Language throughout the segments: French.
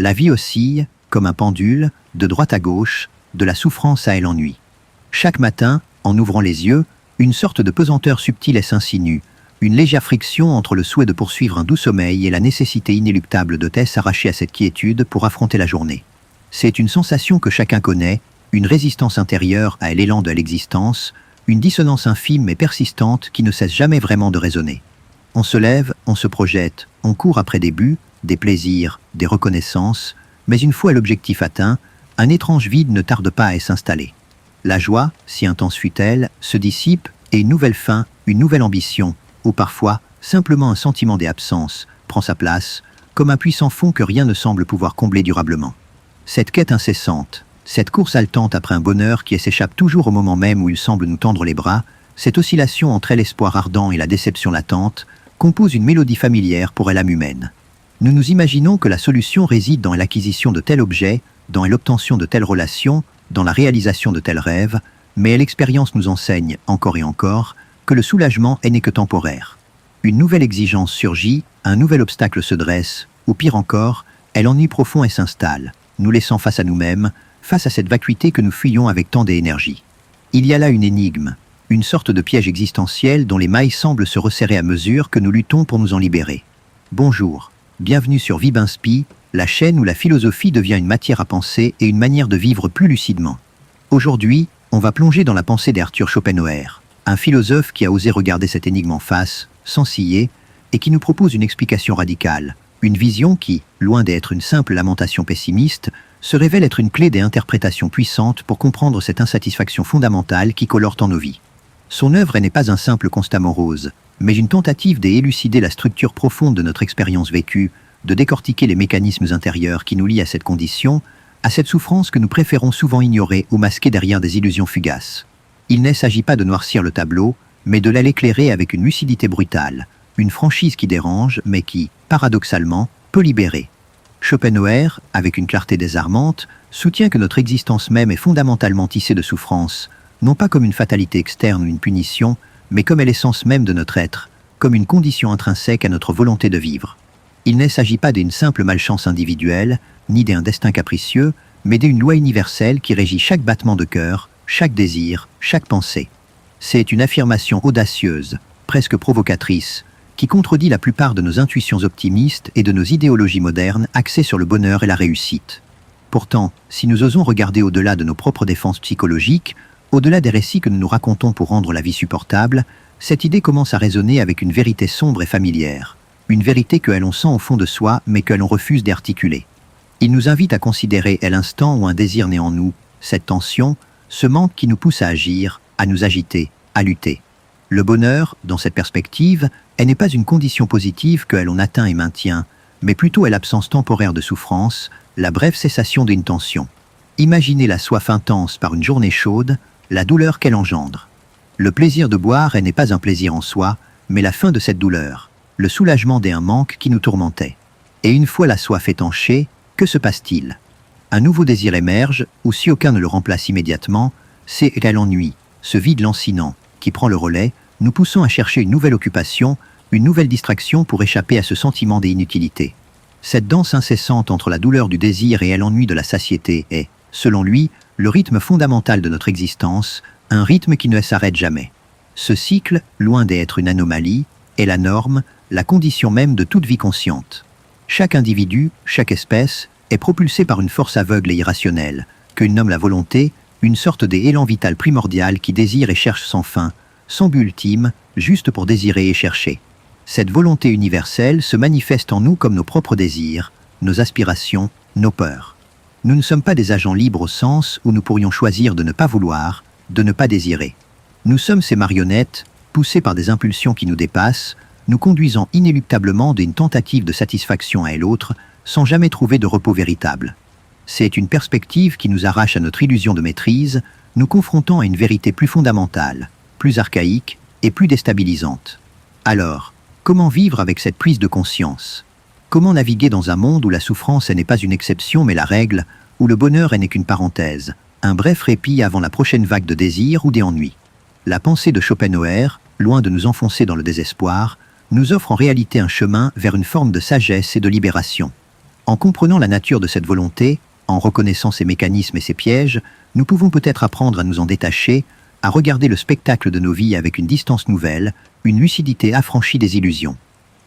La vie oscille, comme un pendule, de droite à gauche, de la souffrance à l'ennui. Chaque matin, en ouvrant les yeux, une sorte de pesanteur subtile s'insinue, une légère friction entre le souhait de poursuivre un doux sommeil et la nécessité inéluctable de s'arracher à cette quiétude pour affronter la journée. C'est une sensation que chacun connaît, une résistance intérieure à l'élan de l'existence, une dissonance infime mais persistante qui ne cesse jamais vraiment de résonner. On se lève, on se projette, on court après des buts, des plaisirs, des reconnaissances, mais une fois l'objectif atteint, un étrange vide ne tarde pas à s'installer. La joie, si intense fût-elle, se dissipe et une nouvelle faim, une nouvelle ambition, ou parfois, simplement un sentiment d'absence, prend sa place, comme un puissant fond que rien ne semble pouvoir combler durablement. Cette quête incessante, cette course haletante après un bonheur qui s'échappe toujours au moment même où il semble nous tendre les bras, cette oscillation entre l'espoir ardent et la déception latente, compose une mélodie familière pour l'âme humaine. Nous nous imaginons que la solution réside dans l'acquisition de tel objet, dans l'obtention de telle relation, dans la réalisation de tels rêves, mais l'expérience nous enseigne, encore et encore, que le soulagement n'est que temporaire. Une nouvelle exigence surgit, un nouvel obstacle se dresse, ou pire encore, l'ennui profond s'installe, nous laissant face à nous-mêmes, face à cette vacuité que nous fuyons avec tant d'énergie. Il y a là une énigme, une sorte de piège existentiel dont les mailles semblent se resserrer à mesure que nous luttons pour nous en libérer. Bonjour, bienvenue sur Vibinspi, la chaîne où la philosophie devient une matière à penser et une manière de vivre plus lucidement. Aujourd'hui, on va plonger dans la pensée d'Arthur Schopenhauer, un philosophe qui a osé regarder cette énigme en face, sans scier, et qui nous propose une explication radicale, une vision qui, loin d'être une simple lamentation pessimiste, se révèle être une clé des interprétations puissantes pour comprendre cette insatisfaction fondamentale qui colore tant nos vies. Son œuvre n'est pas un simple constat morose, mais une tentative d'élucider la structure profonde de notre expérience vécue, de décortiquer les mécanismes intérieurs qui nous lient à cette condition, à cette souffrance que nous préférons souvent ignorer ou masquer derrière des illusions fugaces. Il ne s'agit pas de noircir le tableau, mais de l'éclairer avec une lucidité brutale, une franchise qui dérange, mais qui, paradoxalement, peut libérer. Schopenhauer, avec une clarté désarmante, soutient que notre existence même est fondamentalement tissée de souffrance, non pas comme une fatalité externe ou une punition, mais comme l'essence même de notre être, comme une condition intrinsèque à notre volonté de vivre. Il ne s'agit pas d'une simple malchance individuelle, ni d'un destin capricieux, mais d'une loi universelle qui régit chaque battement de cœur, chaque désir, chaque pensée. C'est une affirmation audacieuse, presque provocatrice, qui contredit la plupart de nos intuitions optimistes et de nos idéologies modernes axées sur le bonheur et la réussite. Pourtant, si nous osons regarder au-delà de nos propres défenses psychologiques, au-delà des récits que nous nous racontons pour rendre la vie supportable, cette idée commence à résonner avec une vérité sombre et familière, une vérité que l'on sent au fond de soi mais que l'on refuse d'articuler. Il nous invite à considérer l'instant où un désir naît en nous, cette tension, ce manque qui nous pousse à agir, à nous agiter, à lutter. Le bonheur, dans cette perspective, n'est pas une condition positive que l'on atteint et maintient, mais plutôt l'absence temporaire de souffrance, la brève cessation d'une tension. Imaginez la soif intense par une journée chaude, la douleur qu'elle engendre. Le plaisir de boire n'est pas un plaisir en soi, mais la fin de cette douleur, le soulagement d'un manque qui nous tourmentait. Et une fois la soif étanchée, que se passe-t-il? Un nouveau désir émerge, ou si aucun ne le remplace immédiatement, c'est l'ennui, ce vide lancinant, qui prend le relais, nous poussant à chercher une nouvelle occupation, une nouvelle distraction pour échapper à ce sentiment d'inutilité. Cette danse incessante entre la douleur du désir et l'ennui de la satiété est, selon lui, le rythme fondamental de notre existence, un rythme qui ne s'arrête jamais. Ce cycle, loin d'être une anomalie, est la norme, la condition même de toute vie consciente. Chaque individu, chaque espèce, est propulsé par une force aveugle et irrationnelle, que l'on nomme la volonté, une sorte d'élan vital primordial qui désire et cherche sans fin, sans but ultime, juste pour désirer et chercher. Cette volonté universelle se manifeste en nous comme nos propres désirs, nos aspirations, nos peurs. Nous ne sommes pas des agents libres au sens où nous pourrions choisir de ne pas vouloir, de ne pas désirer. Nous sommes ces marionnettes, poussées par des impulsions qui nous dépassent, nous conduisant inéluctablement d'une tentative de satisfaction à l'autre, sans jamais trouver de repos véritable. C'est une perspective qui nous arrache à notre illusion de maîtrise, nous confrontant à une vérité plus fondamentale, plus archaïque et plus déstabilisante. Alors, comment vivre avec cette prise de conscience? Comment naviguer dans un monde où la souffrance n'est pas une exception mais la règle, où le bonheur n'est qu'une parenthèse, un bref répit avant la prochaine vague de désir ou d'ennui? La pensée de Schopenhauer, loin de nous enfoncer dans le désespoir, nous offre en réalité un chemin vers une forme de sagesse et de libération. En comprenant la nature de cette volonté, en reconnaissant ses mécanismes et ses pièges, nous pouvons peut-être apprendre à nous en détacher, à regarder le spectacle de nos vies avec une distance nouvelle, une lucidité affranchie des illusions.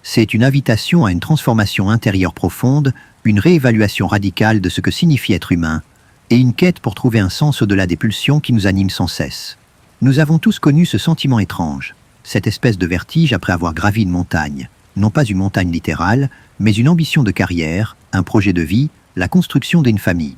C'est une invitation à une transformation intérieure profonde, une réévaluation radicale de ce que signifie être humain, et une quête pour trouver un sens au-delà des pulsions qui nous animent sans cesse. Nous avons tous connu ce sentiment étrange, cette espèce de vertige après avoir gravi une montagne, non pas une montagne littérale, mais une ambition de carrière, un projet de vie, la construction d'une famille.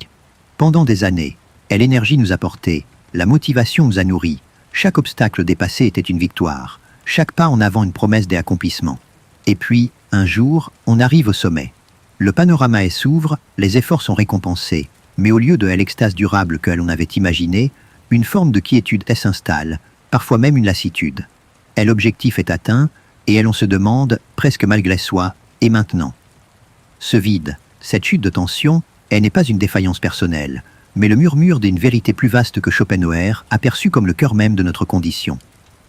Pendant des années, l'énergie nous a portés, la motivation nous a nourris, chaque obstacle dépassé était une victoire, chaque pas en avant une promesse des accomplissements. Et puis, un jour, on arrive au sommet. Le panorama s'ouvre, les efforts sont récompensés, mais au lieu de l'extase durable que l'on avait imaginée, une forme de quiétude s'installe, parfois même une lassitude. L'objectif est atteint, et on se demande, presque malgré soi, et maintenant? Ce vide, cette chute de tension, elle n'est pas une défaillance personnelle, mais le murmure d'une vérité plus vaste que Schopenhauer, aperçue comme le cœur même de notre condition.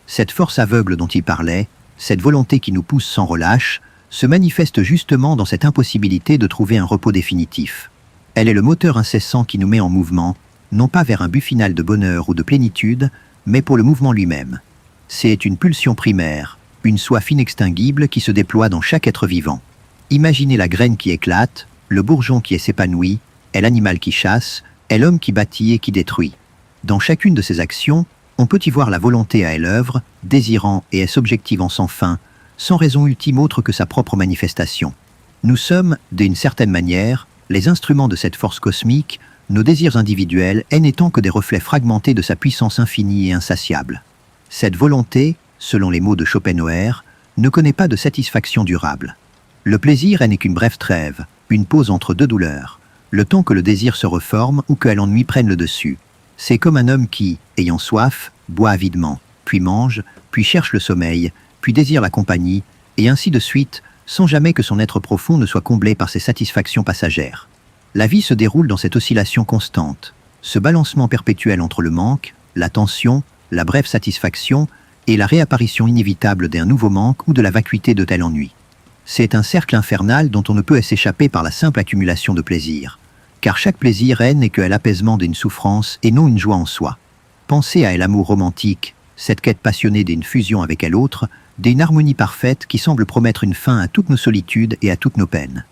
Cette force aveugle dont il parlait, cette volonté qui nous pousse sans relâche, se manifeste justement dans cette impossibilité de trouver un repos définitif. Elle est le moteur incessant qui nous met en mouvement, non pas vers un but final de bonheur ou de plénitude, mais pour le mouvement lui-même. C'est une pulsion primaire, une soif inextinguible qui se déploie dans chaque être vivant. Imaginez la graine qui éclate, le bourgeon qui s'épanouit, l'animal qui chasse, l'homme qui bâtit et qui détruit. Dans chacune de ces actions, on peut y voir la volonté à l'œuvre, désirant et s'objectivant sans fin, sans raison ultime autre que sa propre manifestation. Nous sommes, d'une certaine manière, les instruments de cette force cosmique, nos désirs individuels n'étant que des reflets fragmentés de sa puissance infinie et insatiable. Cette volonté, selon les mots de Schopenhauer, ne connaît pas de satisfaction durable. Le plaisir n'est qu'une brève trêve, une pause entre deux douleurs, le temps que le désir se reforme ou que l'ennui prenne le dessus. C'est comme un homme qui, ayant soif, boit avidement, puis mange, puis cherche le sommeil, puis désire la compagnie, et ainsi de suite, sans jamais que son être profond ne soit comblé par ses satisfactions passagères. La vie se déroule dans cette oscillation constante, ce balancement perpétuel entre le manque, la tension, la brève satisfaction et la réapparition inévitable d'un nouveau manque ou de la vacuité de tel ennui. C'est un cercle infernal dont on ne peut s'échapper par la simple accumulation de plaisir, car chaque plaisir n'est que l'apaisement d'une souffrance et non une joie en soi. Pensez à l'amour romantique, cette quête passionnée d'une fusion avec l'autre, d'une harmonie parfaite qui semble promettre une fin à toutes nos solitudes et à toutes nos peines.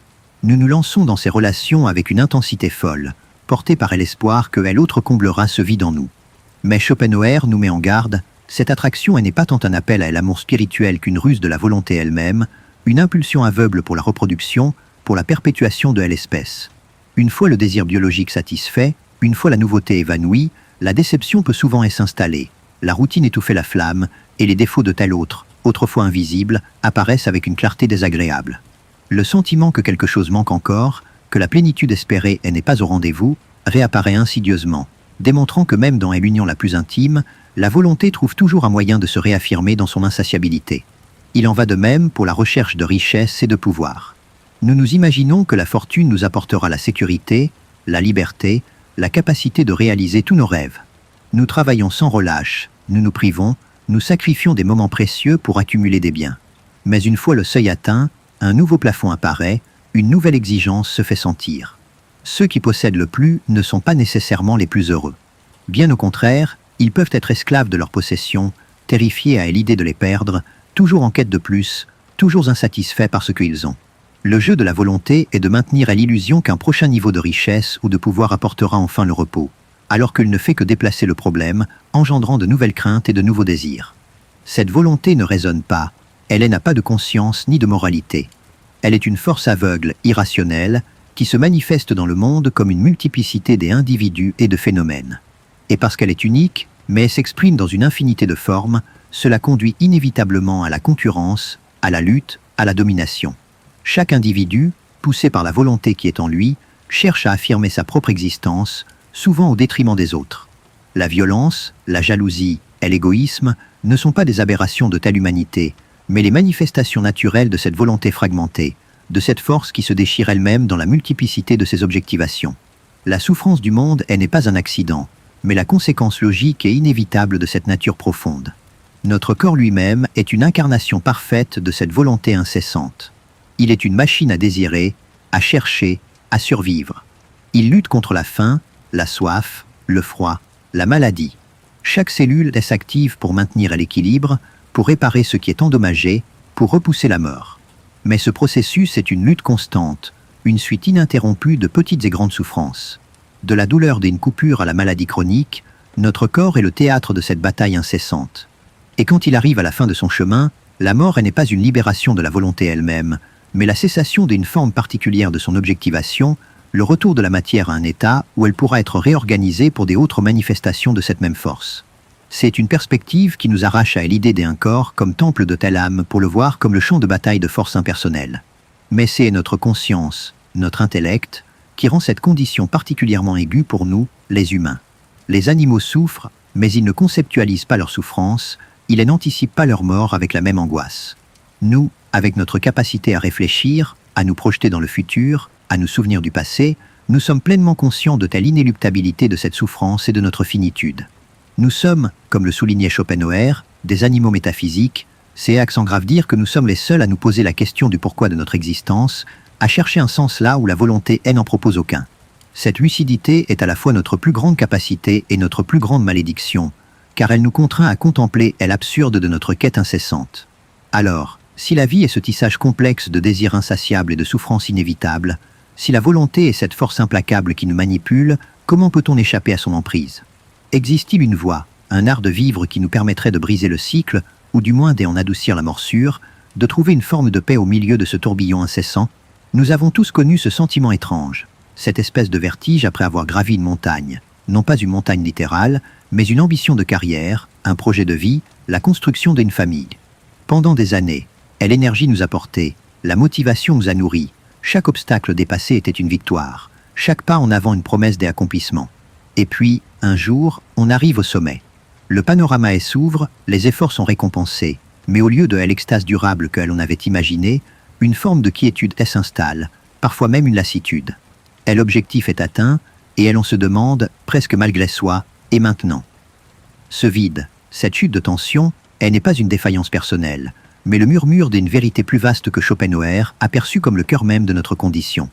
Nous nous lançons dans ces relations avec une intensité folle, portée par l'espoir que l'autre comblera ce vide en nous. Mais Schopenhauer nous met en garde, cette attraction n'est pas tant un appel à l'amour spirituel qu'une ruse de la volonté elle-même, une impulsion aveugle pour la reproduction, pour la perpétuation de l'espèce. Une fois le désir biologique satisfait, une fois la nouveauté évanouie, la déception peut souvent s'installer, la routine étouffer la flamme, et les défauts de tel autre, autrefois invisibles, apparaissent avec une clarté désagréable. Le sentiment que quelque chose manque encore, que la plénitude espérée n'est pas au rendez-vous, réapparaît insidieusement, démontrant que même dans l'union la plus intime, la volonté trouve toujours un moyen de se réaffirmer dans son insatiabilité. Il en va de même pour la recherche de richesse et de pouvoir. Nous nous imaginons que la fortune nous apportera la sécurité, la liberté, la capacité de réaliser tous nos rêves. Nous travaillons sans relâche, nous nous privons, nous sacrifions des moments précieux pour accumuler des biens. Mais une fois le seuil atteint, un nouveau plafond apparaît, une nouvelle exigence se fait sentir. Ceux qui possèdent le plus ne sont pas nécessairement les plus heureux. Bien au contraire, ils peuvent être esclaves de leurs possessions, terrifiés à l'idée de les perdre, toujours en quête de plus, toujours insatisfaits par ce qu'ils ont. Le jeu de la volonté est de maintenir à l'illusion qu'un prochain niveau de richesse ou de pouvoir apportera enfin le repos, alors qu'il ne fait que déplacer le problème, engendrant de nouvelles craintes et de nouveaux désirs. Cette volonté ne raisonne pas, elle n'a pas de conscience ni de moralité. Elle est une force aveugle, irrationnelle, qui se manifeste dans le monde comme une multiplicité des individus et de phénomènes. Et parce qu'elle est unique, mais elle s'exprime dans une infinité de formes, cela conduit inévitablement à la concurrence, à la lutte, à la domination. Chaque individu, poussé par la volonté qui est en lui, cherche à affirmer sa propre existence, souvent au détriment des autres. La violence, la jalousie et l'égoïsme ne sont pas des aberrations de telle humanité, mais les manifestations naturelles de cette volonté fragmentée, de cette force qui se déchire elle-même dans la multiplicité de ses objectivations. La souffrance du monde n'est pas un accident, mais la conséquence logique et inévitable de cette nature profonde. Notre corps lui-même est une incarnation parfaite de cette volonté incessante. Il est une machine à désirer, à chercher, à survivre. Il lutte contre la faim, la soif, le froid, la maladie. Chaque cellule est active pour maintenir l'équilibre, pour réparer ce qui est endommagé, pour repousser la mort. Mais ce processus est une lutte constante, une suite ininterrompue de petites et grandes souffrances. De la douleur d'une coupure à la maladie chronique, notre corps est le théâtre de cette bataille incessante. Et quand il arrive à la fin de son chemin, la mort n'est pas une libération de la volonté elle-même, mais la cessation d'une forme particulière de son objectivation, le retour de la matière à un état où elle pourra être réorganisée pour des autres manifestations de cette même force. C'est une perspective qui nous arrache à l'idée d'un corps comme temple de telle âme pour le voir comme le champ de bataille de force impersonnelle. Mais c'est notre conscience, notre intellect, qui rend cette condition particulièrement aiguë pour nous, les humains. Les animaux souffrent, mais ils ne conceptualisent pas leur souffrance, ils n'anticipent pas leur mort avec la même angoisse. Nous, avec notre capacité à réfléchir, à nous projeter dans le futur, à nous souvenir du passé, nous sommes pleinement conscients de telle inéluctabilité de cette souffrance et de notre finitude. Nous sommes, comme le soulignait Schopenhauer, des animaux métaphysiques, c'est accent grave dire que nous sommes les seuls à nous poser la question du pourquoi de notre existence, à chercher un sens là où la volonté n'en propose aucun. Cette lucidité est à la fois notre plus grande capacité et notre plus grande malédiction, car elle nous contraint à contempler l'absurde de notre quête incessante. Alors, si la vie est ce tissage complexe de désirs insatiables et de souffrances inévitables, si la volonté est cette force implacable qui nous manipule, comment peut-on échapper à son emprise? Existe-t-il une voie, un art de vivre qui nous permettrait de briser le cycle, ou du moins d'en adoucir la morsure, de trouver une forme de paix au milieu de ce tourbillon incessant? Nous avons tous connu ce sentiment étrange, cette espèce de vertige après avoir gravi une montagne, non pas une montagne littérale, mais une ambition de carrière, un projet de vie, la construction d'une famille. Pendant des années, l'énergie nous a portés, la motivation nous a nourris, chaque obstacle dépassé était une victoire, chaque pas en avant une promesse d'accomplissements. Et puis, un jour, on arrive au sommet. Le panorama s'ouvre, les efforts sont récompensés, mais au lieu de l'extase durable que l'on avait imaginée, une forme de quiétude s'installe, parfois même une lassitude. L'objectif est atteint, et on se demande, presque malgré soi, et maintenant? Ce vide, cette chute de tension, elle n'est pas une défaillance personnelle, mais le murmure d'une vérité plus vaste que Schopenhauer, aperçue comme le cœur même de notre condition.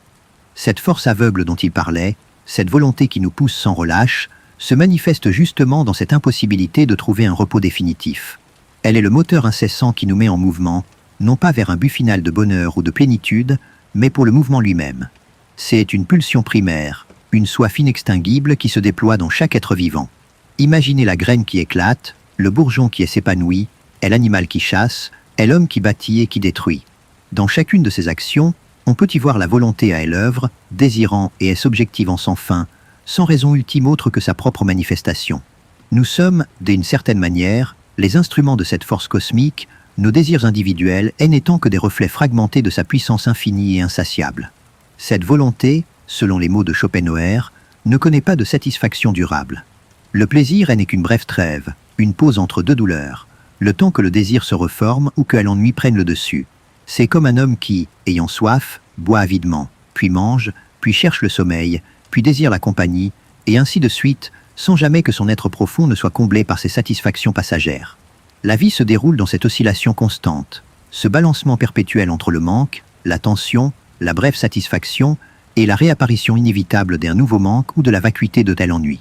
Cette force aveugle dont il parlait, cette volonté qui nous pousse sans relâche, se manifeste justement dans cette impossibilité de trouver un repos définitif. Elle est le moteur incessant qui nous met en mouvement, non pas vers un but final de bonheur ou de plénitude, mais pour le mouvement lui-même. C'est une pulsion primaire, une soif inextinguible qui se déploie dans chaque être vivant. Imaginez la graine qui éclate, le bourgeon qui s'épanouit, l'animal qui chasse, l'homme qui bâtit et qui détruit. Dans chacune de ces actions, on peut y voir la volonté à l'œuvre, désirant et s'objectivant sans fin, sans raison ultime autre que sa propre manifestation. Nous sommes, d'une certaine manière, les instruments de cette force cosmique, nos désirs individuels n'étant que des reflets fragmentés de sa puissance infinie et insatiable. Cette volonté, selon les mots de Schopenhauer, ne connaît pas de satisfaction durable. Le plaisir n'est qu'une brève trêve, une pause entre deux douleurs, le temps que le désir se reforme ou que l'ennui prenne le dessus. C'est comme un homme qui, ayant soif, boit avidement, puis mange, puis cherche le sommeil, puis désire la compagnie, et ainsi de suite, sans jamais que son être profond ne soit comblé par ces satisfactions passagères. La vie se déroule dans cette oscillation constante, ce balancement perpétuel entre le manque, la tension, la brève satisfaction et la réapparition inévitable d'un nouveau manque ou de la vacuité de tel ennui.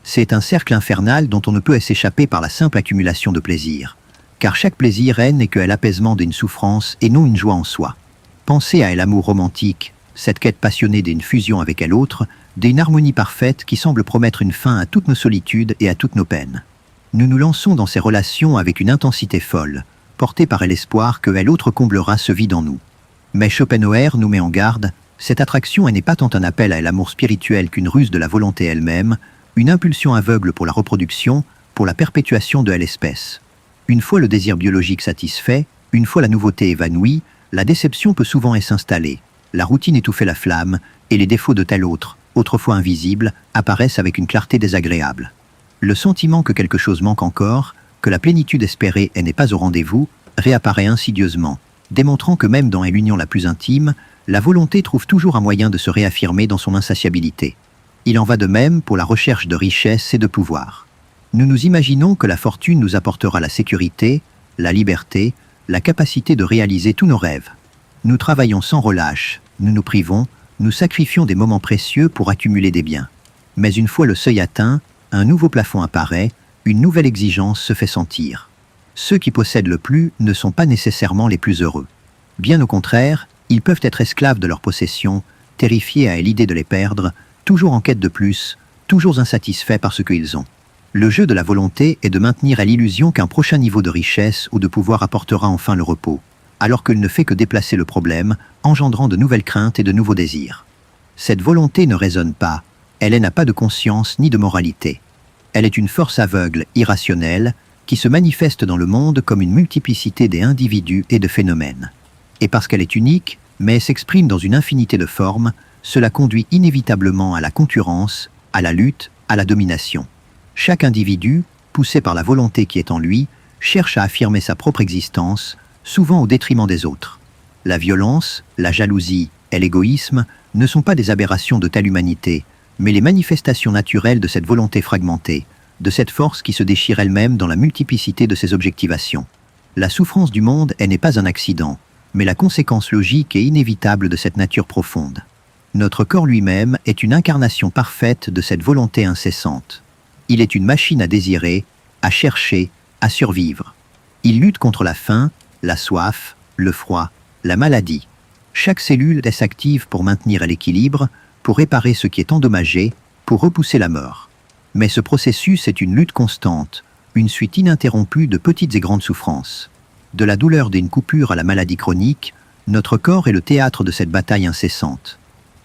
C'est un cercle infernal dont on ne peut s'échapper par la simple accumulation de plaisir, car chaque plaisir n'est que l'apaisement d'une souffrance et non une joie en soi. Pensez à l'amour romantique, cette quête passionnée d'une fusion avec l'autre, d'une harmonie parfaite qui semble promettre une fin à toutes nos solitudes et à toutes nos peines. Nous nous lançons dans ces relations avec une intensité folle, portée par l'espoir que l'autre comblera ce vide en nous. Mais Schopenhauer nous met en garde, cette attraction n'est pas tant un appel à l'amour spirituel qu'une ruse de la volonté elle-même, une impulsion aveugle pour la reproduction, pour la perpétuation de l'espèce. Une fois le désir biologique satisfait, une fois la nouveauté évanouie, la déception peut souvent s'installer, la routine étouffer la flamme, et les défauts de tel autre, autrefois invisibles, apparaissent avec une clarté désagréable. Le sentiment que quelque chose manque encore, que la plénitude espérée n'est pas au rendez-vous, réapparaît insidieusement, démontrant que même dans l'union la plus intime, la volonté trouve toujours un moyen de se réaffirmer dans son insatiabilité. Il en va de même pour la recherche de richesse et de pouvoir. Nous nous imaginons que la fortune nous apportera la sécurité, la liberté, la capacité de réaliser tous nos rêves. Nous travaillons sans relâche, nous nous privons, nous sacrifions des moments précieux pour accumuler des biens. Mais une fois le seuil atteint, un nouveau plafond apparaît, une nouvelle exigence se fait sentir. Ceux qui possèdent le plus ne sont pas nécessairement les plus heureux. Bien au contraire, ils peuvent être esclaves de leurs possessions, terrifiés à l'idée de les perdre, toujours en quête de plus, toujours insatisfaits par ce qu'ils ont. Le jeu de la volonté est de maintenir à l'illusion qu'un prochain niveau de richesse ou de pouvoir apportera enfin le repos, alors qu'il ne fait que déplacer le problème, engendrant de nouvelles craintes et de nouveaux désirs. Cette volonté ne raisonne pas, elle n'a pas de conscience ni de moralité. Elle est une force aveugle, irrationnelle, qui se manifeste dans le monde comme une multiplicité des individus et de phénomènes. Et parce qu'elle est unique, mais s'exprime dans une infinité de formes, cela conduit inévitablement à la concurrence, à la lutte, à la domination. Chaque individu, poussé par la volonté qui est en lui, cherche à affirmer sa propre existence, souvent au détriment des autres. La violence, la jalousie et l'égoïsme ne sont pas des aberrations de telle humanité, mais les manifestations naturelles de cette volonté fragmentée, de cette force qui se déchire elle-même dans la multiplicité de ses objectivations. La souffrance du monde n'est pas un accident, mais la conséquence logique et inévitable de cette nature profonde. Notre corps lui-même est une incarnation parfaite de cette volonté incessante. Il est une machine à désirer, à chercher, à survivre. Il lutte contre la faim, la soif, le froid, la maladie. Chaque cellule s'active pour maintenir l'équilibre, pour réparer ce qui est endommagé, pour repousser la mort. Mais ce processus est une lutte constante, une suite ininterrompue de petites et grandes souffrances. De la douleur d'une coupure à la maladie chronique, notre corps est le théâtre de cette bataille incessante.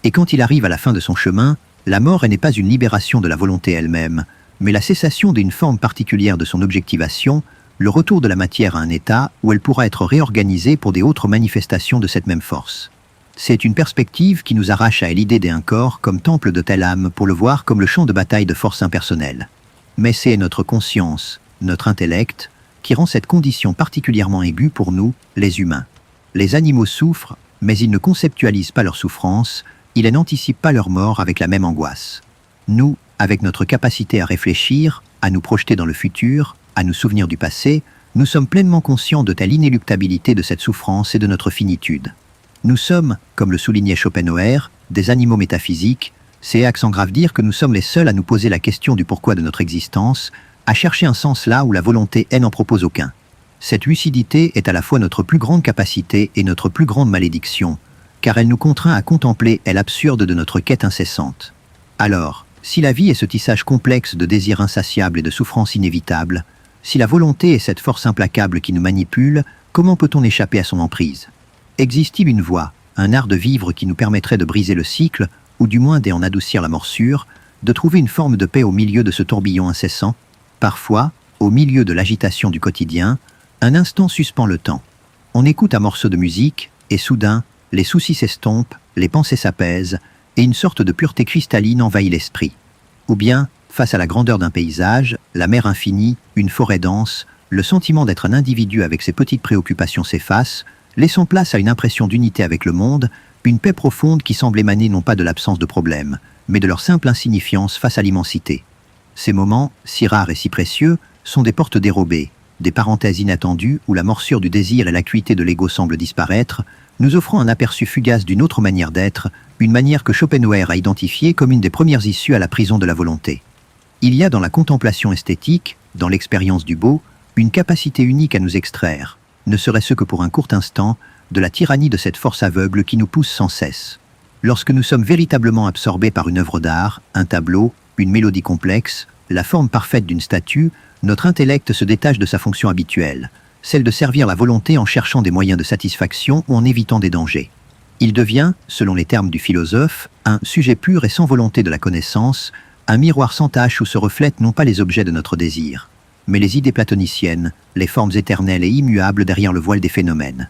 Et quand il arrive à la fin de son chemin, la mort n'est pas une libération de la volonté elle-même, mais la cessation d'une forme particulière de son objectivation, le retour de la matière à un état où elle pourra être réorganisée pour des autres manifestations de cette même force. C'est une perspective qui nous arrache à l'idée d'un corps comme temple de telle âme pour le voir comme le champ de bataille de force impersonnelle. Mais c'est notre conscience, notre intellect, qui rend cette condition particulièrement aiguë pour nous, les humains. Les animaux souffrent, mais ils ne conceptualisent pas leur souffrance, ils n'anticipent pas leur mort avec la même angoisse. Nous, avec notre capacité à réfléchir, à nous projeter dans le futur, à nous souvenir du passé, nous sommes pleinement conscients de telle inéluctabilité de cette souffrance et de notre finitude. Nous sommes, comme le soulignait Schopenhauer, des animaux métaphysiques, c'est accent grave dire que nous sommes les seuls à nous poser la question du pourquoi de notre existence, à chercher un sens là où la volonté n'en propose aucun. Cette lucidité est à la fois notre plus grande capacité et notre plus grande malédiction, car elle nous contraint à contempler l'absurde de notre quête incessante. Alors, si la vie est ce tissage complexe de désirs insatiables et de souffrances inévitables, si la volonté est cette force implacable qui nous manipule, comment peut-on échapper à son emprise? Existe-t-il une voie, un art de vivre qui nous permettrait de briser le cycle, ou du moins d'en adoucir la morsure, de trouver une forme de paix au milieu de ce tourbillon incessant? Parfois, au milieu de l'agitation du quotidien, un instant suspend le temps. On écoute un morceau de musique, et soudain, les soucis s'estompent, les pensées s'apaisent, et une sorte de pureté cristalline envahit l'esprit. Ou bien, face à la grandeur d'un paysage, la mer infinie, une forêt dense, le sentiment d'être un individu avec ses petites préoccupations s'efface, laissant place à une impression d'unité avec le monde, une paix profonde qui semble émaner non pas de l'absence de problèmes, mais de leur simple insignifiance face à l'immensité. Ces moments, si rares et si précieux, sont des portes dérobées, des parenthèses inattendues où la morsure du désir et l'acuité de l'ego semblent disparaître, nous offrant un aperçu fugace d'une autre manière d'être, une manière que Schopenhauer a identifiée comme une des premières issues à la prison de la volonté. Il y a dans la contemplation esthétique, dans l'expérience du beau, une capacité unique à nous extraire, ne serait-ce que pour un court instant, de la tyrannie de cette force aveugle qui nous pousse sans cesse. Lorsque nous sommes véritablement absorbés par une œuvre d'art, un tableau, une mélodie complexe, la forme parfaite d'une statue, notre intellect se détache de sa fonction habituelle, celle de servir la volonté en cherchant des moyens de satisfaction ou en évitant des dangers. Il devient, selon les termes du philosophe, un sujet pur et sans volonté de la connaissance, un miroir sans tache où se reflètent non pas les objets de notre désir, mais les idées platoniciennes, les formes éternelles et immuables derrière le voile des phénomènes.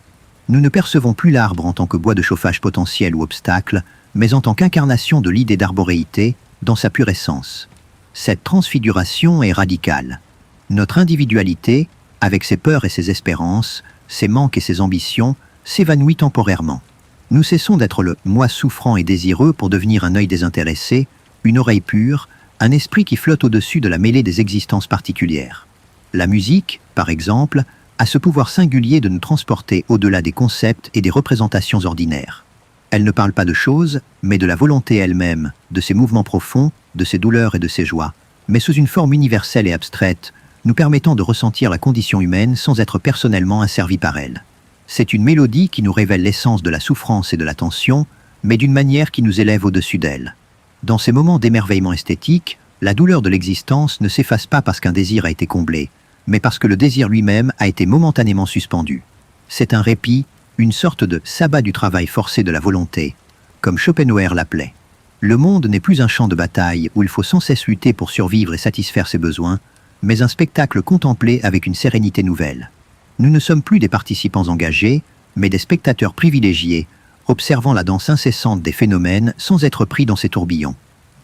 Nous ne percevons plus l'arbre en tant que bois de chauffage potentiel ou obstacle, mais en tant qu'incarnation de l'idée d'arboréité, dans sa pure essence. Cette transfiguration est radicale. Notre individualité, avec ses peurs et ses espérances, ses manques et ses ambitions, s'évanouit temporairement. Nous cessons d'être le « moi souffrant et désireux » pour devenir un œil désintéressé, une oreille pure, un esprit qui flotte au-dessus de la mêlée des existences particulières. La musique, par exemple, a ce pouvoir singulier de nous transporter au-delà des concepts et des représentations ordinaires. Elle ne parle pas de choses, mais de la volonté elle-même, de ses mouvements profonds, de ses douleurs et de ses joies, mais sous une forme universelle et abstraite, nous permettant de ressentir la condition humaine sans être personnellement asservi par elle. C'est une mélodie qui nous révèle l'essence de la souffrance et de la tension, mais d'une manière qui nous élève au-dessus d'elle. Dans ces moments d'émerveillement esthétique, la douleur de l'existence ne s'efface pas parce qu'un désir a été comblé, mais parce que le désir lui-même a été momentanément suspendu. C'est un répit, une sorte de sabbat du travail forcé de la volonté, comme Schopenhauer l'appelait. Le monde n'est plus un champ de bataille où il faut sans cesse lutter pour survivre et satisfaire ses besoins, mais un spectacle contemplé avec une sérénité nouvelle. Nous ne sommes plus des participants engagés, mais des spectateurs privilégiés, observant la danse incessante des phénomènes sans être pris dans ces tourbillons.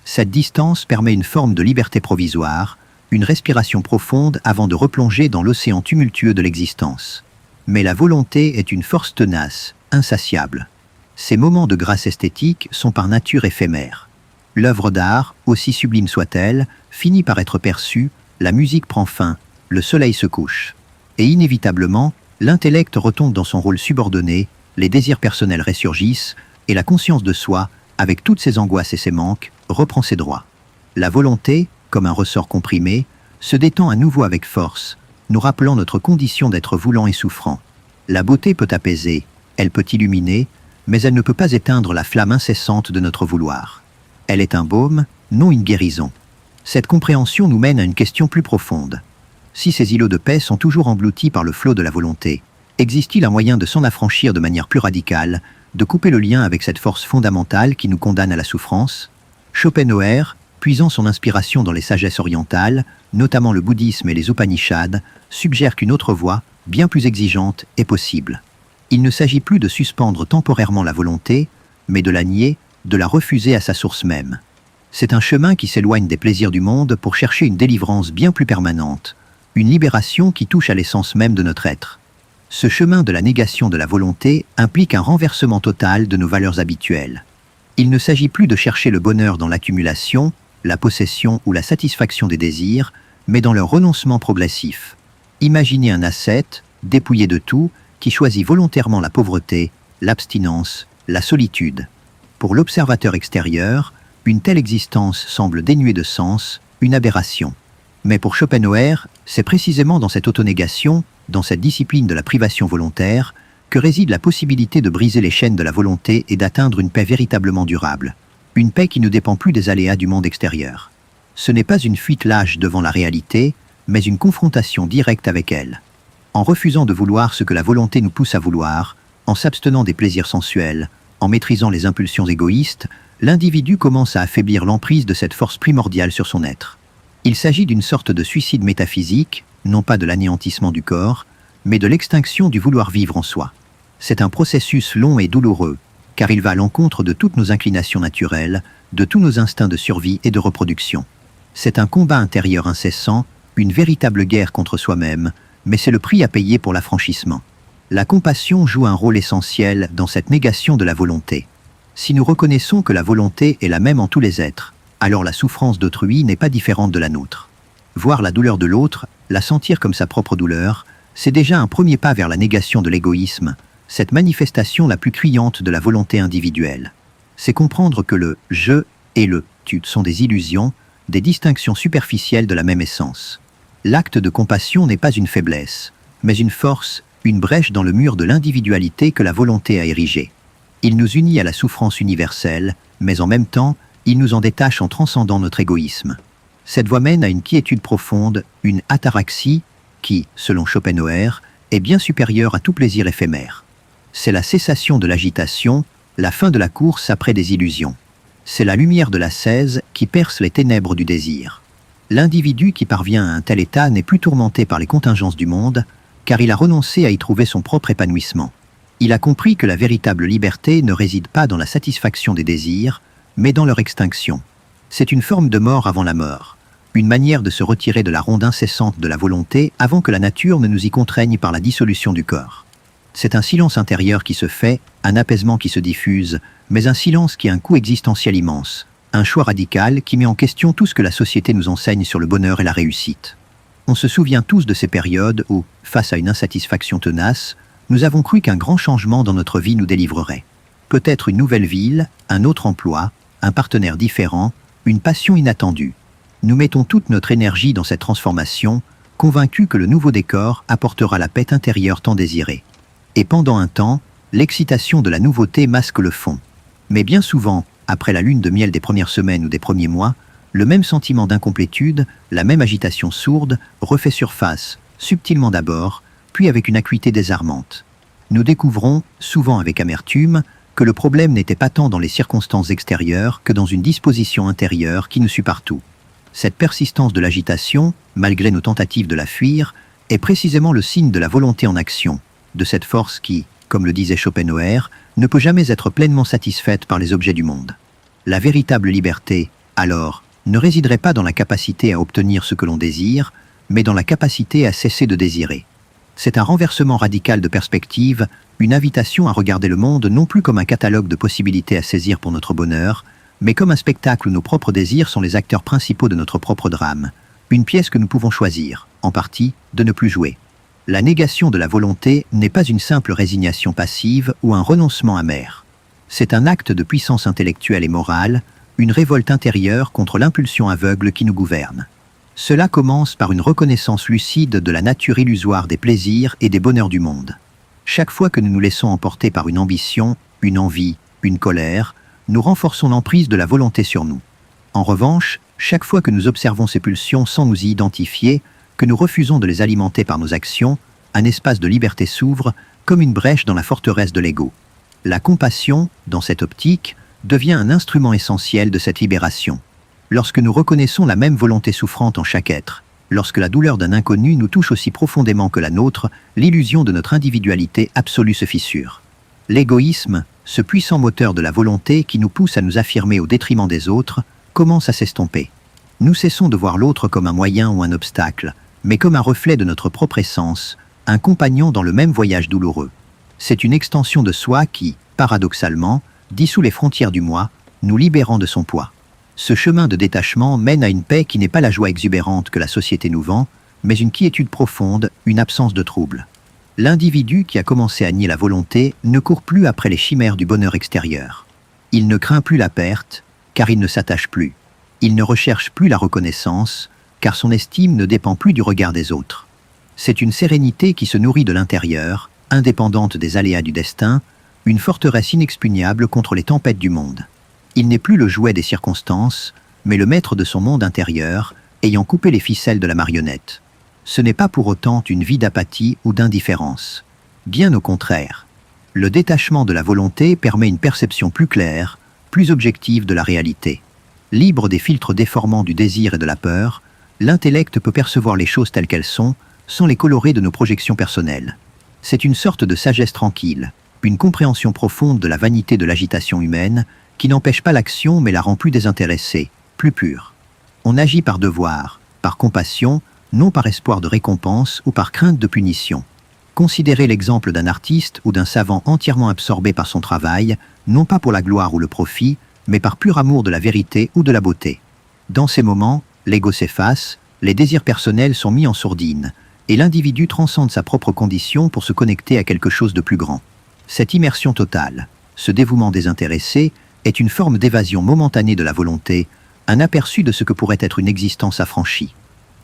Cette distance permet une forme de liberté provisoire, une respiration profonde avant de replonger dans l'océan tumultueux de l'existence. Mais la volonté est une force tenace, insatiable. Ces moments de grâce esthétique sont par nature éphémères. L'œuvre d'art, aussi sublime soit-elle, finit par être perçue, la musique prend fin, le soleil se couche. Et inévitablement, l'intellect retombe dans son rôle subordonné, les désirs personnels ressurgissent, et la conscience de soi, avec toutes ses angoisses et ses manques, reprend ses droits. La volonté, comme un ressort comprimé, se détend à nouveau avec force, nous rappelant notre condition d'être voulant et souffrant. La beauté peut apaiser, elle peut illuminer, mais elle ne peut pas éteindre la flamme incessante de notre vouloir. Elle est un baume, non une guérison. Cette compréhension nous mène à une question plus profonde. Si ces îlots de paix sont toujours engloutis par le flot de la volonté, existe-t-il un moyen de s'en affranchir de manière plus radicale, de couper le lien avec cette force fondamentale qui nous condamne à la souffrance? Schopenhauer, puisant son inspiration dans les sagesses orientales, notamment le bouddhisme et les Upanishads, suggère qu'une autre voie, bien plus exigeante, est possible. Il ne s'agit plus de suspendre temporairement la volonté, mais de la nier, de la refuser à sa source même. C'est un chemin qui s'éloigne des plaisirs du monde pour chercher une délivrance bien plus permanente, une libération qui touche à l'essence même de notre être. Ce chemin de la négation de la volonté implique un renversement total de nos valeurs habituelles. Il ne s'agit plus de chercher le bonheur dans l'accumulation, la possession ou la satisfaction des désirs, mais dans leur renoncement progressif. Imaginez un ascète, dépouillé de tout, qui choisit volontairement la pauvreté, l'abstinence, la solitude. Pour l'observateur extérieur, une telle existence semble dénuée de sens, une aberration. Mais pour Schopenhauer, c'est précisément dans cette autonégation, dans cette discipline de la privation volontaire, que réside la possibilité de briser les chaînes de la volonté et d'atteindre une paix véritablement durable. Une paix qui ne dépend plus des aléas du monde extérieur. Ce n'est pas une fuite lâche devant la réalité, mais une confrontation directe avec elle. En refusant de vouloir ce que la volonté nous pousse à vouloir, en s'abstenant des plaisirs sensuels, en maîtrisant les impulsions égoïstes, l'individu commence à affaiblir l'emprise de cette force primordiale sur son être. Il s'agit d'une sorte de suicide métaphysique, non pas de l'anéantissement du corps, mais de l'extinction du vouloir vivre en soi. C'est un processus long et douloureux, car il va à l'encontre de toutes nos inclinations naturelles, de tous nos instincts de survie et de reproduction. C'est un combat intérieur incessant, une véritable guerre contre soi-même, mais c'est le prix à payer pour l'affranchissement. La compassion joue un rôle essentiel dans cette négation de la volonté. Si nous reconnaissons que la volonté est la même en tous les êtres, alors la souffrance d'autrui n'est pas différente de la nôtre. Voir la douleur de l'autre, la sentir comme sa propre douleur, c'est déjà un premier pas vers la négation de l'égoïsme, cette manifestation la plus criante de la volonté individuelle. C'est comprendre que le « je » et le « tu » sont des illusions, des distinctions superficielles de la même essence. L'acte de compassion n'est pas une faiblesse, mais une force, une brèche dans le mur de l'individualité que la volonté a érigée. Il nous unit à la souffrance universelle, mais en même temps, il nous en détache en transcendant notre égoïsme. Cette voie mène à une quiétude profonde, une ataraxie, qui, selon Schopenhauer, est bien supérieure à tout plaisir éphémère. C'est la cessation de l'agitation, la fin de la course après des illusions. C'est la lumière de l'ascèse qui perce les ténèbres du désir. L'individu qui parvient à un tel état n'est plus tourmenté par les contingences du monde, car il a renoncé à y trouver son propre épanouissement. Il a compris que la véritable liberté ne réside pas dans la satisfaction des désirs, mais dans leur extinction. C'est une forme de mort avant la mort, une manière de se retirer de la ronde incessante de la volonté avant que la nature ne nous y contraigne par la dissolution du corps. C'est un silence intérieur qui se fait, un apaisement qui se diffuse, mais un silence qui a un coût existentiel immense, un choix radical qui met en question tout ce que la société nous enseigne sur le bonheur et la réussite. On se souvient tous de ces périodes où, face à une insatisfaction tenace, nous avons cru qu'un grand changement dans notre vie nous délivrerait. Peut-être une nouvelle ville, un autre emploi, un partenaire différent, une passion inattendue. Nous mettons toute notre énergie dans cette transformation, convaincus que le nouveau décor apportera la paix intérieure tant désirée. Et pendant un temps, l'excitation de la nouveauté masque le fond. Mais bien souvent, après la lune de miel des premières semaines ou des premiers mois, le même sentiment d'incomplétude, la même agitation sourde, refait surface, subtilement d'abord, puis avec une acuité désarmante. Nous découvrons, souvent avec amertume, que le problème n'était pas tant dans les circonstances extérieures que dans une disposition intérieure qui nous suit partout. Cette persistance de l'agitation, malgré nos tentatives de la fuir, est précisément le signe de la volonté en action, de cette force qui, comme le disait Schopenhauer, ne peut jamais être pleinement satisfaite par les objets du monde. La véritable liberté, alors, ne résiderait pas dans la capacité à obtenir ce que l'on désire, mais dans la capacité à cesser de désirer. C'est un renversement radical de perspective, une invitation à regarder le monde non plus comme un catalogue de possibilités à saisir pour notre bonheur, mais comme un spectacle où nos propres désirs sont les acteurs principaux de notre propre drame, une pièce que nous pouvons choisir, en partie, de ne plus jouer. La négation de la volonté n'est pas une simple résignation passive ou un renoncement amer. C'est un acte de puissance intellectuelle et morale, une révolte intérieure contre l'impulsion aveugle qui nous gouverne. Cela commence par une reconnaissance lucide de la nature illusoire des plaisirs et des bonheurs du monde. Chaque fois que nous nous laissons emporter par une ambition, une envie, une colère, nous renforçons l'emprise de la volonté sur nous. En revanche, chaque fois que nous observons ces pulsions sans nous y identifier, que nous refusons de les alimenter par nos actions, un espace de liberté s'ouvre, comme une brèche dans la forteresse de l'ego. La compassion, dans cette optique, devient un instrument essentiel de cette libération. Lorsque nous reconnaissons la même volonté souffrante en chaque être, lorsque la douleur d'un inconnu nous touche aussi profondément que la nôtre, l'illusion de notre individualité absolue se fissure. L'égoïsme, ce puissant moteur de la volonté qui nous pousse à nous affirmer au détriment des autres, commence à s'estomper. Nous cessons de voir l'autre comme un moyen ou un obstacle, mais comme un reflet de notre propre essence, un compagnon dans le même voyage douloureux. C'est une extension de soi qui, paradoxalement, dissout les frontières du moi, nous libérant de son poids. Ce chemin de détachement mène à une paix qui n'est pas la joie exubérante que la société nous vend, mais une quiétude profonde, une absence de trouble. L'individu qui a commencé à nier la volonté ne court plus après les chimères du bonheur extérieur. Il ne craint plus la perte, car il ne s'attache plus. Il ne recherche plus la reconnaissance, car son estime ne dépend plus du regard des autres. C'est une sérénité qui se nourrit de l'intérieur, indépendante des aléas du destin, une forteresse inexpugnable contre les tempêtes du monde. Il n'est plus le jouet des circonstances, mais le maître de son monde intérieur, ayant coupé les ficelles de la marionnette. Ce n'est pas pour autant une vie d'apathie ou d'indifférence. Bien au contraire. Le détachement de la volonté permet une perception plus claire, plus objective de la réalité. Libre des filtres déformants du désir et de la peur, l'intellect peut percevoir les choses telles qu'elles sont, sans les colorer de nos projections personnelles. C'est une sorte de sagesse tranquille, une compréhension profonde de la vanité de l'agitation humaine, qui n'empêche pas l'action mais la rend plus désintéressée, plus pure. On agit par devoir, par compassion, non par espoir de récompense ou par crainte de punition. Considérez l'exemple d'un artiste ou d'un savant entièrement absorbé par son travail, non pas pour la gloire ou le profit, mais par pur amour de la vérité ou de la beauté. Dans ces moments, l'ego s'efface, les désirs personnels sont mis en sourdine, et l'individu transcende sa propre condition pour se connecter à quelque chose de plus grand. Cette immersion totale, ce dévouement désintéressé, est une forme d'évasion momentanée de la volonté, un aperçu de ce que pourrait être une existence affranchie.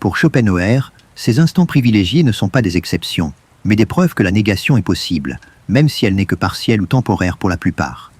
Pour Schopenhauer, ces instants privilégiés ne sont pas des exceptions, mais des preuves que la négation est possible, même si elle n'est que partielle ou temporaire pour la plupart.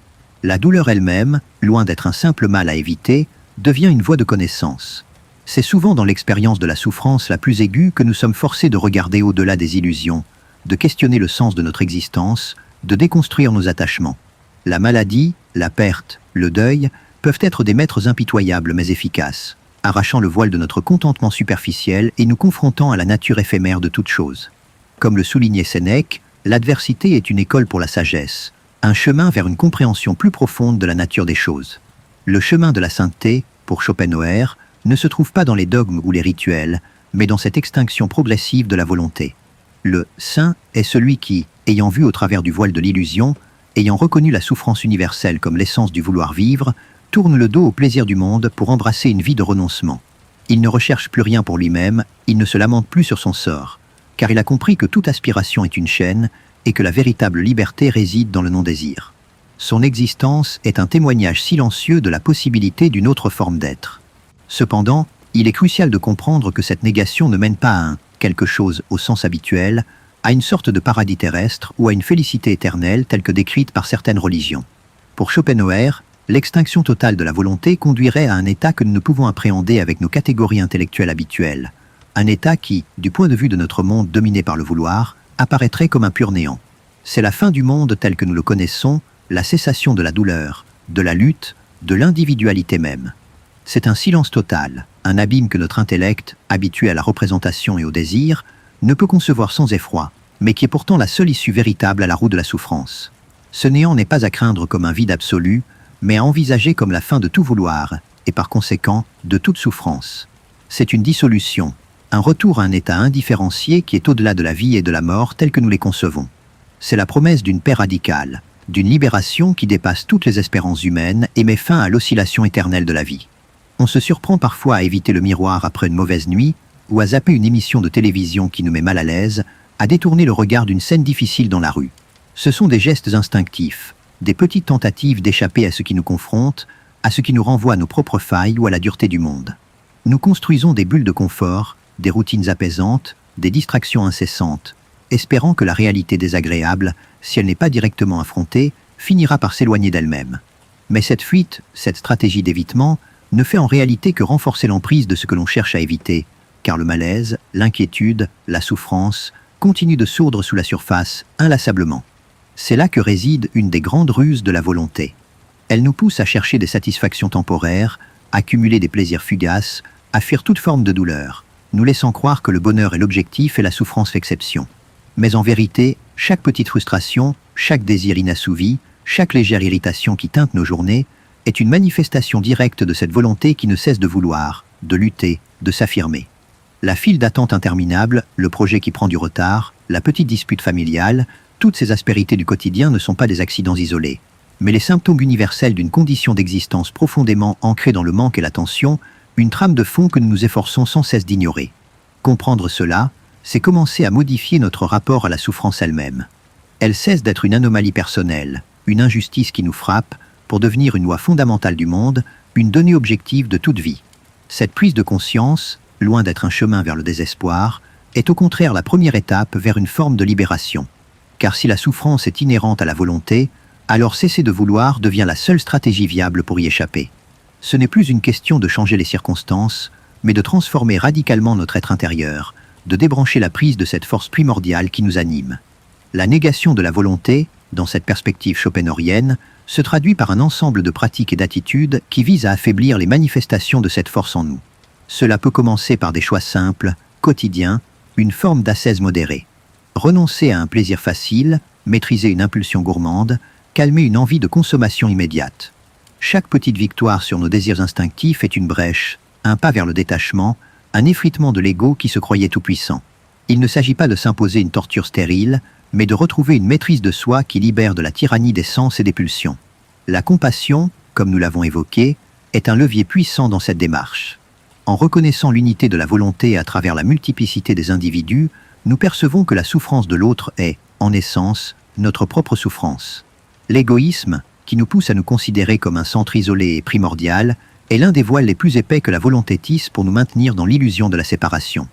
La douleur elle-même, loin d'être un simple mal à éviter, devient une voie de connaissance. C'est souvent dans l'expérience de la souffrance la plus aiguë que nous sommes forcés de regarder au-delà des illusions, de questionner le sens de notre existence, de déconstruire nos attachements. La maladie, la perte, le deuil peuvent être des maîtres impitoyables mais efficaces, arrachant le voile de notre contentement superficiel et nous confrontant à la nature éphémère de toute chose. Comme le soulignait Sénèque, l'adversité est une école pour la sagesse, un chemin vers une compréhension plus profonde de la nature des choses. Le chemin de la sainteté, pour Schopenhauer, ne se trouve pas dans les dogmes ou les rituels, mais dans cette extinction progressive de la volonté. Le saint est celui qui, ayant vu au travers du voile de l'illusion, ayant reconnu la souffrance universelle comme l'essence du vouloir vivre, tourne le dos au plaisir du monde pour embrasser une vie de renoncement. Il ne recherche plus rien pour lui-même, il ne se lamente plus sur son sort, car il a compris que toute aspiration est une chaîne et que la véritable liberté réside dans le non-désir. Son existence est un témoignage silencieux de la possibilité d'une autre forme d'être. Cependant, il est crucial de comprendre que cette négation ne mène pas à un quelque chose au sens habituel, à une sorte de paradis terrestre ou à une félicité éternelle telle que décrite par certaines religions. Pour Schopenhauer, l'extinction totale de la volonté conduirait à un état que nous ne pouvons appréhender avec nos catégories intellectuelles habituelles. Un état qui, du point de vue de notre monde dominé par le vouloir, apparaîtrait comme un pur néant. C'est la fin du monde tel que nous le connaissons, la cessation de la douleur, de la lutte, de l'individualité même. C'est un silence total, un abîme que notre intellect, habitué à la représentation et au désir, ne peut concevoir sans effroi, mais qui est pourtant la seule issue véritable à la roue de la souffrance. Ce néant n'est pas à craindre comme un vide absolu, mais à envisager comme la fin de tout vouloir, et par conséquent, de toute souffrance. C'est une dissolution, un retour à un état indifférencié qui est au-delà de la vie et de la mort tels que nous les concevons. C'est la promesse d'une paix radicale, d'une libération qui dépasse toutes les espérances humaines et met fin à l'oscillation éternelle de la vie. On se surprend parfois à éviter le miroir après une mauvaise nuit, ou à zapper une émission de télévision qui nous met mal à l'aise, à détourner le regard d'une scène difficile dans la rue. Ce sont des gestes instinctifs, des petites tentatives d'échapper à ce qui nous confronte, à ce qui nous renvoie à nos propres failles ou à la dureté du monde. Nous construisons des bulles de confort, des routines apaisantes, des distractions incessantes, espérant que la réalité désagréable, si elle n'est pas directement affrontée, finira par s'éloigner d'elle-même. Mais cette fuite, cette stratégie d'évitement, ne fait en réalité que renforcer l'emprise de ce que l'on cherche à éviter, car le malaise, l'inquiétude, la souffrance continuent de sourdre sous la surface, inlassablement. C'est là que réside une des grandes ruses de la volonté. Elle nous pousse à chercher des satisfactions temporaires, à cumuler des plaisirs fugaces, à fuir toute forme de douleur, nous laissant croire que le bonheur est l'objectif et la souffrance l'exception. Mais en vérité, chaque petite frustration, chaque désir inassouvi, chaque légère irritation qui teinte nos journées, est une manifestation directe de cette volonté qui ne cesse de vouloir, de lutter, de s'affirmer. La file d'attente interminable, le projet qui prend du retard, la petite dispute familiale, toutes ces aspérités du quotidien ne sont pas des accidents isolés, mais les symptômes universels d'une condition d'existence profondément ancrée dans le manque et la tension, une trame de fond que nous nous efforçons sans cesse d'ignorer. Comprendre cela, c'est commencer à modifier notre rapport à la souffrance elle-même. Elle cesse d'être une anomalie personnelle, une injustice qui nous frappe, pour devenir une loi fondamentale du monde, une donnée objective de toute vie. Cette prise de conscience, loin d'être un chemin vers le désespoir, est au contraire la première étape vers une forme de libération. Car si la souffrance est inhérente à la volonté, alors cesser de vouloir devient la seule stratégie viable pour y échapper. Ce n'est plus une question de changer les circonstances, mais de transformer radicalement notre être intérieur, de débrancher la prise de cette force primordiale qui nous anime. La négation de la volonté, dans cette perspective schopenhauerienne, se traduit par un ensemble de pratiques et d'attitudes qui visent à affaiblir les manifestations de cette force en nous. Cela peut commencer par des choix simples, quotidiens, une forme d'ascèse modérée. Renoncer à un plaisir facile, maîtriser une impulsion gourmande, calmer une envie de consommation immédiate. Chaque petite victoire sur nos désirs instinctifs est une brèche, un pas vers le détachement, un effritement de l'ego qui se croyait tout-puissant. Il ne s'agit pas de s'imposer une torture stérile, mais de retrouver une maîtrise de soi qui libère de la tyrannie des sens et des pulsions. La compassion, comme nous l'avons évoqué, est un levier puissant dans cette démarche. En reconnaissant l'unité de la volonté à travers la multiplicité des individus, nous percevons que la souffrance de l'autre est, en essence, notre propre souffrance. L'égoïsme, qui nous pousse à nous considérer comme un centre isolé et primordial, est l'un des voiles les plus épais que la volonté tisse pour nous maintenir dans l'illusion de la séparation.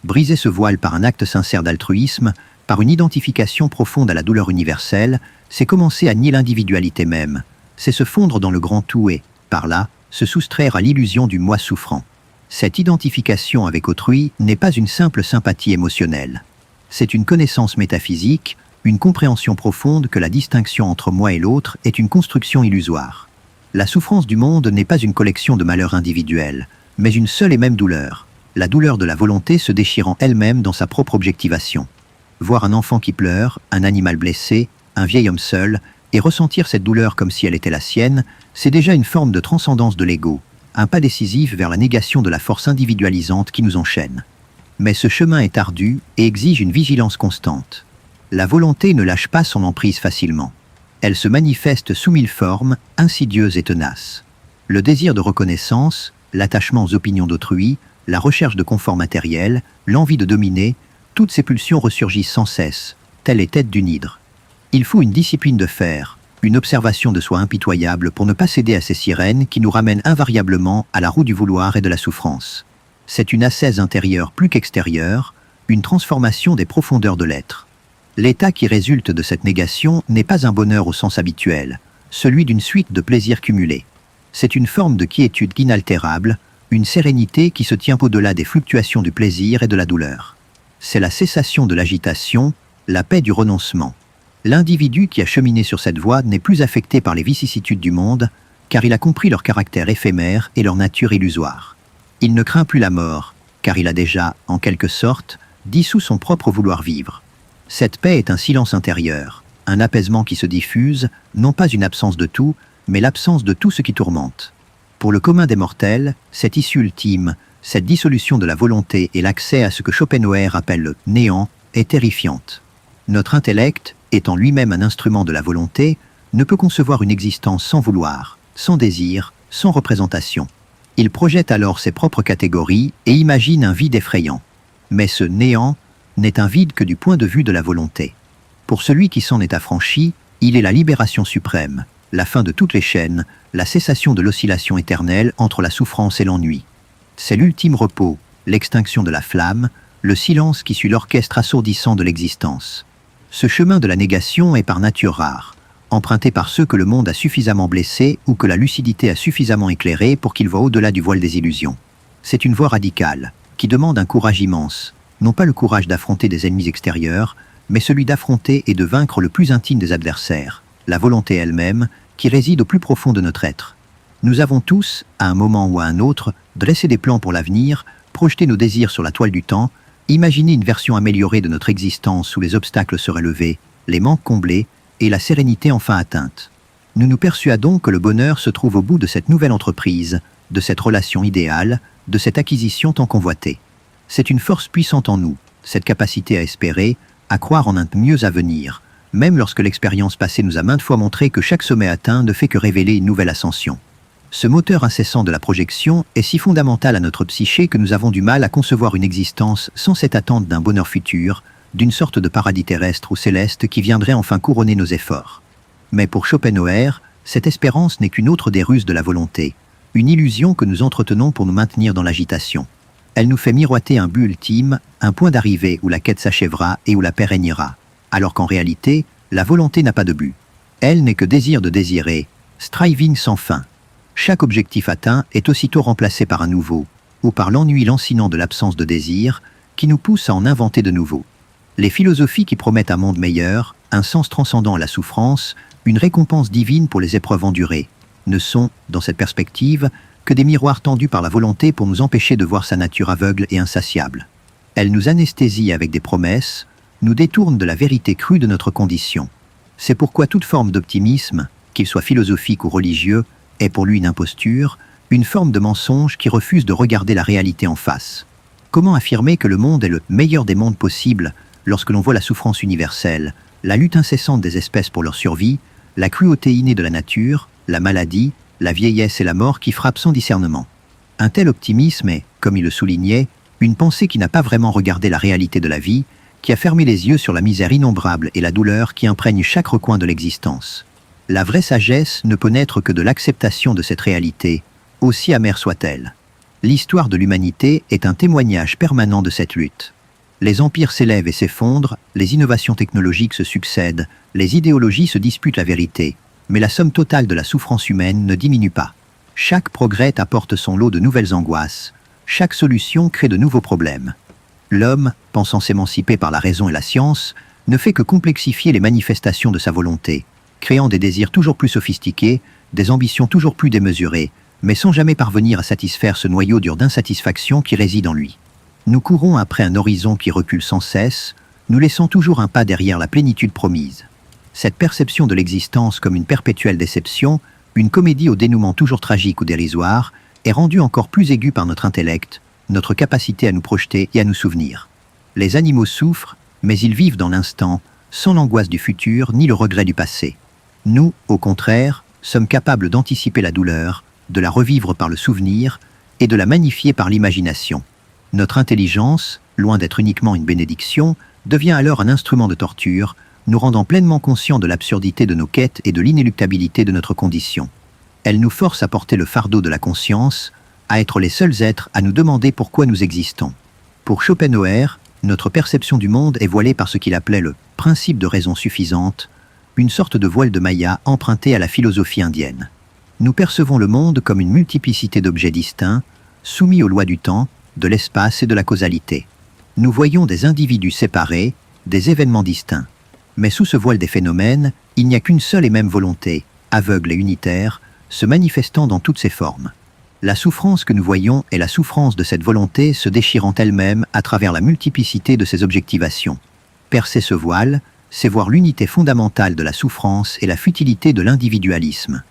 Briser ce voile par un acte sincère d'altruisme, par une identification profonde à la douleur universelle, c'est commencer à nier l'individualité même, c'est se fondre dans le grand tout et, par là, se soustraire à l'illusion du moi souffrant. Cette identification avec autrui n'est pas une simple sympathie émotionnelle. C'est une connaissance métaphysique, une compréhension profonde que la distinction entre moi et l'autre est une construction illusoire. La souffrance du monde n'est pas une collection de malheurs individuels, mais une seule et même douleur, la douleur de la volonté se déchirant elle-même dans sa propre objectivation. Voir un enfant qui pleure, un animal blessé, un vieil homme seul, et ressentir cette douleur comme si elle était la sienne, c'est déjà une forme de transcendance de l'ego, un pas décisif vers la négation de la force individualisante qui nous enchaîne. Mais ce chemin est ardu et exige une vigilance constante. La volonté ne lâche pas son emprise facilement. Elle se manifeste sous mille formes, insidieuses et tenaces. Le désir de reconnaissance, l'attachement aux opinions d'autrui, la recherche de confort matériel, l'envie de dominer, toutes ces pulsions ressurgissent sans cesse, telle est tête d'une hydre. Il faut une discipline de fer, une observation de soi impitoyable pour ne pas céder à ces sirènes qui nous ramènent invariablement à la roue du vouloir et de la souffrance. C'est une ascèse intérieure plus qu'extérieure, une transformation des profondeurs de l'être. L'état qui résulte de cette négation n'est pas un bonheur au sens habituel, celui d'une suite de plaisirs cumulés. C'est une forme de quiétude inaltérable, une sérénité qui se tient au-delà des fluctuations du plaisir et de la douleur. C'est la cessation de l'agitation, la paix du renoncement. L'individu qui a cheminé sur cette voie n'est plus affecté par les vicissitudes du monde, car il a compris leur caractère éphémère et leur nature illusoire. Il ne craint plus la mort, car il a déjà, en quelque sorte, dissous son propre vouloir vivre. Cette paix est un silence intérieur, un apaisement qui se diffuse, non pas une absence de tout, mais l'absence de tout ce qui tourmente. Pour le commun des mortels, cette issue ultime, cette dissolution de la volonté et l'accès à ce que Schopenhauer appelle le néant, est terrifiante. Notre intellect, étant lui-même un instrument de la volonté, ne peut concevoir une existence sans vouloir, sans désir, sans représentation. Il projette alors ses propres catégories et imagine un vide effrayant. Mais ce néant n'est un vide que du point de vue de la volonté. Pour celui qui s'en est affranchi, il est la libération suprême, la fin de toutes les chaînes, la cessation de l'oscillation éternelle entre la souffrance et l'ennui. C'est l'ultime repos, l'extinction de la flamme, le silence qui suit l'orchestre assourdissant de l'existence. Ce chemin de la négation est par nature rare, emprunté par ceux que le monde a suffisamment blessés ou que la lucidité a suffisamment éclairés pour qu'ils voient au-delà du voile des illusions. C'est une voie radicale, qui demande un courage immense, non pas le courage d'affronter des ennemis extérieurs, mais celui d'affronter et de vaincre le plus intime des adversaires, la volonté elle-même, qui réside au plus profond de notre être. Nous avons tous, à un moment ou à un autre, dressé des plans pour l'avenir, projeté nos désirs sur la toile du temps, imaginé une version améliorée de notre existence où les obstacles seraient levés, les manques comblés et la sérénité enfin atteinte. Nous nous persuadons que le bonheur se trouve au bout de cette nouvelle entreprise, de cette relation idéale, de cette acquisition tant convoitée. C'est une force puissante en nous, cette capacité à espérer, à croire en un mieux à venir, même lorsque l'expérience passée nous a maintes fois montré que chaque sommet atteint ne fait que révéler une nouvelle ascension. Ce moteur incessant de la projection est si fondamental à notre psyché que nous avons du mal à concevoir une existence sans cette attente d'un bonheur futur, d'une sorte de paradis terrestre ou céleste qui viendrait enfin couronner nos efforts. Mais pour Schopenhauer, cette espérance n'est qu'une autre des ruses de la volonté, une illusion que nous entretenons pour nous maintenir dans l'agitation. Elle nous fait miroiter un but ultime, un point d'arrivée où la quête s'achèvera et où la paix régnera, alors qu'en réalité, la volonté n'a pas de but. Elle n'est que désir de désirer, striving sans fin. Chaque objectif atteint est aussitôt remplacé par un nouveau, ou par l'ennui lancinant de l'absence de désir, qui nous pousse à en inventer de nouveaux. Les philosophies qui promettent un monde meilleur, un sens transcendant à la souffrance, une récompense divine pour les épreuves endurées, ne sont, dans cette perspective, que des miroirs tendus par la volonté pour nous empêcher de voir sa nature aveugle et insatiable. Elles nous anesthésient avec des promesses, nous détournent de la vérité crue de notre condition. C'est pourquoi toute forme d'optimisme, qu'il soit philosophique ou religieux, est pour lui une imposture, une forme de mensonge qui refuse de regarder la réalité en face. Comment affirmer que le monde est le meilleur des mondes possibles lorsque l'on voit la souffrance universelle, la lutte incessante des espèces pour leur survie, la cruauté innée de la nature, la maladie, la vieillesse et la mort qui frappent sans discernement? Un tel optimisme est, comme il le soulignait, une pensée qui n'a pas vraiment regardé la réalité de la vie, qui a fermé les yeux sur la misère innombrable et la douleur qui imprègnent chaque recoin de l'existence. La vraie sagesse ne peut naître que de l'acceptation de cette réalité, aussi amère soit-elle. L'histoire de l'humanité est un témoignage permanent de cette lutte. Les empires s'élèvent et s'effondrent, les innovations technologiques se succèdent, les idéologies se disputent la vérité, mais la somme totale de la souffrance humaine ne diminue pas. Chaque progrès apporte son lot de nouvelles angoisses, chaque solution crée de nouveaux problèmes. L'homme, pensant s'émanciper par la raison et la science, ne fait que complexifier les manifestations de sa volonté, créant des désirs toujours plus sophistiqués, des ambitions toujours plus démesurées, mais sans jamais parvenir à satisfaire ce noyau dur d'insatisfaction qui réside en lui. Nous courons après un horizon qui recule sans cesse, nous laissant toujours un pas derrière la plénitude promise. Cette perception de l'existence comme une perpétuelle déception, une comédie au dénouement toujours tragique ou dérisoire, est rendue encore plus aiguë par notre intellect, notre capacité à nous projeter et à nous souvenir. Les animaux souffrent, mais ils vivent dans l'instant, sans l'angoisse du futur ni le regret du passé. Nous, au contraire, sommes capables d'anticiper la douleur, de la revivre par le souvenir et de la magnifier par l'imagination. Notre intelligence, loin d'être uniquement une bénédiction, devient alors un instrument de torture, nous rendant pleinement conscients de l'absurdité de nos quêtes et de l'inéluctabilité de notre condition. Elle nous force à porter le fardeau de la conscience, à être les seuls êtres à nous demander pourquoi nous existons. Pour Schopenhauer, notre perception du monde est voilée par ce qu'il appelait le « principe de raison suffisante », une sorte de voile de Maya emprunté à la philosophie indienne. Nous percevons le monde comme une multiplicité d'objets distincts, soumis aux lois du temps, de l'espace et de la causalité. Nous voyons des individus séparés, des événements distincts. Mais sous ce voile des phénomènes, il n'y a qu'une seule et même volonté, aveugle et unitaire, se manifestant dans toutes ses formes. La souffrance que nous voyons est la souffrance de cette volonté se déchirant elle-même à travers la multiplicité de ses objectivations. Percer ce voile, c'est voir l'unité fondamentale de la souffrance et la futilité de l'individualisme.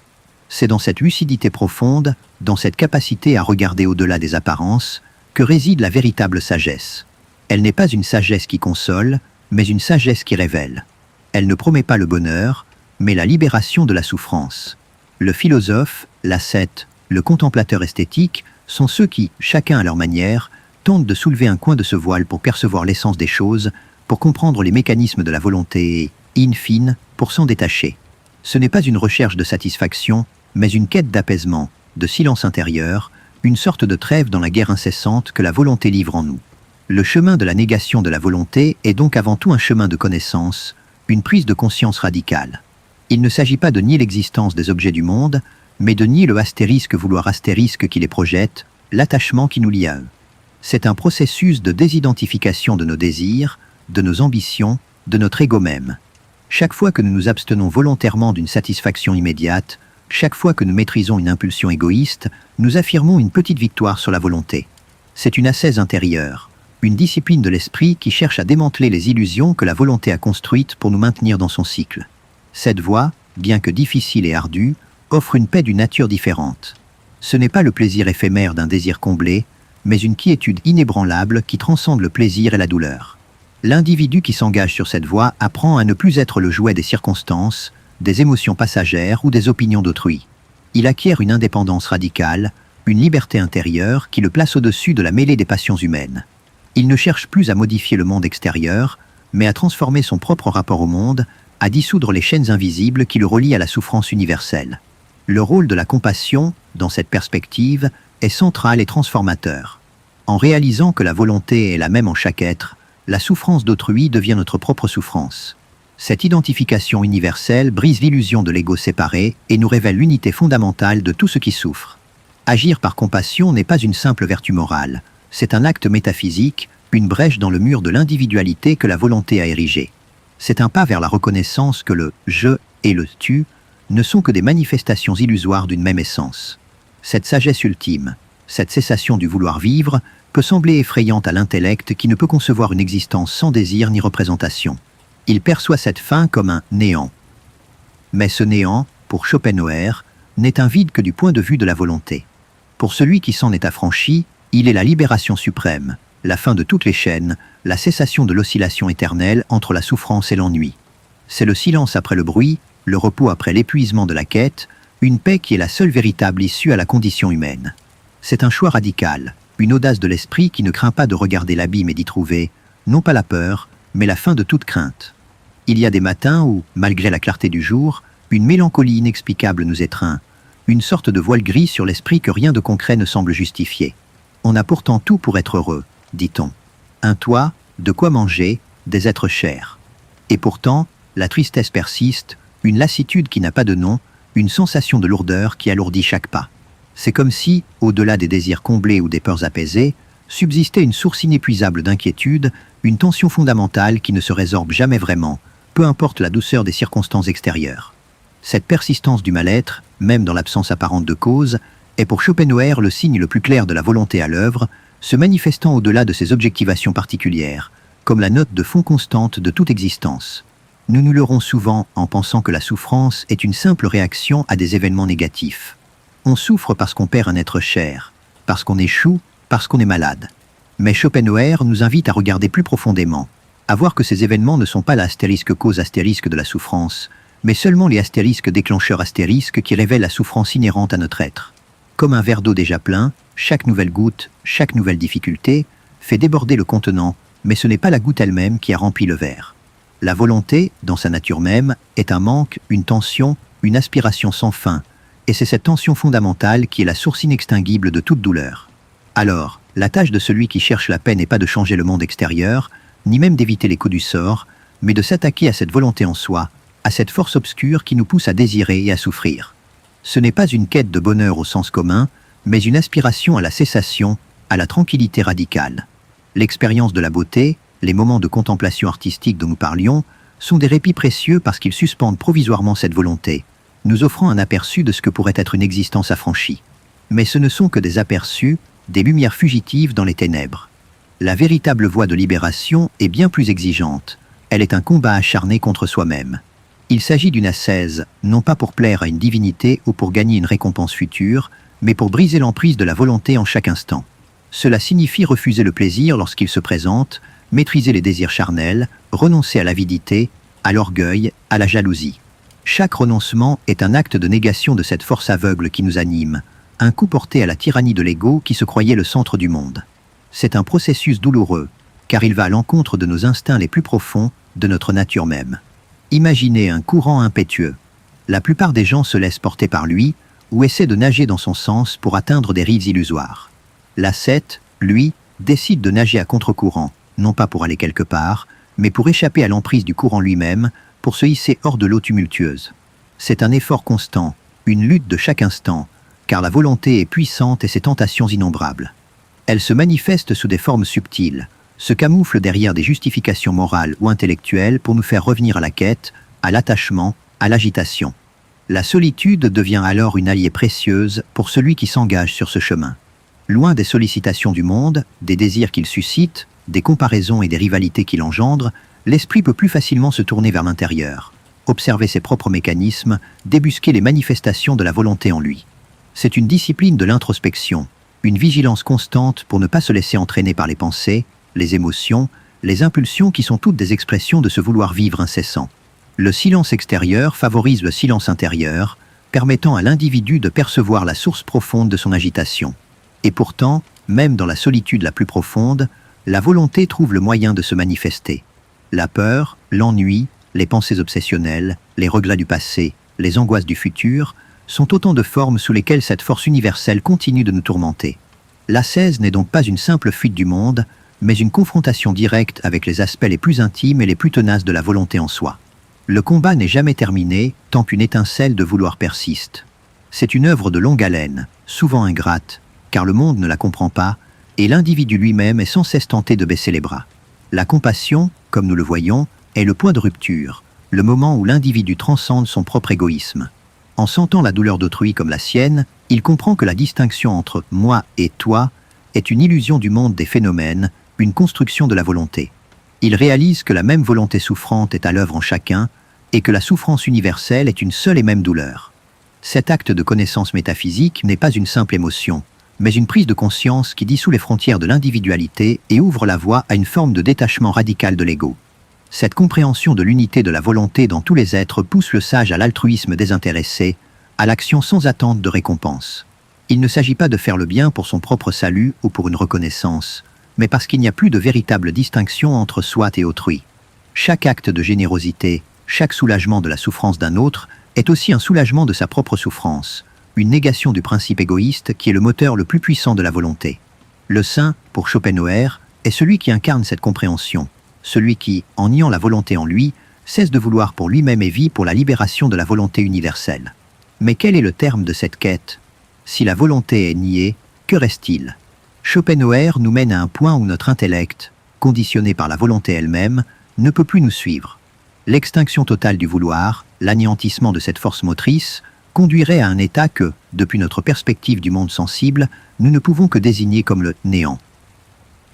C'est dans cette lucidité profonde, dans cette capacité à regarder au-delà des apparences, que réside la véritable sagesse. Elle n'est pas une sagesse qui console, mais une sagesse qui révèle. Elle ne promet pas le bonheur, mais la libération de la souffrance. Le philosophe, l'ascète, le contemplateur esthétique sont ceux qui, chacun à leur manière, tentent de soulever un coin de ce voile pour percevoir l'essence des choses, pour comprendre les mécanismes de la volonté et, in fine, pour s'en détacher. Ce n'est pas une recherche de satisfaction, mais une quête d'apaisement, de silence intérieur, une sorte de trêve dans la guerre incessante que la volonté livre en nous. Le chemin de la négation de la volonté est donc avant tout un chemin de connaissance, une prise de conscience radicale. Il ne s'agit pas de nier l'existence des objets du monde, mais de nier le astérisque vouloir astérisque qui les projette, l'attachement qui nous lie à eux. C'est un processus de désidentification de nos désirs, de nos ambitions, de notre ego même. Chaque fois que nous nous abstenons volontairement d'une satisfaction immédiate, chaque fois que nous maîtrisons une impulsion égoïste, nous affirmons une petite victoire sur la volonté. C'est une ascèse intérieure, une discipline de l'esprit qui cherche à démanteler les illusions que la volonté a construites pour nous maintenir dans son cycle. Cette voie, bien que difficile et ardue, offre une paix d'une nature différente. Ce n'est pas le plaisir éphémère d'un désir comblé, mais une quiétude inébranlable qui transcende le plaisir et la douleur. L'individu qui s'engage sur cette voie apprend à ne plus être le jouet des circonstances, des émotions passagères ou des opinions d'autrui. Il acquiert une indépendance radicale, une liberté intérieure qui le place au-dessus de la mêlée des passions humaines. Il ne cherche plus à modifier le monde extérieur, mais à transformer son propre rapport au monde, à dissoudre les chaînes invisibles qui le relient à la souffrance universelle. Le rôle de la compassion, dans cette perspective, est central et transformateur. En réalisant que la volonté est la même en chaque être, la souffrance d'autrui devient notre propre souffrance. Cette identification universelle brise l'illusion de l'ego séparé et nous révèle l'unité fondamentale de tout ce qui souffre. Agir par compassion n'est pas une simple vertu morale, c'est un acte métaphysique, une brèche dans le mur de l'individualité que la volonté a érigée. C'est un pas vers la reconnaissance que le « je » et le « tu » ne sont que des manifestations illusoires d'une même essence. Cette sagesse ultime, cette cessation du vouloir vivre, peut sembler effrayante à l'intellect qui ne peut concevoir une existence sans désir ni représentation. Il perçoit cette fin comme un néant. Mais ce néant, pour Schopenhauer, n'est un vide que du point de vue de la volonté. Pour celui qui s'en est affranchi, il est la libération suprême, la fin de toutes les chaînes, la cessation de l'oscillation éternelle entre la souffrance et l'ennui. C'est le silence après le bruit, le repos après l'épuisement de la quête, une paix qui est la seule véritable issue à la condition humaine. C'est un choix radical, une audace de l'esprit qui ne craint pas de regarder l'abîme et d'y trouver, non pas la peur, mais la fin de toute crainte. Il y a des matins où, malgré la clarté du jour, une mélancolie inexplicable nous étreint, une sorte de voile gris sur l'esprit que rien de concret ne semble justifier. On a pourtant tout pour être heureux, dit-on. Un toit, de quoi manger, des êtres chers. Et pourtant, la tristesse persiste, une lassitude qui n'a pas de nom, une sensation de lourdeur qui alourdit chaque pas. C'est comme si, au-delà des désirs comblés ou des peurs apaisées, subsistait une source inépuisable d'inquiétude, une tension fondamentale qui ne se résorbe jamais vraiment, peu importe la douceur des circonstances extérieures. Cette persistance du mal-être, même dans l'absence apparente de cause, est pour Schopenhauer le signe le plus clair de la volonté à l'œuvre, se manifestant au-delà de ses objectivations particulières, comme la note de fond constante de toute existence. Nous nous leurrons souvent en pensant que la souffrance est une simple réaction à des événements négatifs. On souffre parce qu'on perd un être cher, parce qu'on échoue, parce qu'on est malade. Mais Schopenhauer nous invite à regarder plus profondément, à voir que ces événements ne sont pas l'astérisque cause astérisque de la souffrance, mais seulement les astérisques déclencheurs astérisques qui révèlent la souffrance inhérente à notre être. Comme un verre d'eau déjà plein, chaque nouvelle goutte, chaque nouvelle difficulté, fait déborder le contenant, mais ce n'est pas la goutte elle-même qui a rempli le verre. La volonté, dans sa nature même, est un manque, une tension, une aspiration sans fin, et c'est cette tension fondamentale qui est la source inextinguible de toute douleur. Alors, la tâche de celui qui cherche la paix n'est pas de changer le monde extérieur, ni même d'éviter les coups du sort, mais de s'attaquer à cette volonté en soi, à cette force obscure qui nous pousse à désirer et à souffrir. Ce n'est pas une quête de bonheur au sens commun, mais une aspiration à la cessation, à la tranquillité radicale. L'expérience de la beauté, les moments de contemplation artistique dont nous parlions, sont des répits précieux parce qu'ils suspendent provisoirement cette volonté, nous offrant un aperçu de ce que pourrait être une existence affranchie. Mais ce ne sont que des aperçus, des lumières fugitives dans les ténèbres. La véritable voie de libération est bien plus exigeante. Elle est un combat acharné contre soi-même. Il s'agit d'une ascèse, non pas pour plaire à une divinité ou pour gagner une récompense future, mais pour briser l'emprise de la volonté en chaque instant. Cela signifie refuser le plaisir lorsqu'il se présente, maîtriser les désirs charnels, renoncer à l'avidité, à l'orgueil, à la jalousie. Chaque renoncement est un acte de négation de cette force aveugle qui nous anime, un coup porté à la tyrannie de l'ego qui se croyait le centre du monde. C'est un processus douloureux, car il va à l'encontre de nos instincts les plus profonds, de notre nature même. Imaginez un courant impétueux. La plupart des gens se laissent porter par lui, ou essaient de nager dans son sens pour atteindre des rives illusoires. L'ascète, lui, décide de nager à contre-courant, non pas pour aller quelque part, mais pour échapper à l'emprise du courant lui-même, pour se hisser hors de l'eau tumultueuse. C'est un effort constant, une lutte de chaque instant, car la volonté est puissante et ses tentations innombrables. Elle se manifeste sous des formes subtiles, se camoufle derrière des justifications morales ou intellectuelles pour nous faire revenir à la quête, à l'attachement, à l'agitation. La solitude devient alors une alliée précieuse pour celui qui s'engage sur ce chemin. Loin des sollicitations du monde, des désirs qu'il suscite, des comparaisons et des rivalités qu'il engendre, l'esprit peut plus facilement se tourner vers l'intérieur, observer ses propres mécanismes, débusquer les manifestations de la volonté en lui. C'est une discipline de l'introspection, une vigilance constante pour ne pas se laisser entraîner par les pensées, les émotions, les impulsions qui sont toutes des expressions de ce vouloir vivre incessant. Le silence extérieur favorise le silence intérieur, permettant à l'individu de percevoir la source profonde de son agitation. Et pourtant, même dans la solitude la plus profonde, la volonté trouve le moyen de se manifester. La peur, l'ennui, les pensées obsessionnelles, les regrets du passé, les angoisses du futur, sont autant de formes sous lesquelles cette force universelle continue de nous tourmenter. L'ascèse n'est donc pas une simple fuite du monde, mais une confrontation directe avec les aspects les plus intimes et les plus tenaces de la volonté en soi. Le combat n'est jamais terminé tant qu'une étincelle de vouloir persiste. C'est une œuvre de longue haleine, souvent ingrate, car le monde ne la comprend pas, et l'individu lui-même est sans cesse tenté de baisser les bras. La compassion, comme nous le voyons, est le point de rupture, le moment où l'individu transcende son propre égoïsme. En sentant la douleur d'autrui comme la sienne, il comprend que la distinction entre « moi » et « toi » est une illusion du monde des phénomènes, une construction de la volonté. Il réalise que la même volonté souffrante est à l'œuvre en chacun, et que la souffrance universelle est une seule et même douleur. Cet acte de connaissance métaphysique n'est pas une simple émotion, mais une prise de conscience qui dissout les frontières de l'individualité et ouvre la voie à une forme de détachement radical de l'ego. Cette compréhension de l'unité de la volonté dans tous les êtres pousse le sage à l'altruisme désintéressé, à l'action sans attente de récompense. Il ne s'agit pas de faire le bien pour son propre salut ou pour une reconnaissance, mais parce qu'il n'y a plus de véritable distinction entre soi et autrui. Chaque acte de générosité, chaque soulagement de la souffrance d'un autre est aussi un soulagement de sa propre souffrance, une négation du principe égoïste qui est le moteur le plus puissant de la volonté. Le saint, pour Schopenhauer, est celui qui incarne cette compréhension, celui qui, en niant la volonté en lui, cesse de vouloir pour lui-même et vit pour la libération de la volonté universelle. Mais quel est le terme de cette quête? Si la volonté est niée, que reste-t-il? Schopenhauer nous mène à un point où notre intellect, conditionné par la volonté elle-même, ne peut plus nous suivre. L'extinction totale du vouloir, l'anéantissement de cette force motrice, conduirait à un état que, depuis notre perspective du monde sensible, nous ne pouvons que désigner comme le néant.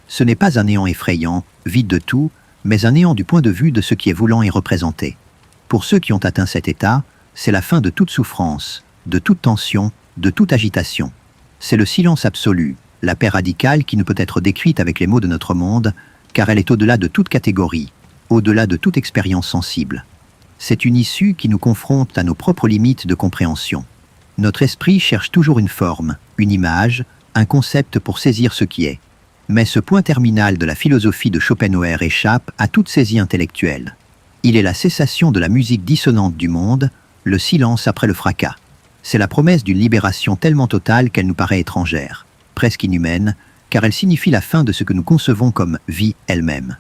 Ce n'est pas un néant effrayant, vide de tout, mais un néant du point de vue de ce qui est voulant et représenté. Pour ceux qui ont atteint cet état, c'est la fin de toute souffrance, de toute tension, de toute agitation. C'est le silence absolu, la paix radicale qui ne peut être décrite avec les mots de notre monde, car elle est au-delà de toute catégorie, au-delà de toute expérience sensible. C'est une issue qui nous confronte à nos propres limites de compréhension. Notre esprit cherche toujours une forme, une image, un concept pour saisir ce qui est. Mais ce point terminal de la philosophie de Schopenhauer échappe à toute saisie intellectuelle. Il est la cessation de la musique dissonante du monde, le silence après le fracas. C'est la promesse d'une libération tellement totale qu'elle nous paraît étrangère, presque inhumaine, car elle signifie la fin de ce que nous concevons comme vie elle-même.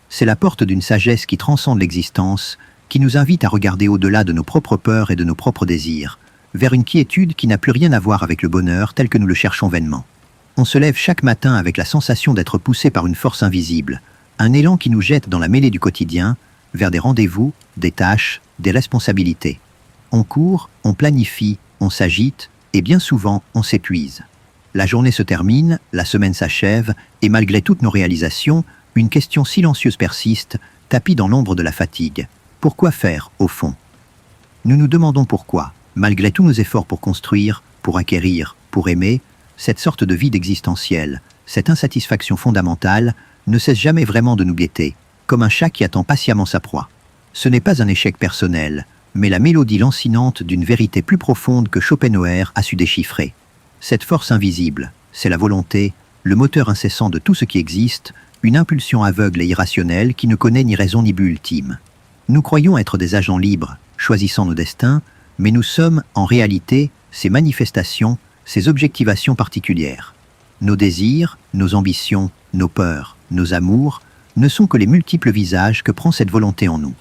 C'est la porte d'une sagesse qui transcende l'existence, qui nous invite à regarder au-delà de nos propres peurs et de nos propres désirs, vers une quiétude qui n'a plus rien à voir avec le bonheur tel que nous le cherchons vainement. On se lève chaque matin avec la sensation d'être poussé par une force invisible, un élan qui nous jette dans la mêlée du quotidien, vers des rendez-vous, des tâches, des responsabilités. On court, on planifie, on s'agite, et bien souvent, on s'épuise. La journée se termine, la semaine s'achève, et malgré toutes nos réalisations, une question silencieuse persiste, tapie dans l'ombre de la fatigue. Pourquoi faire, au fond? Nous nous demandons pourquoi, malgré tous nos efforts pour construire, pour acquérir, pour aimer, cette sorte de vide existentiel, cette insatisfaction fondamentale, ne cesse jamais vraiment de nous guetter, comme un chat qui attend patiemment sa proie. Ce n'est pas un échec personnel, mais la mélodie lancinante d'une vérité plus profonde que Schopenhauer a su déchiffrer. Cette force invisible, c'est la volonté, le moteur incessant de tout ce qui existe, une impulsion aveugle et irrationnelle qui ne connaît ni raison ni but ultime. Nous croyons être des agents libres, choisissant nos destins, mais nous sommes, en réalité, ces manifestations, ces objectivations particulières. Nos désirs, nos ambitions, nos peurs, nos amours, ne sont que les multiples visages que prend cette volonté en nous.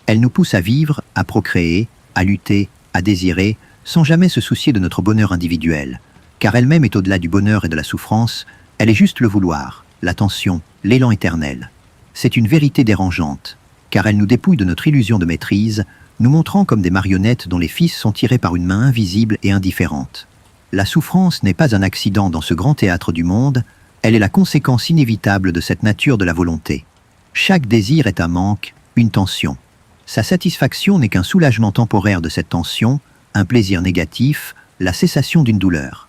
Elle nous pousse à vivre, à procréer, à lutter, à désirer, sans jamais se soucier de notre bonheur individuel, car elle-même est au-delà du bonheur et de la souffrance, elle est juste le vouloir, l'attention, l'élan éternel. C'est une vérité dérangeante, car elle nous dépouille de notre illusion de maîtrise, nous montrant comme des marionnettes dont les fils sont tirés par une main invisible et indifférente. La souffrance n'est pas un accident dans ce grand théâtre du monde, elle est la conséquence inévitable de cette nature de la volonté. Chaque désir est un manque, une tension. Sa satisfaction n'est qu'un soulagement temporaire de cette tension, un plaisir négatif, la cessation d'une douleur.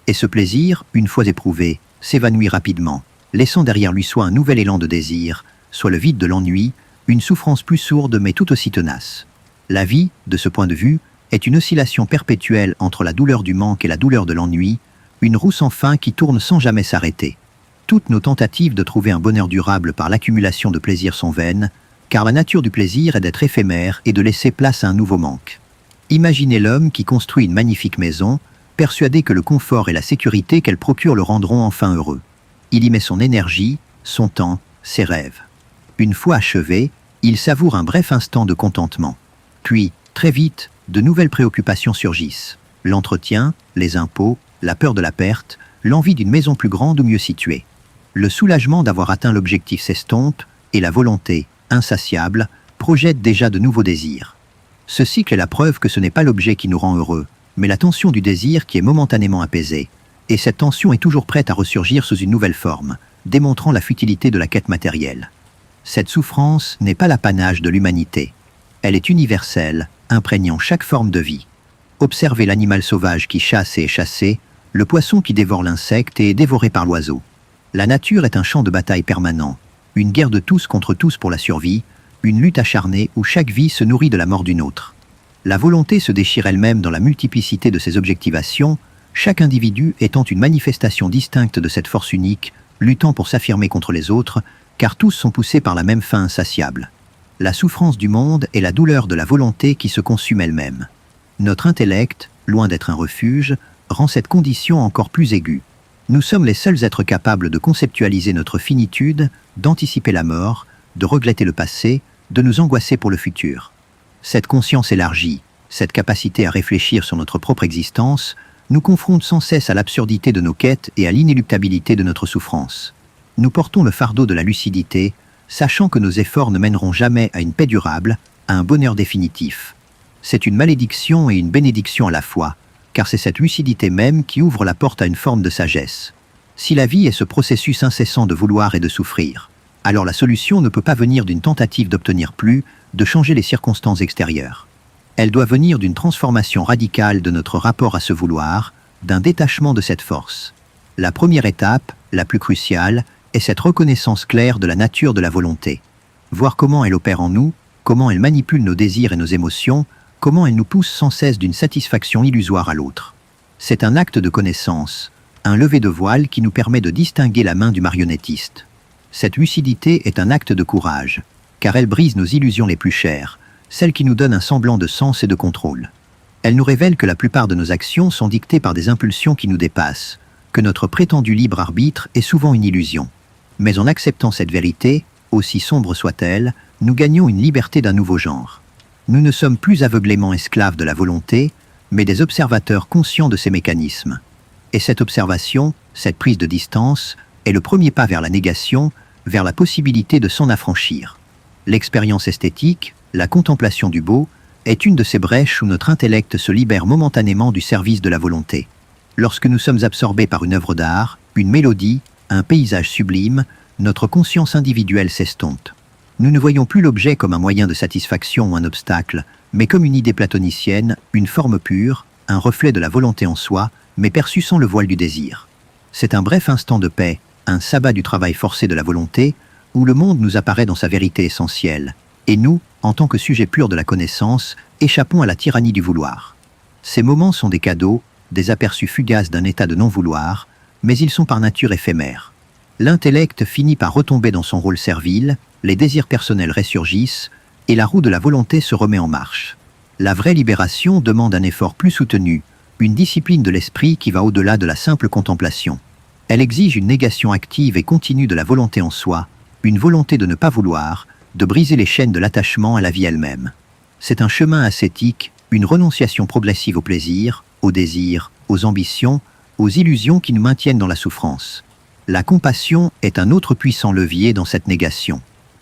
Et ce plaisir, une fois éprouvé, s'évanouit rapidement, laissant derrière lui soit un nouvel élan de désir, soit le vide de l'ennui, une souffrance plus sourde mais tout aussi tenace. La vie, de ce point de vue, est une oscillation perpétuelle entre la douleur du manque et la douleur de l'ennui, une roue sans fin qui tourne sans jamais s'arrêter. Toutes nos tentatives de trouver un bonheur durable par l'accumulation de plaisirs sont vaines, car la nature du plaisir est d'être éphémère et de laisser place à un nouveau manque. Imaginez l'homme qui construit une magnifique maison, persuadé que le confort et la sécurité qu'elle procure le rendront enfin heureux. Il y met son énergie, son temps, ses rêves. Une fois achevé, il savoure un bref instant de contentement. Puis, très vite, de nouvelles préoccupations surgissent. L'entretien, les impôts, la peur de la perte, l'envie d'une maison plus grande ou mieux située. Le soulagement d'avoir atteint l'objectif s'estompe, et la volonté, insatiable, projette déjà de nouveaux désirs. Ce cycle est la preuve que ce n'est pas l'objet qui nous rend heureux, mais la tension du désir qui est momentanément apaisée. Et cette tension est toujours prête à ressurgir sous une nouvelle forme, démontrant la futilité de la quête matérielle. Cette souffrance n'est pas l'apanage de l'humanité. Elle est universelle, imprégnant chaque forme de vie. Observez l'animal sauvage qui chasse et est chassé, le poisson qui dévore l'insecte et est dévoré par l'oiseau. La nature est un champ de bataille permanent, une guerre de tous contre tous pour la survie, une lutte acharnée où chaque vie se nourrit de la mort d'une autre. La volonté se déchire elle-même dans la multiplicité de ses objectivations, chaque individu étant une manifestation distincte de cette force unique, luttant pour s'affirmer contre les autres, car tous sont poussés par la même faim insatiable. La souffrance du monde est la douleur de la volonté qui se consume elle-même. Notre intellect, loin d'être un refuge, rend cette condition encore plus aiguë. Nous sommes les seuls êtres capables de conceptualiser notre finitude, d'anticiper la mort, de regretter le passé, de nous angoisser pour le futur. Cette conscience élargie, cette capacité à réfléchir sur notre propre existence, nous confronte sans cesse à l'absurdité de nos quêtes et à l'inéluctabilité de notre souffrance. Nous portons le fardeau de la lucidité, sachant que nos efforts ne mèneront jamais à une paix durable, à un bonheur définitif. C'est une malédiction et une bénédiction à la fois, car c'est cette lucidité même qui ouvre la porte à une forme de sagesse. Si la vie est ce processus incessant de vouloir et de souffrir, alors la solution ne peut pas venir d'une tentative d'obtenir plus, de changer les circonstances extérieures. Elle doit venir d'une transformation radicale de notre rapport à ce vouloir, d'un détachement de cette force. La première étape, la plus cruciale, est cette reconnaissance claire de la nature de la volonté. Voir comment elle opère en nous, comment elle manipule nos désirs et nos émotions, comment elle nous pousse sans cesse d'une satisfaction illusoire à l'autre. C'est un acte de connaissance, un lever de voile qui nous permet de distinguer la main du marionnettiste. Cette lucidité est un acte de courage, car elle brise nos illusions les plus chères, celles qui nous donnent un semblant de sens et de contrôle. Elle nous révèle que la plupart de nos actions sont dictées par des impulsions qui nous dépassent, que notre prétendu libre arbitre est souvent une illusion. Mais en acceptant cette vérité, aussi sombre soit-elle, nous gagnons une liberté d'un nouveau genre. Nous ne sommes plus aveuglément esclaves de la volonté, mais des observateurs conscients de ces mécanismes. Et cette observation, cette prise de distance, est le premier pas vers la négation, vers la possibilité de s'en affranchir. L'expérience esthétique, la contemplation du beau, est une de ces brèches où notre intellect se libère momentanément du service de la volonté. Lorsque nous sommes absorbés par une œuvre d'art, une mélodie, un paysage sublime, notre conscience individuelle s'estompe. Nous ne voyons plus l'objet comme un moyen de satisfaction ou un obstacle, mais comme une idée platonicienne, une forme pure, un reflet de la volonté en soi, mais perçu sans le voile du désir. C'est un bref instant de paix, un sabbat du travail forcé de la volonté, où le monde nous apparaît dans sa vérité essentielle, et nous, en tant que sujet pur de la connaissance, échappons à la tyrannie du vouloir. Ces moments sont des cadeaux, des aperçus fugaces d'un état de non-vouloir, mais ils sont par nature éphémères. L'intellect finit par retomber dans son rôle servile, les désirs personnels ressurgissent, et la roue de la volonté se remet en marche. La vraie libération demande un effort plus soutenu, une discipline de l'esprit qui va au-delà de la simple contemplation. Elle exige une négation active et continue de la volonté en soi, une volonté de ne pas vouloir, de briser les chaînes de l'attachement à la vie elle-même. C'est un chemin ascétique, une renonciation progressive au plaisir, au désir, aux ambitions, aux illusions qui nous maintiennent dans la souffrance. La compassion est un autre puissant levier dans cette négation.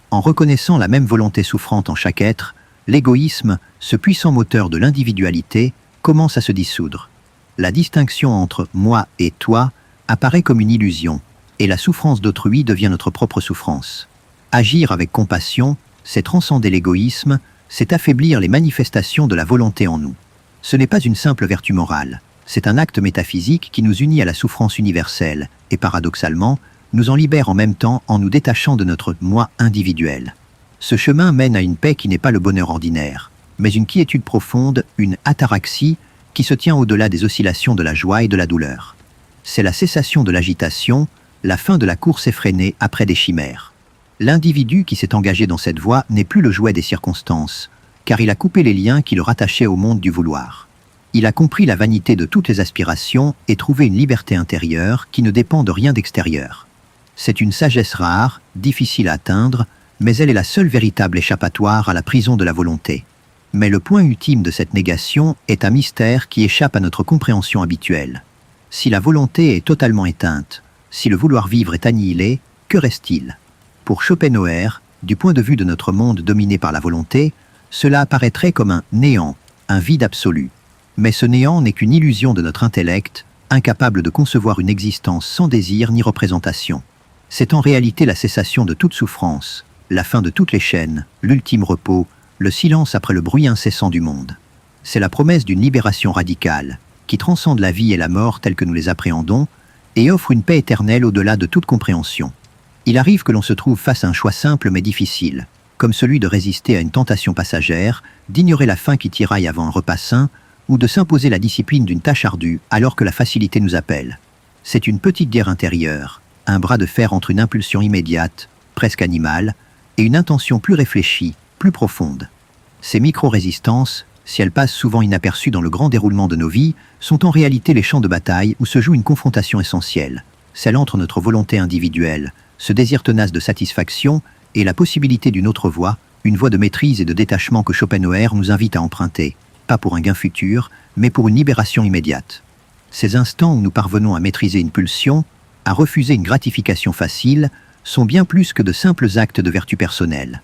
En reconnaissant la même volonté souffrante en chaque être, l'égoïsme, ce puissant moteur de l'individualité, commence à se dissoudre. La distinction entre « moi » et « toi » apparaît comme une illusion, et la souffrance d'autrui devient notre propre souffrance. Agir avec compassion, c'est transcender l'égoïsme, c'est affaiblir les manifestations de la volonté en nous. Ce n'est pas une simple vertu morale, c'est un acte métaphysique qui nous unit à la souffrance universelle, et paradoxalement, nous en libère en même temps en nous détachant de notre « moi » individuel. Ce chemin mène à une paix qui n'est pas le bonheur ordinaire, mais une quiétude profonde, une ataraxie, qui se tient au-delà des oscillations de la joie et de la douleur. C'est la cessation de l'agitation, la fin de la course effrénée après des chimères. L'individu qui s'est engagé dans cette voie n'est plus le jouet des circonstances, car il a coupé les liens qui le rattachaient au monde du vouloir. Il a compris la vanité de toutes les aspirations et trouvé une liberté intérieure qui ne dépend de rien d'extérieur. C'est une sagesse rare, difficile à atteindre, mais elle est la seule véritable échappatoire à la prison de la volonté. Mais le point ultime de cette négation est un mystère qui échappe à notre compréhension habituelle. Si la volonté est totalement éteinte, si le vouloir vivre est annihilé, que reste-t-il? Pour Schopenhauer, du point de vue de notre monde dominé par la volonté, cela apparaîtrait comme un néant, un vide absolu. Mais ce néant n'est qu'une illusion de notre intellect, incapable de concevoir une existence sans désir ni représentation. C'est en réalité la cessation de toute souffrance, la fin de toutes les chaînes, l'ultime repos, le silence après le bruit incessant du monde. C'est la promesse d'une libération radicale, qui transcende la vie et la mort telles que nous les appréhendons, et offre une paix éternelle au-delà de toute compréhension. Il arrive que l'on se trouve face à un choix simple mais difficile, comme celui de résister à une tentation passagère, d'ignorer la faim qui tiraille avant un repas sain, ou de s'imposer la discipline d'une tâche ardue alors que la facilité nous appelle. C'est une petite guerre intérieure, un bras de fer entre une impulsion immédiate, presque animale, et une intention plus réfléchie, plus profonde. Ces micro-résistances, si elles passent souvent inaperçues dans le grand déroulement de nos vies, sont en réalité les champs de bataille où se joue une confrontation essentielle, celle entre notre volonté individuelle, ce désir tenace de satisfaction, et la possibilité d'une autre voie, une voie de maîtrise et de détachement que Schopenhauer nous invite à emprunter, pas pour un gain futur, mais pour une libération immédiate. Ces instants où nous parvenons à maîtriser une pulsion, à refuser une gratification facile, sont bien plus que de simples actes de vertu personnelle.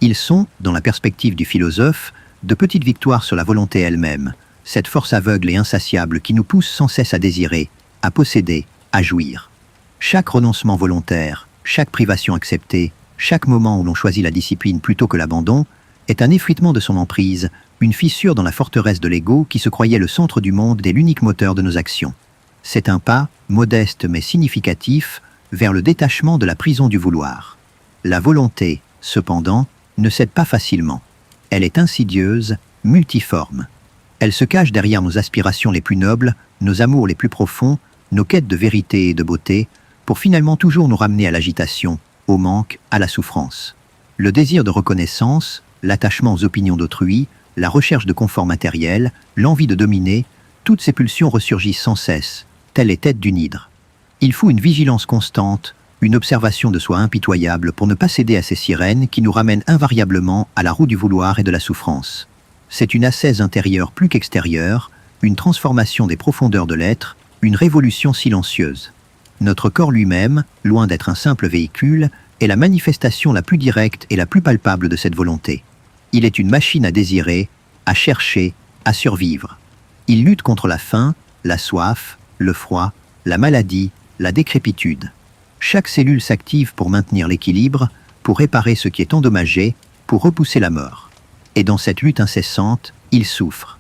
Ils sont, dans la perspective du philosophe, de petites victoires sur la volonté elle-même, cette force aveugle et insatiable qui nous pousse sans cesse à désirer, à posséder, à jouir. Chaque renoncement volontaire, chaque privation acceptée, chaque moment où l'on choisit la discipline plutôt que l'abandon, est un effritement de son emprise, une fissure dans la forteresse de l'ego qui se croyait le centre du monde et l'unique moteur de nos actions. C'est un pas, modeste mais significatif, vers le détachement de la prison du vouloir. La volonté, cependant, ne cède pas facilement. Elle est insidieuse, multiforme. Elle se cache derrière nos aspirations les plus nobles, nos amours les plus profonds, nos quêtes de vérité et de beauté, pour finalement toujours nous ramener à l'agitation, au manque, à la souffrance. Le désir de reconnaissance, l'attachement aux opinions d'autrui, la recherche de confort matériel, l'envie de dominer, toutes ces pulsions ressurgissent sans cesse, telles les têtes d'une hydre. Il faut une vigilance constante, une observation de soi impitoyable pour ne pas céder à ces sirènes qui nous ramènent invariablement à la roue du vouloir et de la souffrance. C'est une ascèse intérieure plus qu'extérieure, une transformation des profondeurs de l'être, une révolution silencieuse. Notre corps lui-même, loin d'être un simple véhicule, est la manifestation la plus directe et la plus palpable de cette volonté. Il est une machine à désirer, à chercher, à survivre. Il lutte contre la faim, la soif, le froid, la maladie, la décrépitude. Chaque cellule s'active pour maintenir l'équilibre, pour réparer ce qui est endommagé, pour repousser la mort. Et dans cette lutte incessante, il souffre.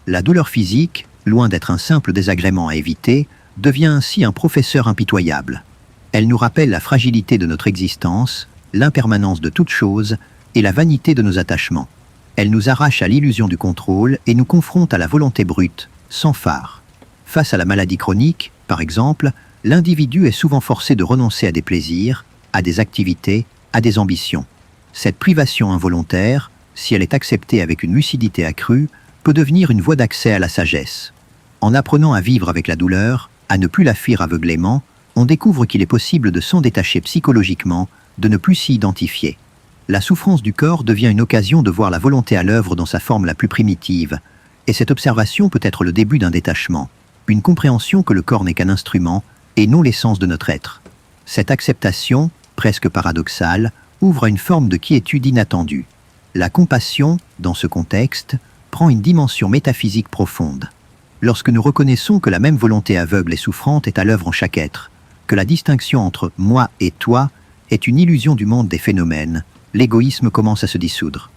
La douleur physique, loin d'être un simple désagrément à éviter, devient ainsi un professeur impitoyable. Elle nous rappelle la fragilité de notre existence, l'impermanence de toute chose et la vanité de nos attachements. Elle nous arrache à l'illusion du contrôle et nous confronte à la volonté brute, sans phare. Face à la maladie chronique, par exemple, l'individu est souvent forcé de renoncer à des plaisirs, à des activités, à des ambitions. Cette privation involontaire, si elle est acceptée avec une lucidité accrue, peut devenir une voie d'accès à la sagesse. En apprenant à vivre avec la douleur, à ne plus la fuir aveuglément, on découvre qu'il est possible de s'en détacher psychologiquement, de ne plus s'y identifier. La souffrance du corps devient une occasion de voir la volonté à l'œuvre dans sa forme la plus primitive, et cette observation peut être le début d'un détachement, une compréhension que le corps n'est qu'un instrument, et non l'essence de notre être. Cette acceptation, presque paradoxale, ouvre à une forme de quiétude inattendue. La compassion, dans ce contexte, prend une dimension métaphysique profonde. Lorsque nous reconnaissons que la même volonté aveugle et souffrante est à l'œuvre en chaque être, que la distinction entre « moi » et « toi » est une illusion du monde des phénomènes, l'égoïsme commence à se dissoudre.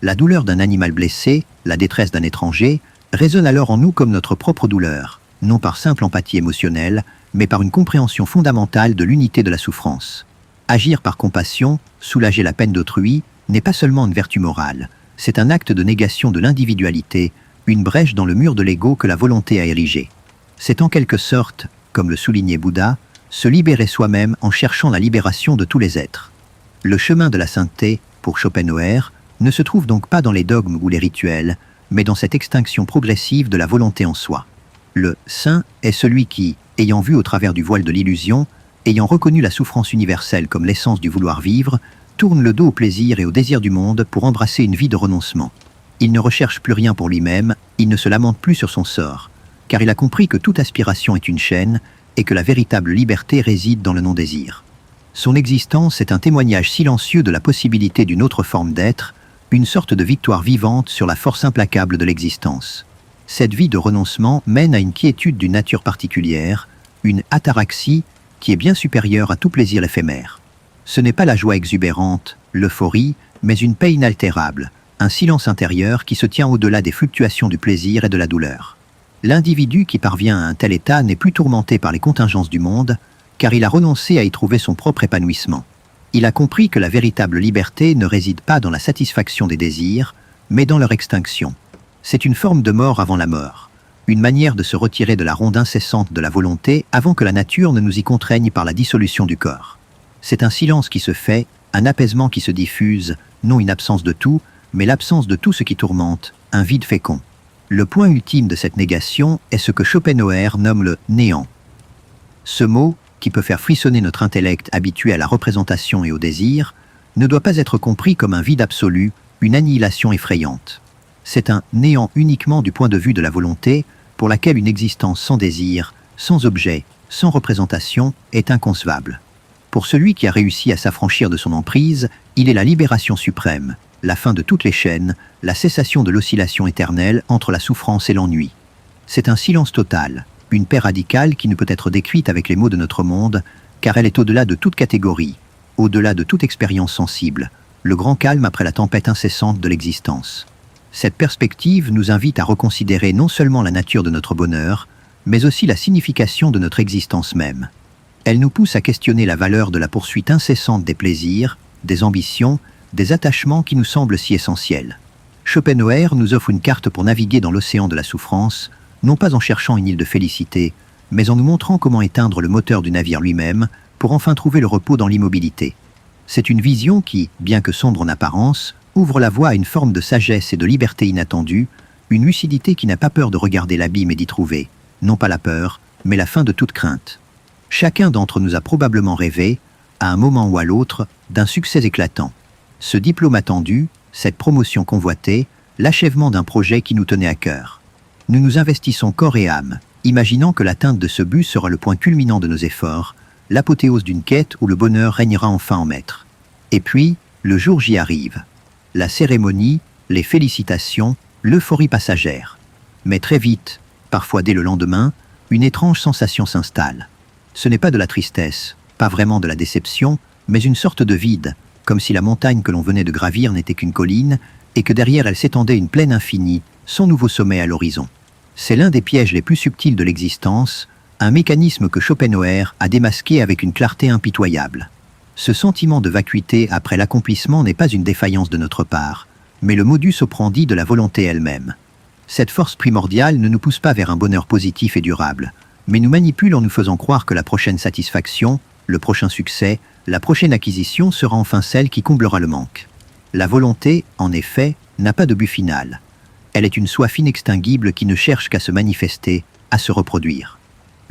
La douleur d'un animal blessé, la détresse d'un étranger, résonne alors en nous comme notre propre douleur, non par simple empathie émotionnelle, mais par une compréhension fondamentale de l'unité de la souffrance. Agir par compassion, soulager la peine d'autrui, n'est pas seulement une vertu morale, c'est un acte de négation de l'individualité, une brèche dans le mur de l'ego que la volonté a érigé. C'est en quelque sorte, comme le soulignait Bouddha, se libérer soi-même en cherchant la libération de tous les êtres. Le chemin de la sainteté, pour Schopenhauer, ne se trouve donc pas dans les dogmes ou les rituels, mais dans cette extinction progressive de la volonté en soi. Le saint est celui qui, ayant vu au travers du voile de l'illusion, ayant reconnu la souffrance universelle comme l'essence du vouloir vivre, tourne le dos au plaisir et au désir du monde pour embrasser une vie de renoncement. Il ne recherche plus rien pour lui-même, il ne se lamente plus sur son sort, car il a compris que toute aspiration est une chaîne et que la véritable liberté réside dans le non-désir. Son existence est un témoignage silencieux de la possibilité d'une autre forme d'être, une sorte de victoire vivante sur la force implacable de l'existence. Cette vie de renoncement mène à une quiétude d'une nature particulière, une ataraxie qui est bien supérieure à tout plaisir éphémère. Ce n'est pas la joie exubérante, l'euphorie, mais une paix inaltérable, un silence intérieur qui se tient au-delà des fluctuations du plaisir et de la douleur. L'individu qui parvient à un tel état n'est plus tourmenté par les contingences du monde, car il a renoncé à y trouver son propre épanouissement. Il a compris que la véritable liberté ne réside pas dans la satisfaction des désirs, mais dans leur extinction. C'est une forme de mort avant la mort, une manière de se retirer de la ronde incessante de la volonté avant que la nature ne nous y contraigne par la dissolution du corps. C'est un silence qui se fait, un apaisement qui se diffuse, non une absence de tout, mais l'absence de tout ce qui tourmente, un vide fécond. Le point ultime de cette négation est ce que Schopenhauer nomme le néant. Ce mot, qui peut faire frissonner notre intellect habitué à la représentation et au désir, ne doit pas être compris comme un vide absolu, une annihilation effrayante. C'est un néant uniquement du point de vue de la volonté, pour laquelle une existence sans désir, sans objet, sans représentation, est inconcevable. Pour celui qui a réussi à s'affranchir de son emprise, il est la libération suprême, la fin de toutes les chaînes, la cessation de l'oscillation éternelle entre la souffrance et l'ennui. C'est un silence total, une paix radicale qui ne peut être décrite avec les mots de notre monde, car elle est au-delà de toute catégorie, au-delà de toute expérience sensible, le grand calme après la tempête incessante de l'existence. Cette perspective nous invite à reconsidérer non seulement la nature de notre bonheur, mais aussi la signification de notre existence même. Elle nous pousse à questionner la valeur de la poursuite incessante des plaisirs, des ambitions, des attachements qui nous semblent si essentiels. Schopenhauer nous offre une carte pour naviguer dans l'océan de la souffrance, non pas en cherchant une île de félicité, mais en nous montrant comment éteindre le moteur du navire lui-même pour enfin trouver le repos dans l'immobilité. C'est une vision qui, bien que sombre en apparence, ouvre la voie à une forme de sagesse et de liberté inattendue, une lucidité qui n'a pas peur de regarder l'abîme et d'y trouver, non pas la peur, mais la fin de toute crainte. Chacun d'entre nous a probablement rêvé, à un moment ou à l'autre, d'un succès éclatant. Ce diplôme attendu, cette promotion convoitée, l'achèvement d'un projet qui nous tenait à cœur. Nous nous investissons corps et âme, imaginant que l'atteinte de ce but sera le point culminant de nos efforts, l'apothéose d'une quête où le bonheur régnera enfin en maître. Et puis, le jour J arrive. La cérémonie, les félicitations, l'euphorie passagère. Mais très vite, parfois dès le lendemain, une étrange sensation s'installe. Ce n'est pas de la tristesse, pas vraiment de la déception, mais une sorte de vide, comme si la montagne que l'on venait de gravir n'était qu'une colline, et que derrière elle s'étendait une plaine infinie, son nouveau sommet à l'horizon. C'est l'un des pièges les plus subtils de l'existence, un mécanisme que Schopenhauer a démasqué avec une clarté impitoyable. Ce sentiment de vacuité après l'accomplissement n'est pas une défaillance de notre part, mais le modus operandi de la volonté elle-même. Cette force primordiale ne nous pousse pas vers un bonheur positif et durable, mais nous manipule en nous faisant croire que la prochaine satisfaction, le prochain succès, la prochaine acquisition sera enfin celle qui comblera le manque. La volonté, en effet, n'a pas de but final. Elle est une soif inextinguible qui ne cherche qu'à se manifester, à se reproduire.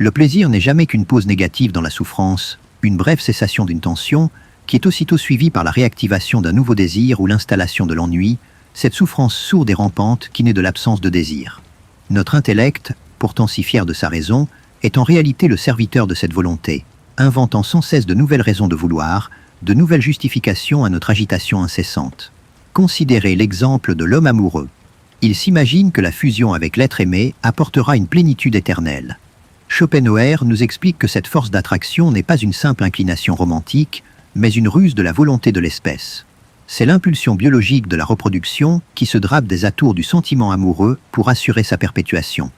Le plaisir n'est jamais qu'une pause négative dans la souffrance, une brève cessation d'une tension, qui est aussitôt suivie par la réactivation d'un nouveau désir ou l'installation de l'ennui, cette souffrance sourde et rampante qui naît de l'absence de désir. Notre intellect, pourtant si fier de sa raison, est en réalité le serviteur de cette volonté, inventant sans cesse de nouvelles raisons de vouloir, de nouvelles justifications à notre agitation incessante. Considérez l'exemple de l'homme amoureux. Il s'imagine que la fusion avec l'être aimé apportera une plénitude éternelle. Schopenhauer nous explique que cette force d'attraction n'est pas une simple inclination romantique, mais une ruse de la volonté de l'espèce. C'est l'impulsion biologique de la reproduction qui se drape des atours du sentiment amoureux pour assurer sa perpétuation.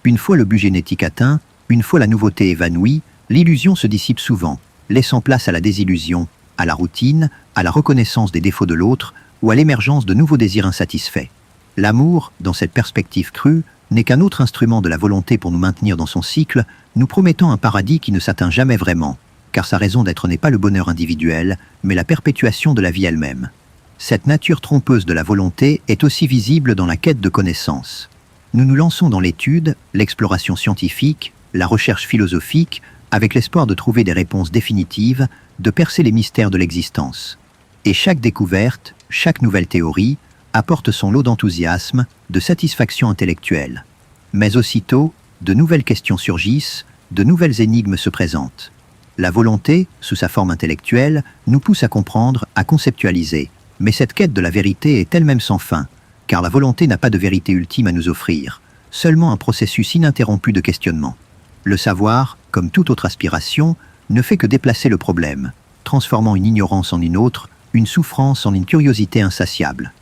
Une fois le but génétique atteint, une fois la nouveauté évanouie, l'illusion se dissipe souvent, laissant place à la désillusion, à la routine, à la reconnaissance des défauts de l'autre ou à l'émergence de nouveaux désirs insatisfaits. L'amour, dans cette perspective crue, n'est qu'un autre instrument de la volonté pour nous maintenir dans son cycle, nous promettant un paradis qui ne s'atteint jamais vraiment, car sa raison d'être n'est pas le bonheur individuel, mais la perpétuation de la vie elle-même. Cette nature trompeuse de la volonté est aussi visible dans la quête de connaissance. Nous nous lançons dans l'étude, l'exploration scientifique, la recherche philosophique, avec l'espoir de trouver des réponses définitives, de percer les mystères de l'existence. Et chaque découverte, chaque nouvelle théorie, apporte son lot d'enthousiasme, de satisfaction intellectuelle. Mais aussitôt, de nouvelles questions surgissent, de nouvelles énigmes se présentent. La volonté, sous sa forme intellectuelle, nous pousse à comprendre, à conceptualiser. Mais cette quête de la vérité est elle-même sans fin, car la volonté n'a pas de vérité ultime à nous offrir, seulement un processus ininterrompu de questionnement. Le savoir, comme toute autre aspiration, ne fait que déplacer le problème, transformant une ignorance en une autre, une souffrance en une curiosité insatiable.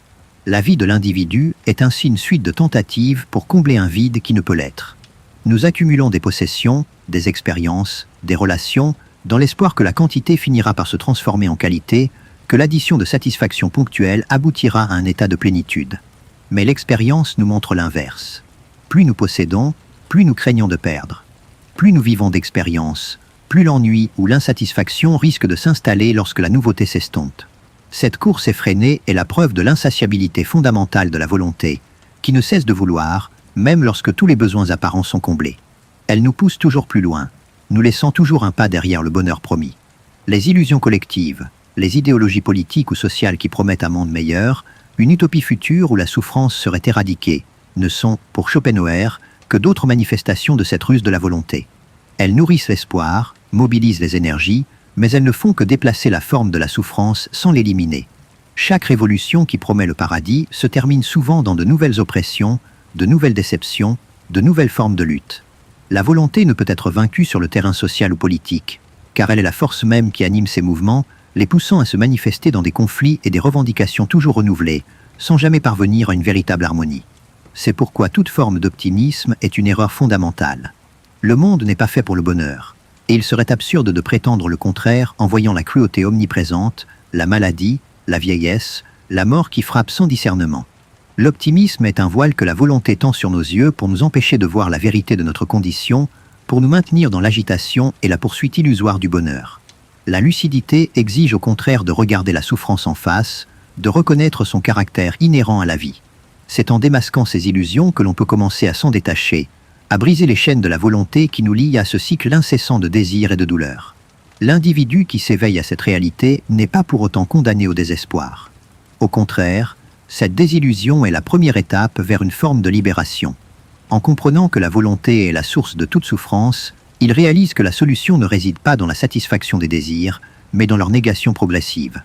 La vie de l'individu est ainsi une suite de tentatives pour combler un vide qui ne peut l'être. Nous accumulons des possessions, des expériences, des relations, dans l'espoir que la quantité finira par se transformer en qualité, que l'addition de satisfactions ponctuelles aboutira à un état de plénitude. Mais l'expérience nous montre l'inverse. Plus nous possédons, plus nous craignons de perdre. Plus nous vivons d'expérience, plus l'ennui ou l'insatisfaction risque de s'installer lorsque la nouveauté s'estompe. Cette course effrénée est la preuve de l'insatiabilité fondamentale de la volonté, qui ne cesse de vouloir, même lorsque tous les besoins apparents sont comblés. Elle nous pousse toujours plus loin, nous laissant toujours un pas derrière le bonheur promis. Les illusions collectives, les idéologies politiques ou sociales qui promettent un monde meilleur, une utopie future où la souffrance serait éradiquée, ne sont, pour Schopenhauer, que d'autres manifestations de cette ruse de la volonté. Elles nourrissent l'espoir, mobilisent les énergies, mais elles ne font que déplacer la forme de la souffrance sans l'éliminer. Chaque révolution qui promet le paradis se termine souvent dans de nouvelles oppressions, de nouvelles déceptions, de nouvelles formes de lutte. La volonté ne peut être vaincue sur le terrain social ou politique, car elle est la force même qui anime ces mouvements, les poussant à se manifester dans des conflits et des revendications toujours renouvelées, sans jamais parvenir à une véritable harmonie. C'est pourquoi toute forme d'optimisme est une erreur fondamentale. Le monde n'est pas fait pour le bonheur, et il serait absurde de prétendre le contraire en voyant la cruauté omniprésente, la maladie, la vieillesse, la mort qui frappe sans discernement. L'optimisme est un voile que la volonté tend sur nos yeux pour nous empêcher de voir la vérité de notre condition, pour nous maintenir dans l'agitation et la poursuite illusoire du bonheur. La lucidité exige au contraire de regarder la souffrance en face, de reconnaître son caractère inhérent à la vie. C'est en démasquant ces illusions que l'on peut commencer à s'en détacher, à briser les chaînes de la volonté qui nous lient à ce cycle incessant de désir et de douleur. L'individu qui s'éveille à cette réalité n'est pas pour autant condamné au désespoir. Au contraire, cette désillusion est la première étape vers une forme de libération. En comprenant que la volonté est la source de toute souffrance, il réalise que la solution ne réside pas dans la satisfaction des désirs, mais dans leur négation progressive.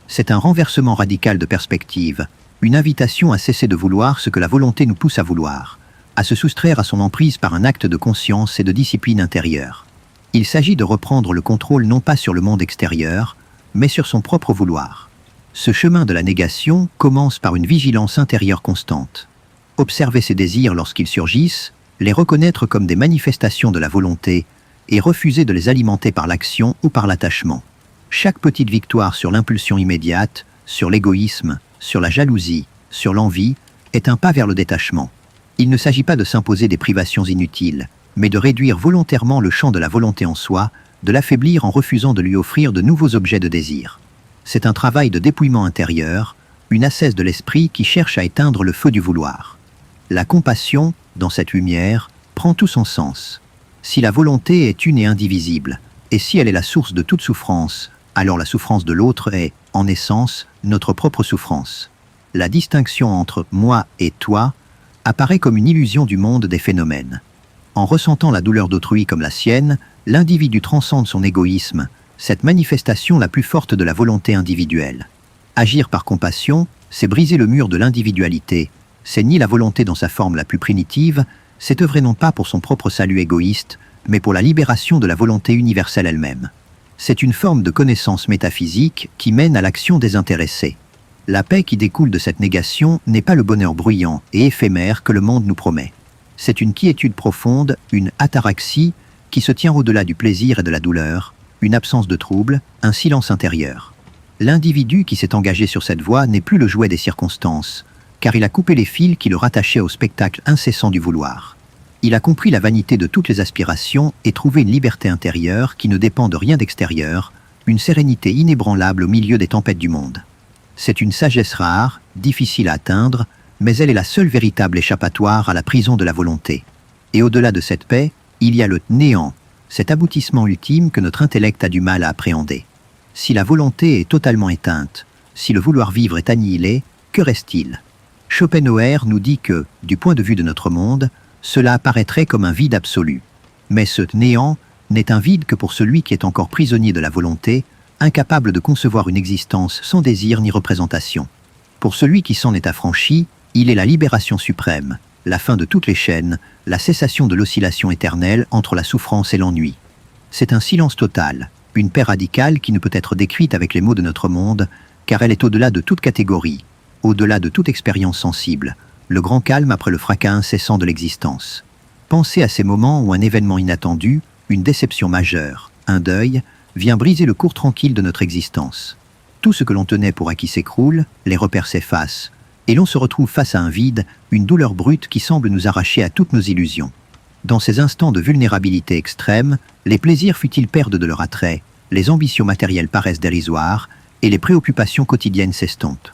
C'est un renversement radical de perspective, une invitation à cesser de vouloir ce que la volonté nous pousse à vouloir, à se soustraire à son emprise par un acte de conscience et de discipline intérieure. Il s'agit de reprendre le contrôle non pas sur le monde extérieur, mais sur son propre vouloir. Ce chemin de la négation commence par une vigilance intérieure constante. Observer ses désirs lorsqu'ils surgissent, les reconnaître comme des manifestations de la volonté et refuser de les alimenter par l'action ou par l'attachement. Chaque petite victoire sur l'impulsion immédiate, sur l'égoïsme, sur la jalousie, sur l'envie, est un pas vers le détachement. Il ne s'agit pas de s'imposer des privations inutiles, mais de réduire volontairement le champ de la volonté en soi, de l'affaiblir en refusant de lui offrir de nouveaux objets de désir. C'est un travail de dépouillement intérieur, une ascèse de l'esprit qui cherche à éteindre le feu du vouloir. La compassion, dans cette lumière, prend tout son sens. Si la volonté est une et indivisible, et si elle est la source de toute souffrance, alors la souffrance de l'autre est, en essence, notre propre souffrance. La distinction entre « moi » et « toi » apparaît comme une illusion du monde des phénomènes. En ressentant la douleur d'autrui comme la sienne, l'individu transcende son égoïsme, cette manifestation la plus forte de la volonté individuelle. Agir par compassion, c'est briser le mur de l'individualité, c'est nier la volonté dans sa forme la plus primitive, c'est œuvrer non pas pour son propre salut égoïste, mais pour la libération de la volonté universelle elle-même. C'est une forme de connaissance métaphysique qui mène à l'action désintéressée. La paix qui découle de cette négation n'est pas le bonheur bruyant et éphémère que le monde nous promet. C'est une quiétude profonde, une ataraxie, qui se tient au-delà du plaisir et de la douleur, une absence de trouble, un silence intérieur. L'individu qui s'est engagé sur cette voie n'est plus le jouet des circonstances, car il a coupé les fils qui le rattachaient au spectacle incessant du vouloir. Il a compris la vanité de toutes les aspirations et trouvé une liberté intérieure qui ne dépend de rien d'extérieur, une sérénité inébranlable au milieu des tempêtes du monde. C'est une sagesse rare, difficile à atteindre, mais elle est la seule véritable échappatoire à la prison de la volonté. Et au-delà de cette paix, il y a le néant, cet aboutissement ultime que notre intellect a du mal à appréhender. Si la volonté est totalement éteinte, si le vouloir vivre est annihilé, que reste-t-il ? Schopenhauer nous dit que, du point de vue de notre monde, cela apparaîtrait comme un vide absolu. Mais ce néant n'est un vide que pour celui qui est encore prisonnier de la volonté, incapable de concevoir une existence sans désir ni représentation. Pour celui qui s'en est affranchi, il est la libération suprême, la fin de toutes les chaînes, la cessation de l'oscillation éternelle entre la souffrance et l'ennui. C'est un silence total, une paix radicale qui ne peut être décrite avec les mots de notre monde, car elle est au-delà de toute catégorie, au-delà de toute expérience sensible, le grand calme après le fracas incessant de l'existence. Pensez à ces moments où un événement inattendu, une déception majeure, un deuil, vient briser le cours tranquille de notre existence. Tout ce que l'on tenait pour acquis s'écroule, les repères s'effacent, et l'on se retrouve face à un vide, une douleur brute qui semble nous arracher à toutes nos illusions. Dans ces instants de vulnérabilité extrême, les plaisirs futiles perdent de leur attrait, les ambitions matérielles paraissent dérisoires, et les préoccupations quotidiennes s'estompent.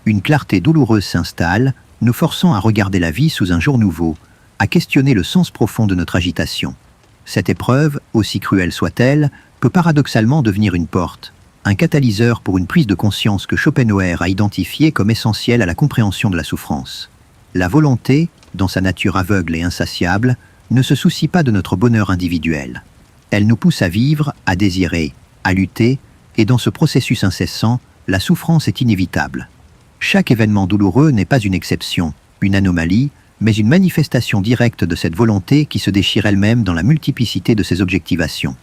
Une clarté douloureuse s'installe, nous forçant à regarder la vie sous un jour nouveau, à questionner le sens profond de notre agitation. Cette épreuve, aussi cruelle soit-elle, peut paradoxalement devenir une porte, un catalyseur pour une prise de conscience que Schopenhauer a identifiée comme essentielle à la compréhension de la souffrance. La volonté, dans sa nature aveugle et insatiable, ne se soucie pas de notre bonheur individuel. Elle nous pousse à vivre, à désirer, à lutter, et dans ce processus incessant, la souffrance est inévitable. Chaque événement douloureux n'est pas une exception, une anomalie, mais une manifestation directe de cette volonté qui se déchire elle-même dans la multiplicité de ses objectivations.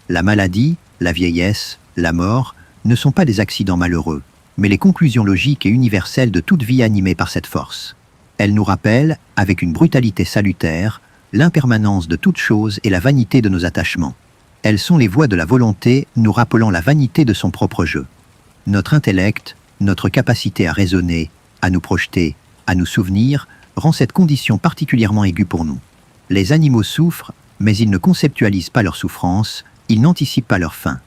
La maladie, la vieillesse, la mort ne sont pas des accidents malheureux, mais les conclusions logiques et universelles de toute vie animée par cette force. Elles nous rappellent, avec une brutalité salutaire, l'impermanence de toute chose et la vanité de nos attachements. Elles sont les voix de la volonté nous rappelant la vanité de son propre jeu. Notre intellect, notre capacité à raisonner, à nous projeter, à nous souvenir, rend cette condition particulièrement aiguë pour nous. Les animaux souffrent, mais ils ne conceptualisent pas leur souffrance, ils n'anticipent pas leur fin.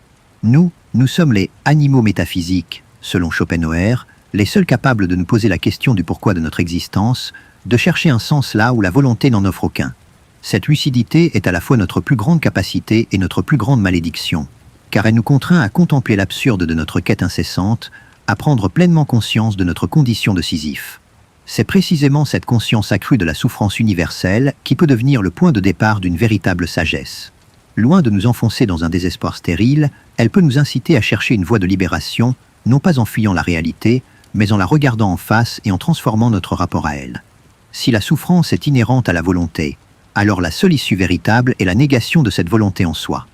Nous, Nous sommes les animaux métaphysiques, selon Schopenhauer, les seuls capables de nous poser la question du pourquoi de notre existence, de chercher un sens là où la volonté n'en offre aucun. Cette lucidité est à la fois notre plus grande capacité et notre plus grande malédiction, car elle nous contraint à contempler l'absurde de notre quête incessante, à prendre pleinement conscience de notre condition de Sisyphe. C'est précisément cette conscience accrue de la souffrance universelle qui peut devenir le point de départ d'une véritable sagesse. Loin de nous enfoncer dans un désespoir stérile, elle peut nous inciter à chercher une voie de libération, non pas en fuyant la réalité, mais en la regardant en face et en transformant notre rapport à elle. Si la souffrance est inhérente à la volonté, alors la seule issue véritable est la négation de cette volonté en soi.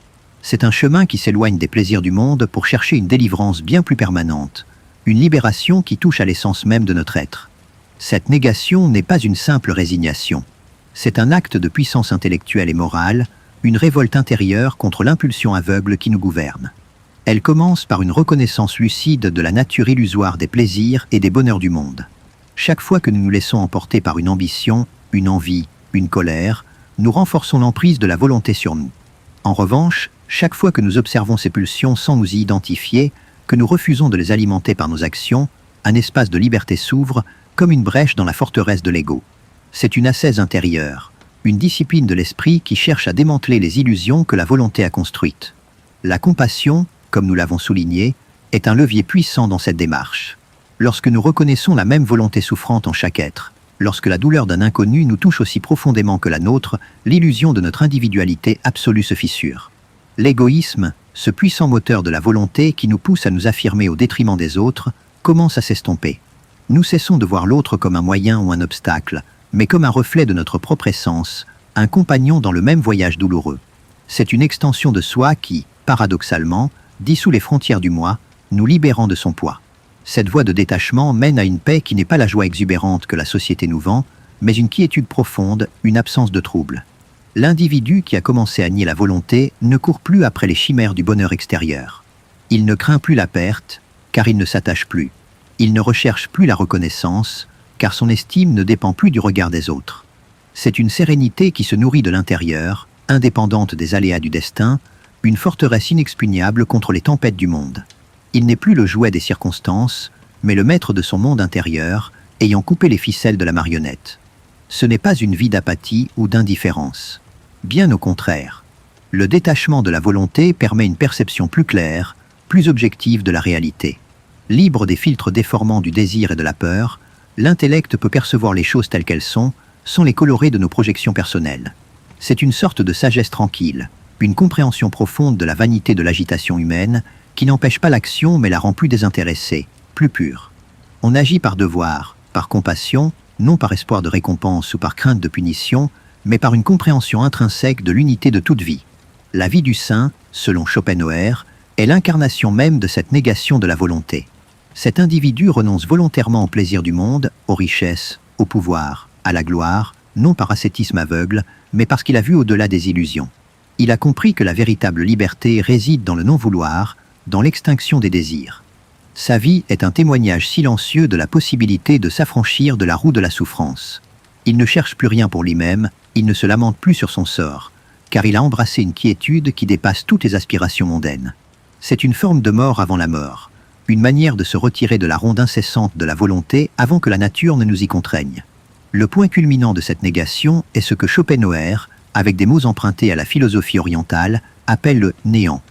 C'est un chemin qui s'éloigne des plaisirs du monde pour chercher une délivrance bien plus permanente, une libération qui touche à l'essence même de notre être. Cette négation n'est pas une simple résignation. C'est un acte de puissance intellectuelle et morale, une révolte intérieure contre l'impulsion aveugle qui nous gouverne. Elle commence par une reconnaissance lucide de la nature illusoire des plaisirs et des bonheurs du monde. Chaque fois que nous nous laissons emporter par une ambition, une envie, une colère, nous renforçons l'emprise de la volonté sur nous. En revanche, chaque fois que nous observons ces pulsions sans nous y identifier, que nous refusons de les alimenter par nos actions, un espace de liberté s'ouvre, comme une brèche dans la forteresse de l'ego. C'est une ascèse intérieure, une discipline de l'esprit qui cherche à démanteler les illusions que la volonté a construites. La compassion, comme nous l'avons souligné, est un levier puissant dans cette démarche. Lorsque nous reconnaissons la même volonté souffrante en chaque être, lorsque la douleur d'un inconnu nous touche aussi profondément que la nôtre, l'illusion de notre individualité absolue se fissure. L'égoïsme, ce puissant moteur de la volonté qui nous pousse à nous affirmer au détriment des autres, commence à s'estomper. Nous cessons de voir l'autre comme un moyen ou un obstacle, mais comme un reflet de notre propre essence, un compagnon dans le même voyage douloureux. C'est une extension de soi qui, paradoxalement, dissout les frontières du moi, nous libérant de son poids. Cette voie de détachement mène à une paix qui n'est pas la joie exubérante que la société nous vend, mais une quiétude profonde, une absence de trouble. L'individu qui a commencé à nier la volonté ne court plus après les chimères du bonheur extérieur. Il ne craint plus la perte, car il ne s'attache plus. Il ne recherche plus la reconnaissance, car son estime ne dépend plus du regard des autres. C'est une sérénité qui se nourrit de l'intérieur, indépendante des aléas du destin, une forteresse inexpugnable contre les tempêtes du monde. Il n'est plus le jouet des circonstances, mais le maître de son monde intérieur, ayant coupé les ficelles de la marionnette. Ce n'est pas une vie d'apathie ou d'indifférence. Bien au contraire. Le détachement de la volonté permet une perception plus claire, plus objective de la réalité. Libre des filtres déformants du désir et de la peur, l'intellect peut percevoir les choses telles qu'elles sont, sans les colorer de nos projections personnelles. C'est une sorte de sagesse tranquille, une compréhension profonde de la vanité de l'agitation humaine, qui n'empêche pas l'action mais la rend plus désintéressée, plus pure. On agit par devoir, par compassion, non par espoir de récompense ou par crainte de punition, mais par une compréhension intrinsèque de l'unité de toute vie. La vie du saint, selon Schopenhauer, est l'incarnation même de cette négation de la volonté. Cet individu renonce volontairement au plaisir du monde, aux richesses, au pouvoir, à la gloire, non par ascétisme aveugle, mais parce qu'il a vu au-delà des illusions. Il a compris que la véritable liberté réside dans le non-vouloir, dans l'extinction des désirs. Sa vie est un témoignage silencieux de la possibilité de s'affranchir de la roue de la souffrance. Il ne cherche plus rien pour lui-même, il ne se lamente plus sur son sort, car il a embrassé une quiétude qui dépasse toutes les aspirations mondaines. C'est une forme de mort avant la mort, une manière de se retirer de la ronde incessante de la volonté avant que la nature ne nous y contraigne. Le point culminant de cette négation est ce que Schopenhauer, avec des mots empruntés à la philosophie orientale, appelle le néant.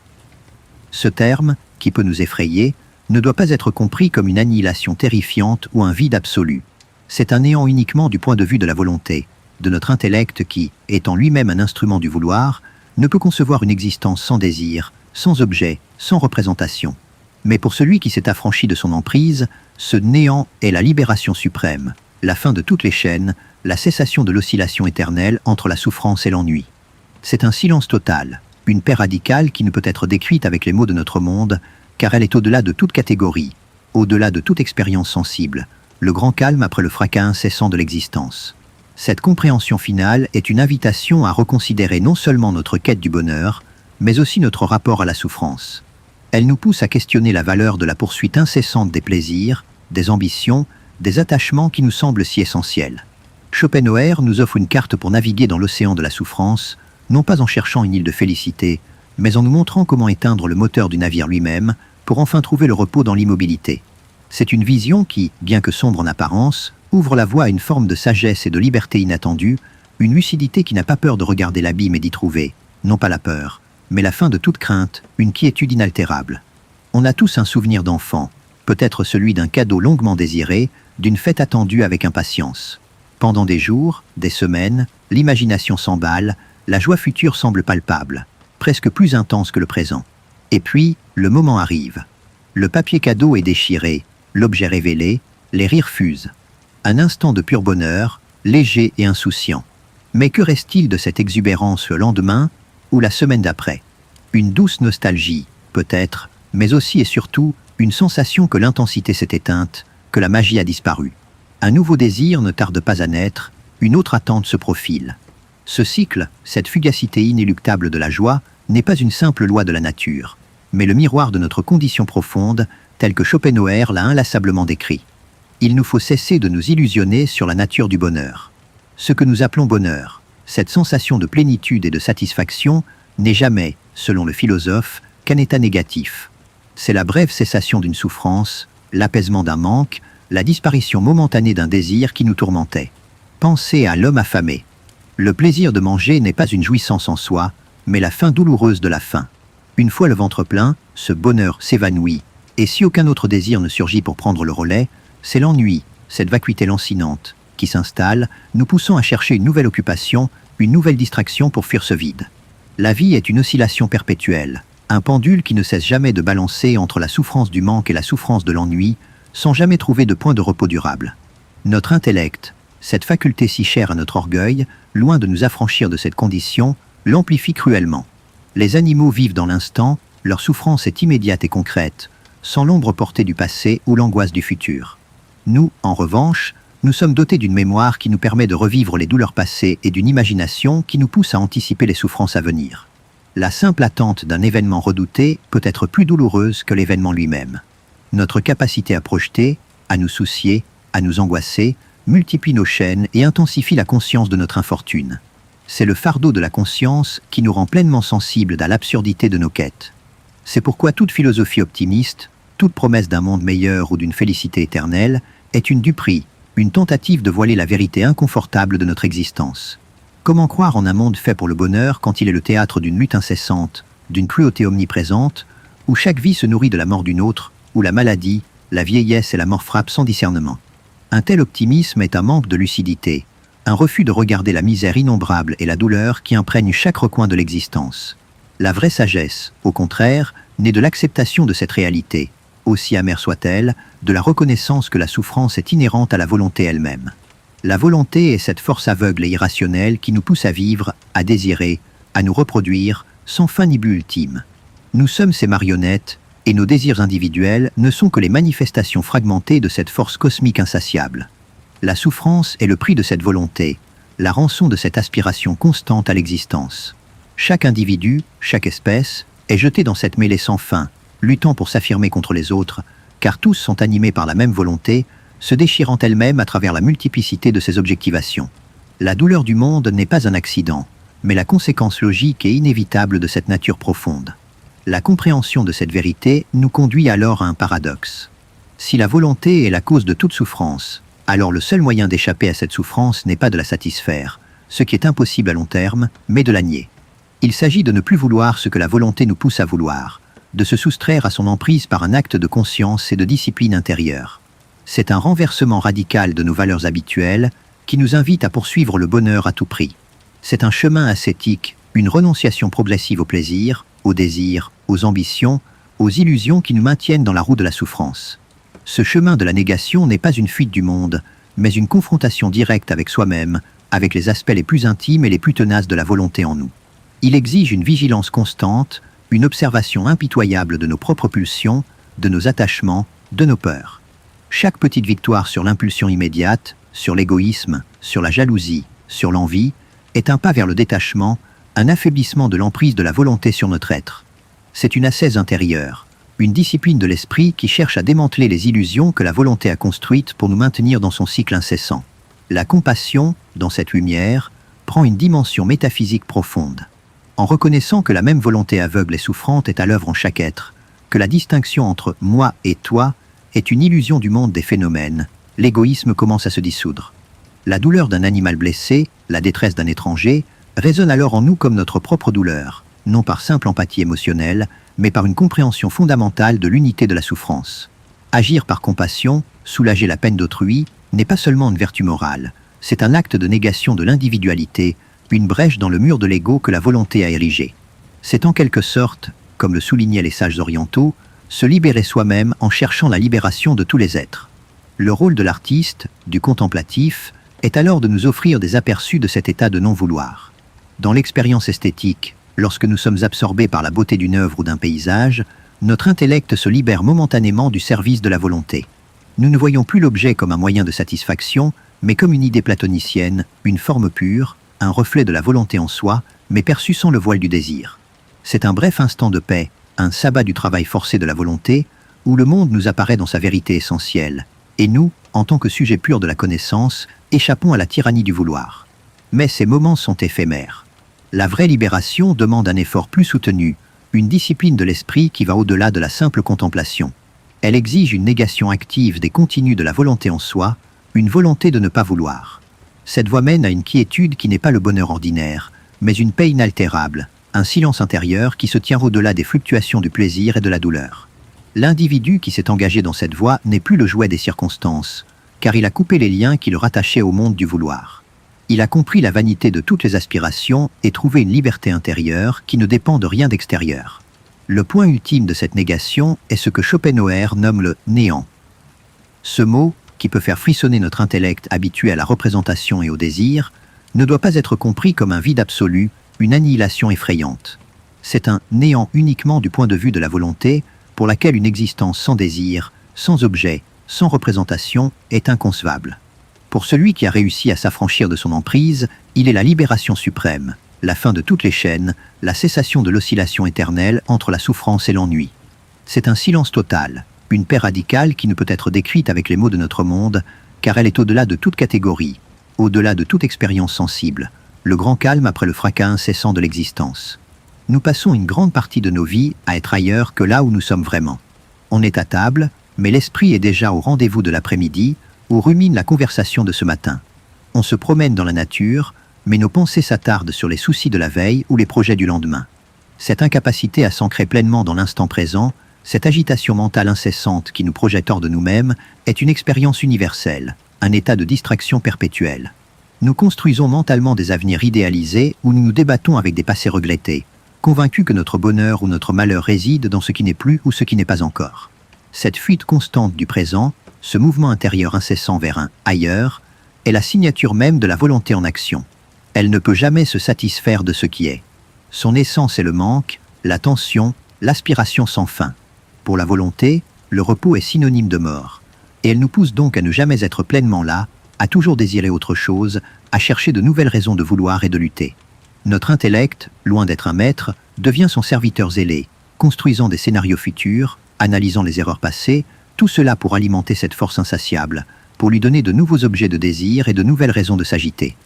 Ce terme, qui peut nous effrayer, ne doit pas être compris comme une annihilation terrifiante ou un vide absolu. C'est un néant uniquement du point de vue de la volonté, de notre intellect qui, étant lui-même un instrument du vouloir, ne peut concevoir une existence sans désir, sans objet, sans représentation. Mais pour celui qui s'est affranchi de son emprise, ce néant est la libération suprême, la fin de toutes les chaînes, la cessation de l'oscillation éternelle entre la souffrance et l'ennui. C'est un silence total, une paix radicale qui ne peut être décrite avec les mots de notre monde, car elle est au-delà de toute catégorie, au-delà de toute expérience sensible, le grand calme après le fracas incessant de l'existence. Cette compréhension finale est une invitation à reconsidérer non seulement notre quête du bonheur, mais aussi notre rapport à la souffrance. Elle nous pousse à questionner la valeur de la poursuite incessante des plaisirs, des ambitions, des attachements qui nous semblent si essentiels. Schopenhauer nous offre une carte pour naviguer dans l'océan de la souffrance, non pas en cherchant une île de félicité, mais en nous montrant comment éteindre le moteur du navire lui-même pour enfin trouver le repos dans l'immobilité. C'est une vision qui, bien que sombre en apparence, ouvre la voie à une forme de sagesse et de liberté inattendue, une lucidité qui n'a pas peur de regarder l'abîme et d'y trouver, non pas la peur, mais la fin de toute crainte, une quiétude inaltérable. On a tous un souvenir d'enfant, peut-être celui d'un cadeau longuement désiré, d'une fête attendue avec impatience. Pendant des jours, des semaines, l'imagination s'emballe, la joie future semble palpable, presque plus intense que le présent. Et puis, le moment arrive. Le papier cadeau est déchiré, l'objet révélé, les rires fusent. Un instant de pur bonheur, léger et insouciant. Mais que reste-t-il de cette exubérance le lendemain ou la semaine d'après? Une douce nostalgie, peut-être, mais aussi et surtout une sensation que l'intensité s'est éteinte, que la magie a disparu. Un nouveau désir ne tarde pas à naître, une autre attente se profile. Ce cycle, cette fugacité inéluctable de la joie, n'est pas une simple loi de la nature, mais le miroir de notre condition profonde, tel que Schopenhauer l'a inlassablement décrit. Il nous faut cesser de nous illusionner sur la nature du bonheur. Ce que nous appelons bonheur, cette sensation de plénitude et de satisfaction, n'est jamais, selon le philosophe, qu'un état négatif. C'est la brève cessation d'une souffrance, l'apaisement d'un manque, la disparition momentanée d'un désir qui nous tourmentait. Pensez à l'homme affamé. Le plaisir de manger n'est pas une jouissance en soi, mais la fin douloureuse de la faim. Une fois le ventre plein, ce bonheur s'évanouit, et si aucun autre désir ne surgit pour prendre le relais, c'est l'ennui, cette vacuité lancinante, qui s'installe, nous poussant à chercher une nouvelle occupation, une nouvelle distraction pour fuir ce vide. La vie est une oscillation perpétuelle, un pendule qui ne cesse jamais de balancer entre la souffrance du manque et la souffrance de l'ennui, sans jamais trouver de point de repos durable. Notre intellect, cette faculté si chère à notre orgueil, loin de nous affranchir de cette condition, l'amplifie cruellement. Les animaux vivent dans l'instant, leur souffrance est immédiate et concrète, sans l'ombre portée du passé ou l'angoisse du futur. Nous, en revanche, nous sommes dotés d'une mémoire qui nous permet de revivre les douleurs passées et d'une imagination qui nous pousse à anticiper les souffrances à venir. La simple attente d'un événement redouté peut être plus douloureuse que l'événement lui-même. Notre capacité à projeter, à nous soucier, à nous angoisser, multiplie nos chaînes et intensifie la conscience de notre infortune. C'est le fardeau de la conscience qui nous rend pleinement sensibles à l'absurdité de nos quêtes. C'est pourquoi toute philosophie optimiste, toute promesse d'un monde meilleur ou d'une félicité éternelle, est une duperie, une tentative de voiler la vérité inconfortable de notre existence. Comment croire en un monde fait pour le bonheur quand il est le théâtre d'une lutte incessante, d'une cruauté omniprésente, où chaque vie se nourrit de la mort d'une autre, où la maladie, la vieillesse et la mort frappent sans discernement? Un tel optimisme est un manque de lucidité, un refus de regarder la misère innombrable et la douleur qui imprègnent chaque recoin de l'existence. La vraie sagesse, au contraire, naît de l'acceptation de cette réalité, aussi amère soit-elle, de la reconnaissance que la souffrance est inhérente à la volonté elle-même. La volonté est cette force aveugle et irrationnelle qui nous pousse à vivre, à désirer, à nous reproduire, sans fin ni but ultime. Nous sommes ces marionnettes, et nos désirs individuels ne sont que les manifestations fragmentées de cette force cosmique insatiable. La souffrance est le prix de cette volonté, la rançon de cette aspiration constante à l'existence. Chaque individu, chaque espèce, est jeté dans cette mêlée sans fin, luttant pour s'affirmer contre les autres, car tous sont animés par la même volonté, se déchirant elle-même à travers la multiplicité de ses objectivations. La douleur du monde n'est pas un accident, mais la conséquence logique et inévitable de cette nature profonde. La compréhension de cette vérité nous conduit alors à un paradoxe. Si la volonté est la cause de toute souffrance, alors le seul moyen d'échapper à cette souffrance n'est pas de la satisfaire, ce qui est impossible à long terme, mais de la nier. Il s'agit de ne plus vouloir ce que la volonté nous pousse à vouloir, de se soustraire à son emprise par un acte de conscience et de discipline intérieure. C'est un renversement radical de nos valeurs habituelles qui nous invite à poursuivre le bonheur à tout prix. C'est un chemin ascétique, une renonciation progressive au plaisir, aux désirs, aux ambitions, aux illusions qui nous maintiennent dans la roue de la souffrance. Ce chemin de la négation n'est pas une fuite du monde, mais une confrontation directe avec soi-même, avec les aspects les plus intimes et les plus tenaces de la volonté en nous. Il exige une vigilance constante, une observation impitoyable de nos propres pulsions, de nos attachements, de nos peurs. Chaque petite victoire sur l'impulsion immédiate, sur l'égoïsme, sur la jalousie, sur l'envie, est un pas vers le détachement, un affaiblissement de l'emprise de la volonté sur notre être. C'est une ascèse intérieure, une discipline de l'esprit qui cherche à démanteler les illusions que la volonté a construites pour nous maintenir dans son cycle incessant. La compassion, dans cette lumière, prend une dimension métaphysique profonde. en reconnaissant que la même volonté aveugle et souffrante est à l'œuvre en chaque être, que la distinction entre « moi » et « toi » est une illusion du monde des phénomènes, l'égoïsme commence à se dissoudre. La douleur d'un animal blessé, la détresse d'un étranger, résonne alors en nous comme notre propre douleur, non par simple empathie émotionnelle, mais par une compréhension fondamentale de l'unité de la souffrance. Agir par compassion, soulager la peine d'autrui, n'est pas seulement une vertu morale, c'est un acte de négation de l'individualité, une brèche dans le mur de l'ego que la volonté a érigé. C'est en quelque sorte, comme le soulignaient les sages orientaux, se libérer soi-même en cherchant la libération de tous les êtres. Le rôle de l'artiste, du contemplatif, est alors de nous offrir des aperçus de cet état de non-vouloir. Dans l'expérience esthétique, lorsque nous sommes absorbés par la beauté d'une œuvre ou d'un paysage, notre intellect se libère momentanément du service de la volonté. Nous ne voyons plus l'objet comme un moyen de satisfaction, mais comme une idée platonicienne, une forme pure, un reflet de la volonté en soi, mais perçu sans le voile du désir. C'est un bref instant de paix, un sabbat du travail forcé de la volonté, où le monde nous apparaît dans sa vérité essentielle, et nous, en tant que sujet pur de la connaissance, échappons à la tyrannie du vouloir. Mais ces moments sont éphémères. La vraie libération demande un effort plus soutenu, une discipline de l'esprit qui va au-delà de la simple contemplation. Elle exige une négation active des contenus de la volonté en soi, une volonté de ne pas vouloir. Cette voie mène à une quiétude qui n'est pas le bonheur ordinaire, mais une paix inaltérable, un silence intérieur qui se tient au-delà des fluctuations du plaisir et de la douleur. L'individu qui s'est engagé dans cette voie n'est plus le jouet des circonstances, car il a coupé les liens qui le rattachaient au monde du vouloir. Il a compris la vanité de toutes les aspirations et trouvé une liberté intérieure qui ne dépend de rien d'extérieur. Le point ultime de cette négation est ce que Schopenhauer nomme le néant. Ce mot, qui peut faire frissonner notre intellect habitué à la représentation et au désir, ne doit pas être compris comme un vide absolu, une annihilation effrayante. C'est un néant uniquement du point de vue de la volonté, pour laquelle une existence sans désir, sans objet, sans représentation, est inconcevable. Pour celui qui a réussi à s'affranchir de son emprise, il est la libération suprême, la fin de toutes les chaînes, la cessation de l'oscillation éternelle entre la souffrance et l'ennui. C'est un silence total, une paix radicale qui ne peut être décrite avec les mots de notre monde, car elle est au-delà de toute catégorie, au-delà de toute expérience sensible, le grand calme après le fracas incessant de l'existence. Nous passons une grande partie de nos vies à être ailleurs que là où nous sommes vraiment. On est à table, mais l'esprit est déjà au rendez-vous de l'après-midi, où rumine la conversation de ce matin. On se promène dans la nature, mais nos pensées s'attardent sur les soucis de la veille ou les projets du lendemain. Cette incapacité à s'ancrer pleinement dans l'instant présent, cette agitation mentale incessante qui nous projette hors de nous-mêmes, est une expérience universelle, un état de distraction perpétuelle. Nous construisons mentalement des avenirs idéalisés où nous nous débattons avec des passés regrettés, convaincus que notre bonheur ou notre malheur réside dans ce qui n'est plus ou ce qui n'est pas encore. Cette fuite constante du présent, ce mouvement intérieur incessant vers un « ailleurs » est la signature même de la volonté en action. Elle ne peut jamais se satisfaire de ce qui est. Son essence est le manque, la tension, l'aspiration sans fin. Pour la volonté, le repos est synonyme de mort, et elle nous pousse donc à ne jamais être pleinement là, à toujours désirer autre chose, à chercher de nouvelles raisons de vouloir et de lutter. Notre intellect, loin d'être un maître, devient son serviteur zélé, construisant des scénarios futurs, analysant les erreurs passées, tout cela pour alimenter cette force insatiable, pour lui donner de nouveaux objets de désir et de nouvelles raisons de s'agiter.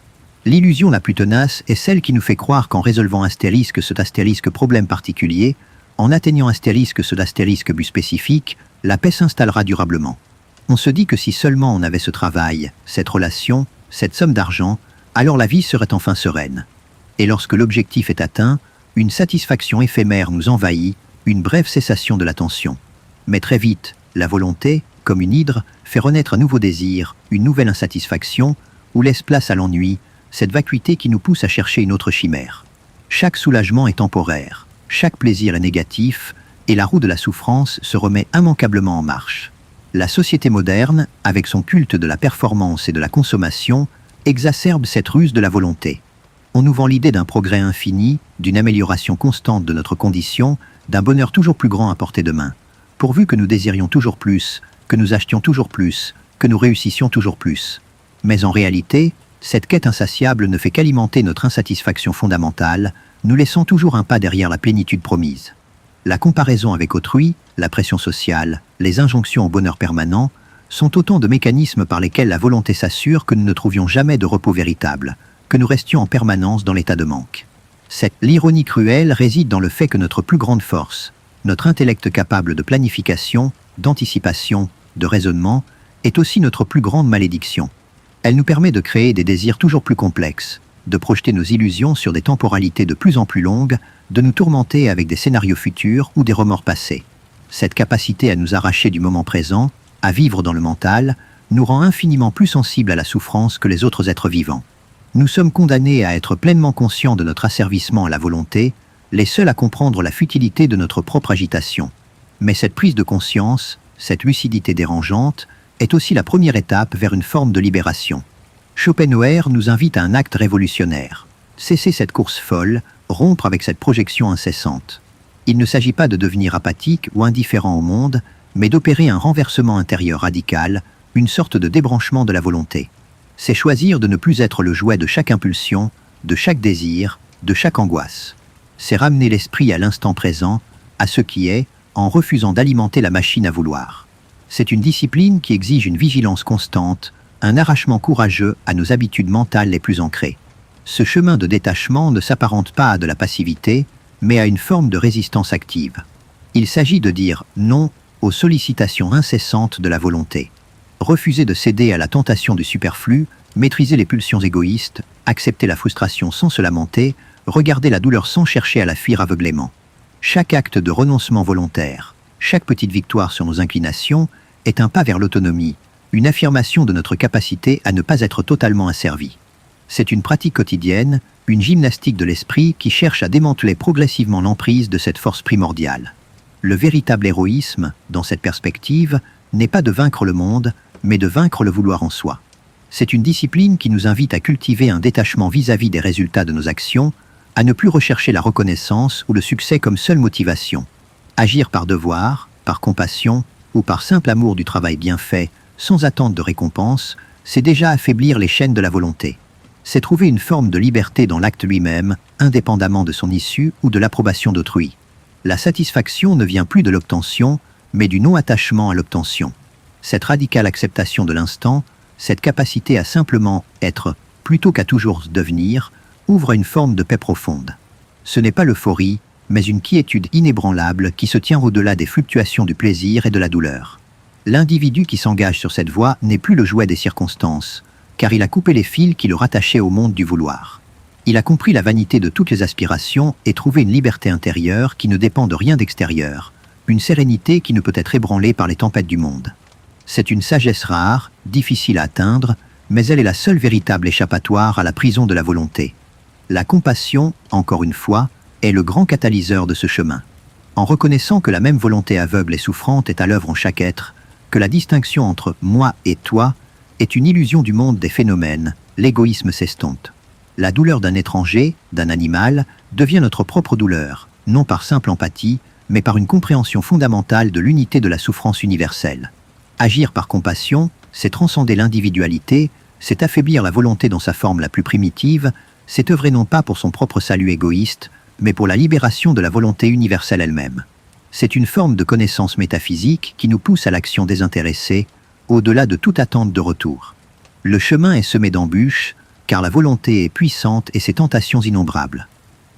L'illusion la plus tenace est celle qui nous fait croire qu'en résolvant cet astérisque problème particulier, en atteignant cet astérisque but spécifique, la paix s'installera durablement. On se dit que si seulement on avait ce travail, cette relation, cette somme d'argent, alors la vie serait enfin sereine. Et lorsque l'objectif est atteint, une satisfaction éphémère nous envahit, une brève cessation de la tension. Mais très vite, la volonté, comme une hydre, fait renaître un nouveau désir, une nouvelle insatisfaction, ou laisse place à l'ennui, cette vacuité qui nous pousse à chercher une autre chimère. Chaque soulagement est temporaire, chaque plaisir est négatif, et la roue de la souffrance se remet immanquablement en marche. La société moderne, avec son culte de la performance et de la consommation, exacerbe cette ruse de la volonté. On nous vend l'idée d'un progrès infini, d'une amélioration constante de notre condition, d'un bonheur toujours plus grand à portée de main, pourvu que nous désirions toujours plus, que nous achetions toujours plus, que nous réussissions toujours plus. Mais en réalité, cette quête insatiable ne fait qu'alimenter notre insatisfaction fondamentale, nous laissant toujours un pas derrière la plénitude promise. La comparaison avec autrui, la pression sociale, les injonctions au bonheur permanent, sont autant de mécanismes par lesquels la volonté s'assure que nous ne trouvions jamais de repos véritable, que nous restions en permanence dans l'état de manque. L'ironie cruelle réside dans le fait que notre plus grande force, notre intellect capable de planification, d'anticipation, de raisonnement, est aussi notre plus grande malédiction. Elle nous permet de créer des désirs toujours plus complexes, de projeter nos illusions sur des temporalités de plus en plus longues, de nous tourmenter avec des scénarios futurs ou des remords passés. Cette capacité à nous arracher du moment présent, à vivre dans le mental, nous rend infiniment plus sensibles à la souffrance que les autres êtres vivants. Nous sommes condamnés à être pleinement conscients de notre asservissement à la volonté, les seuls à comprendre la futilité de notre propre agitation. Mais cette prise de conscience, cette lucidité dérangeante, est aussi la première étape vers une forme de libération. Schopenhauer nous invite à un acte révolutionnaire. Cesser cette course folle, rompre avec cette projection incessante. Il ne s'agit pas de devenir apathique ou indifférent au monde, mais d'opérer un renversement intérieur radical, une sorte de débranchement de la volonté. C'est choisir de ne plus être le jouet de chaque impulsion, de chaque désir, de chaque angoisse. C'est ramener l'esprit à l'instant présent, à ce qui est, en refusant d'alimenter la machine à vouloir. C'est une discipline qui exige une vigilance constante, un arrachement courageux à nos habitudes mentales les plus ancrées. Ce chemin de détachement ne s'apparente pas à de la passivité, mais à une forme de résistance active. Il s'agit de dire non aux sollicitations incessantes de la volonté. Refuser de céder à la tentation du superflu, maîtriser les pulsions égoïstes, accepter la frustration sans se lamenter, regarder la douleur sans chercher à la fuir aveuglément. Chaque acte de renoncement volontaire, chaque petite victoire sur nos inclinations, est un pas vers l'autonomie, une affirmation de notre capacité à ne pas être totalement asservi. C'est une pratique quotidienne, une gymnastique de l'esprit qui cherche à démanteler progressivement l'emprise de cette force primordiale. Le véritable héroïsme, dans cette perspective, n'est pas de vaincre le monde, mais de vaincre le vouloir en soi. C'est une discipline qui nous invite à cultiver un détachement vis-à-vis des résultats de nos actions, à ne plus rechercher la reconnaissance ou le succès comme seule motivation. Agir par devoir, par compassion ou par simple amour du travail bien fait, sans attente de récompense, c'est déjà affaiblir les chaînes de la volonté. C'est trouver une forme de liberté dans l'acte lui-même, indépendamment de son issue ou de l'approbation d'autrui. La satisfaction ne vient plus de l'obtention, mais du non-attachement à l'obtention. Cette radicale acceptation de l'instant, cette capacité à simplement être, plutôt qu'à toujours devenir, ouvre une forme de paix profonde. Ce n'est pas l'euphorie, mais une quiétude inébranlable qui se tient au-delà des fluctuations du plaisir et de la douleur. L'individu qui s'engage sur cette voie n'est plus le jouet des circonstances, car il a coupé les fils qui le rattachaient au monde du vouloir. Il a compris la vanité de toutes les aspirations et trouvé une liberté intérieure qui ne dépend de rien d'extérieur, une sérénité qui ne peut être ébranlée par les tempêtes du monde. C'est une sagesse rare, difficile à atteindre, mais elle est la seule véritable échappatoire à la prison de la volonté. La compassion, encore une fois, est le grand catalyseur de ce chemin. En reconnaissant que la même volonté aveugle et souffrante est à l'œuvre en chaque être, que la distinction entre « moi » et « toi » est une illusion du monde des phénomènes, l'égoïsme s'estompe. La douleur d'un étranger, d'un animal, devient notre propre douleur, non par simple empathie, mais par une compréhension fondamentale de l'unité de la souffrance universelle. Agir par compassion, c'est transcender l'individualité, c'est affaiblir la volonté dans sa forme la plus primitive, c'est œuvrer non pas pour son propre salut égoïste, mais pour la libération de la volonté universelle elle-même. C'est une forme de connaissance métaphysique qui nous pousse à l'action désintéressée, au-delà de toute attente de retour. Le chemin est semé d'embûches, car la volonté est puissante et ses tentations innombrables.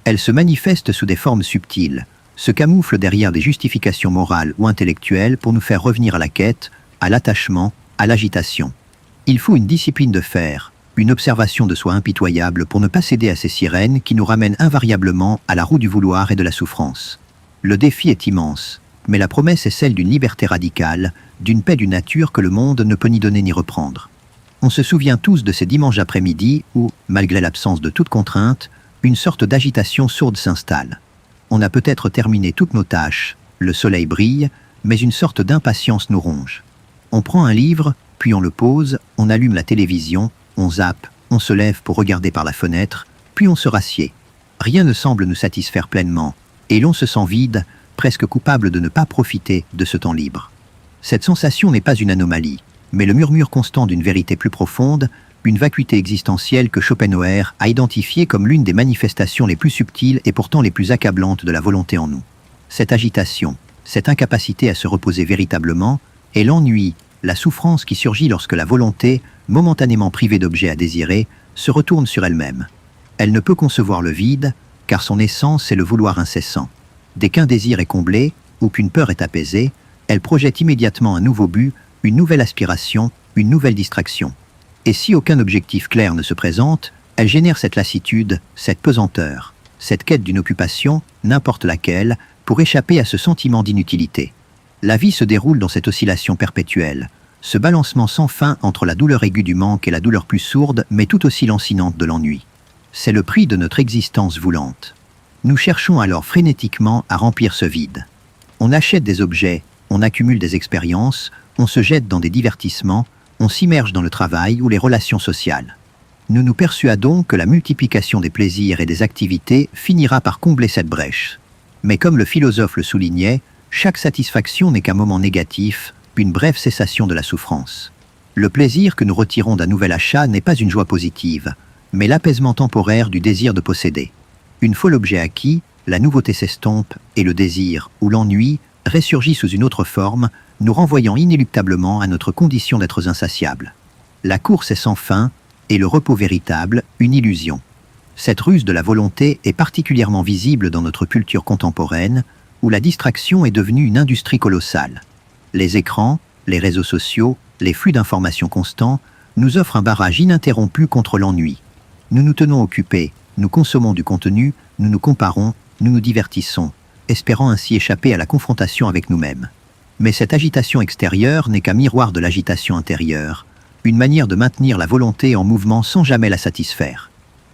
Elle se manifeste sous des formes subtiles, se camoufle derrière des justifications morales ou intellectuelles pour nous faire revenir à la quête, à l'attachement, à l'agitation. Il faut une discipline de fer, une observation de soi impitoyable pour ne pas céder à ces sirènes qui nous ramènent invariablement à la roue du vouloir et de la souffrance. Le défi est immense, mais la promesse est celle d'une liberté radicale, d'une paix du nature que le monde ne peut ni donner ni reprendre. On se souvient tous de ces dimanches après-midi où, malgré l'absence de toute contrainte, une sorte d'agitation sourde s'installe. On a peut-être terminé toutes nos tâches, le soleil brille, mais une sorte d'impatience nous ronge. On prend un livre, puis on le pose, on allume la télévision, on zappe, on se lève pour regarder par la fenêtre, puis on se rassied. Rien ne semble nous satisfaire pleinement, et l'on se sent vide, presque coupable de ne pas profiter de ce temps libre. Cette sensation n'est pas une anomalie, mais le murmure constant d'une vérité plus profonde, une vacuité existentielle que Schopenhauer a identifiée comme l'une des manifestations les plus subtiles et pourtant les plus accablantes de la volonté en nous. Cette agitation, cette incapacité à se reposer véritablement, est l'ennui, la souffrance qui surgit lorsque la volonté, momentanément privée d'objets à désirer, se retourne sur elle-même. Elle ne peut concevoir le vide, car son essence est le vouloir incessant. Dès qu'un désir est comblé, ou qu'une peur est apaisée, elle projette immédiatement un nouveau but, une nouvelle aspiration, une nouvelle distraction. Et si aucun objectif clair ne se présente, elle génère cette lassitude, cette pesanteur, cette quête d'une occupation, n'importe laquelle, pour échapper à ce sentiment d'inutilité. La vie se déroule dans cette oscillation perpétuelle, ce balancement sans fin entre la douleur aiguë du manque et la douleur plus sourde mais tout aussi lancinante de l'ennui. C'est le prix de notre existence voulante. Nous cherchons alors frénétiquement à remplir ce vide. On achète des objets, on accumule des expériences, on se jette dans des divertissements, on s'immerge dans le travail ou les relations sociales. Nous nous persuadons que la multiplication des plaisirs et des activités finira par combler cette brèche. Mais comme le philosophe le soulignait, chaque satisfaction n'est qu'un moment négatif, une brève cessation de la souffrance. Le plaisir que nous retirons d'un nouvel achat n'est pas une joie positive, mais l'apaisement temporaire du désir de posséder. Une fois l'objet acquis, la nouveauté s'estompe et le désir ou l'ennui ressurgit sous une autre forme, nous renvoyant inéluctablement à notre condition d'êtres insatiables. La course est sans fin et le repos véritable, une illusion. Cette ruse de la volonté est particulièrement visible dans notre culture contemporaine, où la distraction est devenue une industrie colossale. Les écrans, les réseaux sociaux, les flux d'informations constants nous offrent un barrage ininterrompu contre l'ennui. Nous nous tenons occupés, nous consommons du contenu, nous nous comparons, nous nous divertissons, espérant ainsi échapper à la confrontation avec nous-mêmes. Mais cette agitation extérieure n'est qu'un miroir de l'agitation intérieure, une manière de maintenir la volonté en mouvement sans jamais la satisfaire.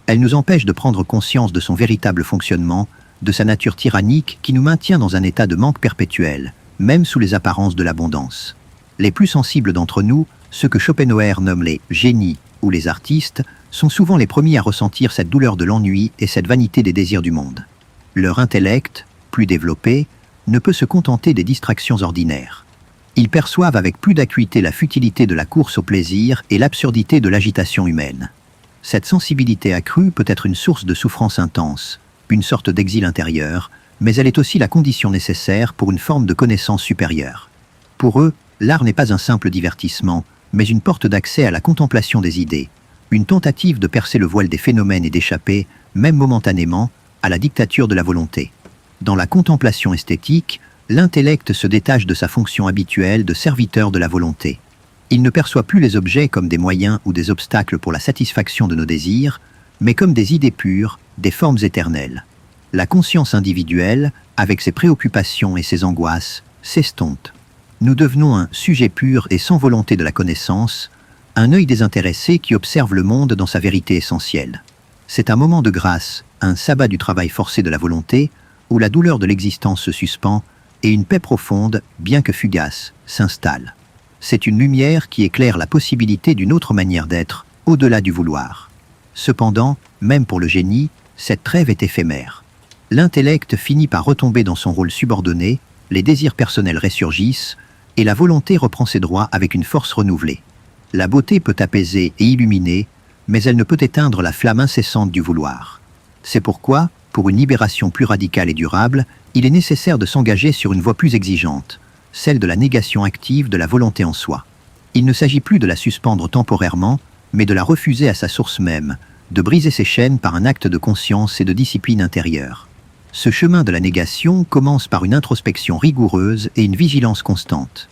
Elle nous empêche de prendre conscience de son véritable fonctionnement, de sa nature tyrannique qui nous maintient dans un état de manque perpétuel, même sous les apparences de l'abondance. Les plus sensibles d'entre nous, ceux que Schopenhauer nomme les génies ou les artistes, sont souvent les premiers à ressentir cette douleur de l'ennui et cette vanité des désirs du monde. Leur intellect, plus développé, ne peut se contenter des distractions ordinaires. Ils perçoivent avec plus d'acuité la futilité de la course au plaisir et l'absurdité de l'agitation humaine. Cette sensibilité accrue peut être une source de souffrance intense, une sorte d'exil intérieur, mais elle est aussi la condition nécessaire pour une forme de connaissance supérieure. Pour eux, l'art n'est pas un simple divertissement, mais une porte d'accès à la contemplation des idées, une tentative de percer le voile des phénomènes et d'échapper, même momentanément, à la dictature de la volonté. Dans la contemplation esthétique, l'intellect se détache de sa fonction habituelle de serviteur de la volonté. Il ne perçoit plus les objets comme des moyens ou des obstacles pour la satisfaction de nos désirs, mais comme des idées pures, des formes éternelles. La conscience individuelle, avec ses préoccupations et ses angoisses, s'estompe. Nous devenons un sujet pur et sans volonté de la connaissance, un œil désintéressé qui observe le monde dans sa vérité essentielle. C'est un moment de grâce, un sabbat du travail forcé de la volonté, où la douleur de l'existence se suspend et une paix profonde, bien que fugace, s'installe. C'est une lumière qui éclaire la possibilité d'une autre manière d'être, au-delà du vouloir. Cependant, même pour le génie, cette trêve est éphémère. L'intellect finit par retomber dans son rôle subordonné, les désirs personnels ressurgissent, et la volonté reprend ses droits avec une force renouvelée. La beauté peut apaiser et illuminer, mais elle ne peut éteindre la flamme incessante du vouloir. C'est pourquoi, pour une libération plus radicale et durable, il est nécessaire de s'engager sur une voie plus exigeante, celle de la négation active de la volonté en soi. Il ne s'agit plus de la suspendre temporairement, mais de la refuser à sa source même, de briser ses chaînes par un acte de conscience et de discipline intérieure. Ce chemin de la négation commence par une introspection rigoureuse et une vigilance constante.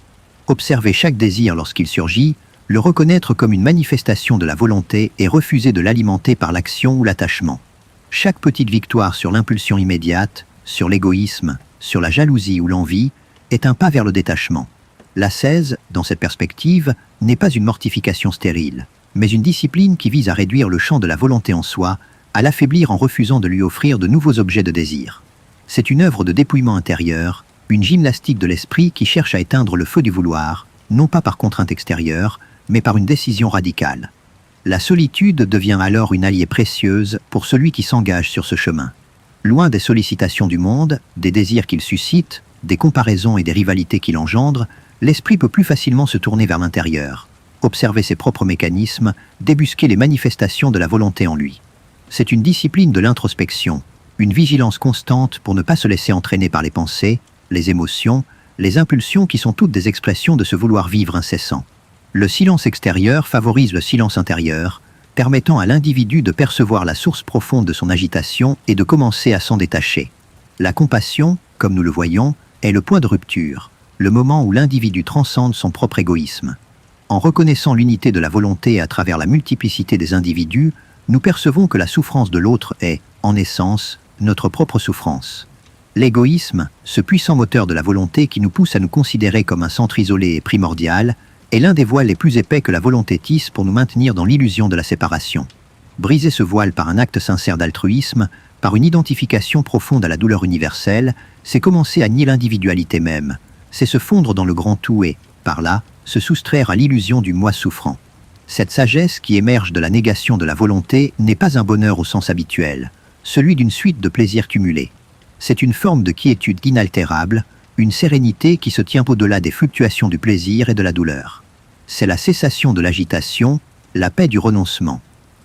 Observer chaque désir lorsqu'il surgit, le reconnaître comme une manifestation de la volonté et refuser de l'alimenter par l'action ou l'attachement. Chaque petite victoire sur l'impulsion immédiate, sur l'égoïsme, sur la jalousie ou l'envie, est un pas vers le détachement. L'ascèse, dans cette perspective, n'est pas une mortification stérile, mais une discipline qui vise à réduire le champ de la volonté en soi, à l'affaiblir en refusant de lui offrir de nouveaux objets de désir. C'est une œuvre de dépouillement intérieur, une gymnastique de l'esprit qui cherche à éteindre le feu du vouloir, non pas par contrainte extérieure, mais par une décision radicale. La solitude devient alors une alliée précieuse pour celui qui s'engage sur ce chemin. Loin des sollicitations du monde, des désirs qu'il suscite, des comparaisons et des rivalités qu'il engendre, l'esprit peut plus facilement se tourner vers l'intérieur, observer ses propres mécanismes, débusquer les manifestations de la volonté en lui. C'est une discipline de l'introspection, une vigilance constante pour ne pas se laisser entraîner par les pensées, les émotions, les impulsions qui sont toutes des expressions de ce vouloir vivre incessant. Le silence extérieur favorise le silence intérieur, permettant à l'individu de percevoir la source profonde de son agitation et de commencer à s'en détacher. La compassion, comme nous le voyons, est le point de rupture, le moment où l'individu transcende son propre égoïsme. En reconnaissant l'unité de la volonté à travers la multiplicité des individus, nous percevons que la souffrance de l'autre est, en essence, notre propre souffrance. L'égoïsme, ce puissant moteur de la volonté qui nous pousse à nous considérer comme un centre isolé et primordial, est l'un des voiles les plus épais que la volonté tisse pour nous maintenir dans l'illusion de la séparation. Briser ce voile par un acte sincère d'altruisme, par une identification profonde à la douleur universelle, c'est commencer à nier l'individualité même, c'est se fondre dans le grand tout et, par là, se soustraire à l'illusion du moi souffrant. Cette sagesse qui émerge de la négation de la volonté n'est pas un bonheur au sens habituel, celui d'une suite de plaisirs cumulés. C'est une forme de quiétude inaltérable, une sérénité qui se tient au-delà des fluctuations du plaisir et de la douleur. C'est la cessation de l'agitation, la paix du renoncement.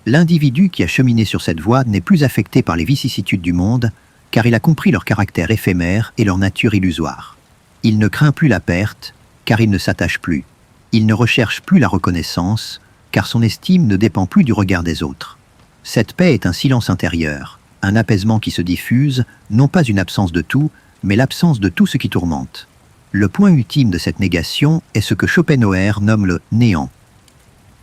L'individu qui a cheminé sur cette voie n'est plus affecté par les vicissitudes du monde, car il a compris leur caractère éphémère et leur nature illusoire. Il ne craint plus la perte, car il ne s'attache plus. Il ne recherche plus la reconnaissance, car son estime ne dépend plus du regard des autres. Cette paix est un silence intérieur, un apaisement qui se diffuse, non pas une absence de tout, mais l'absence de tout ce qui tourmente. Le point ultime de cette négation est ce que Schopenhauer nomme le néant.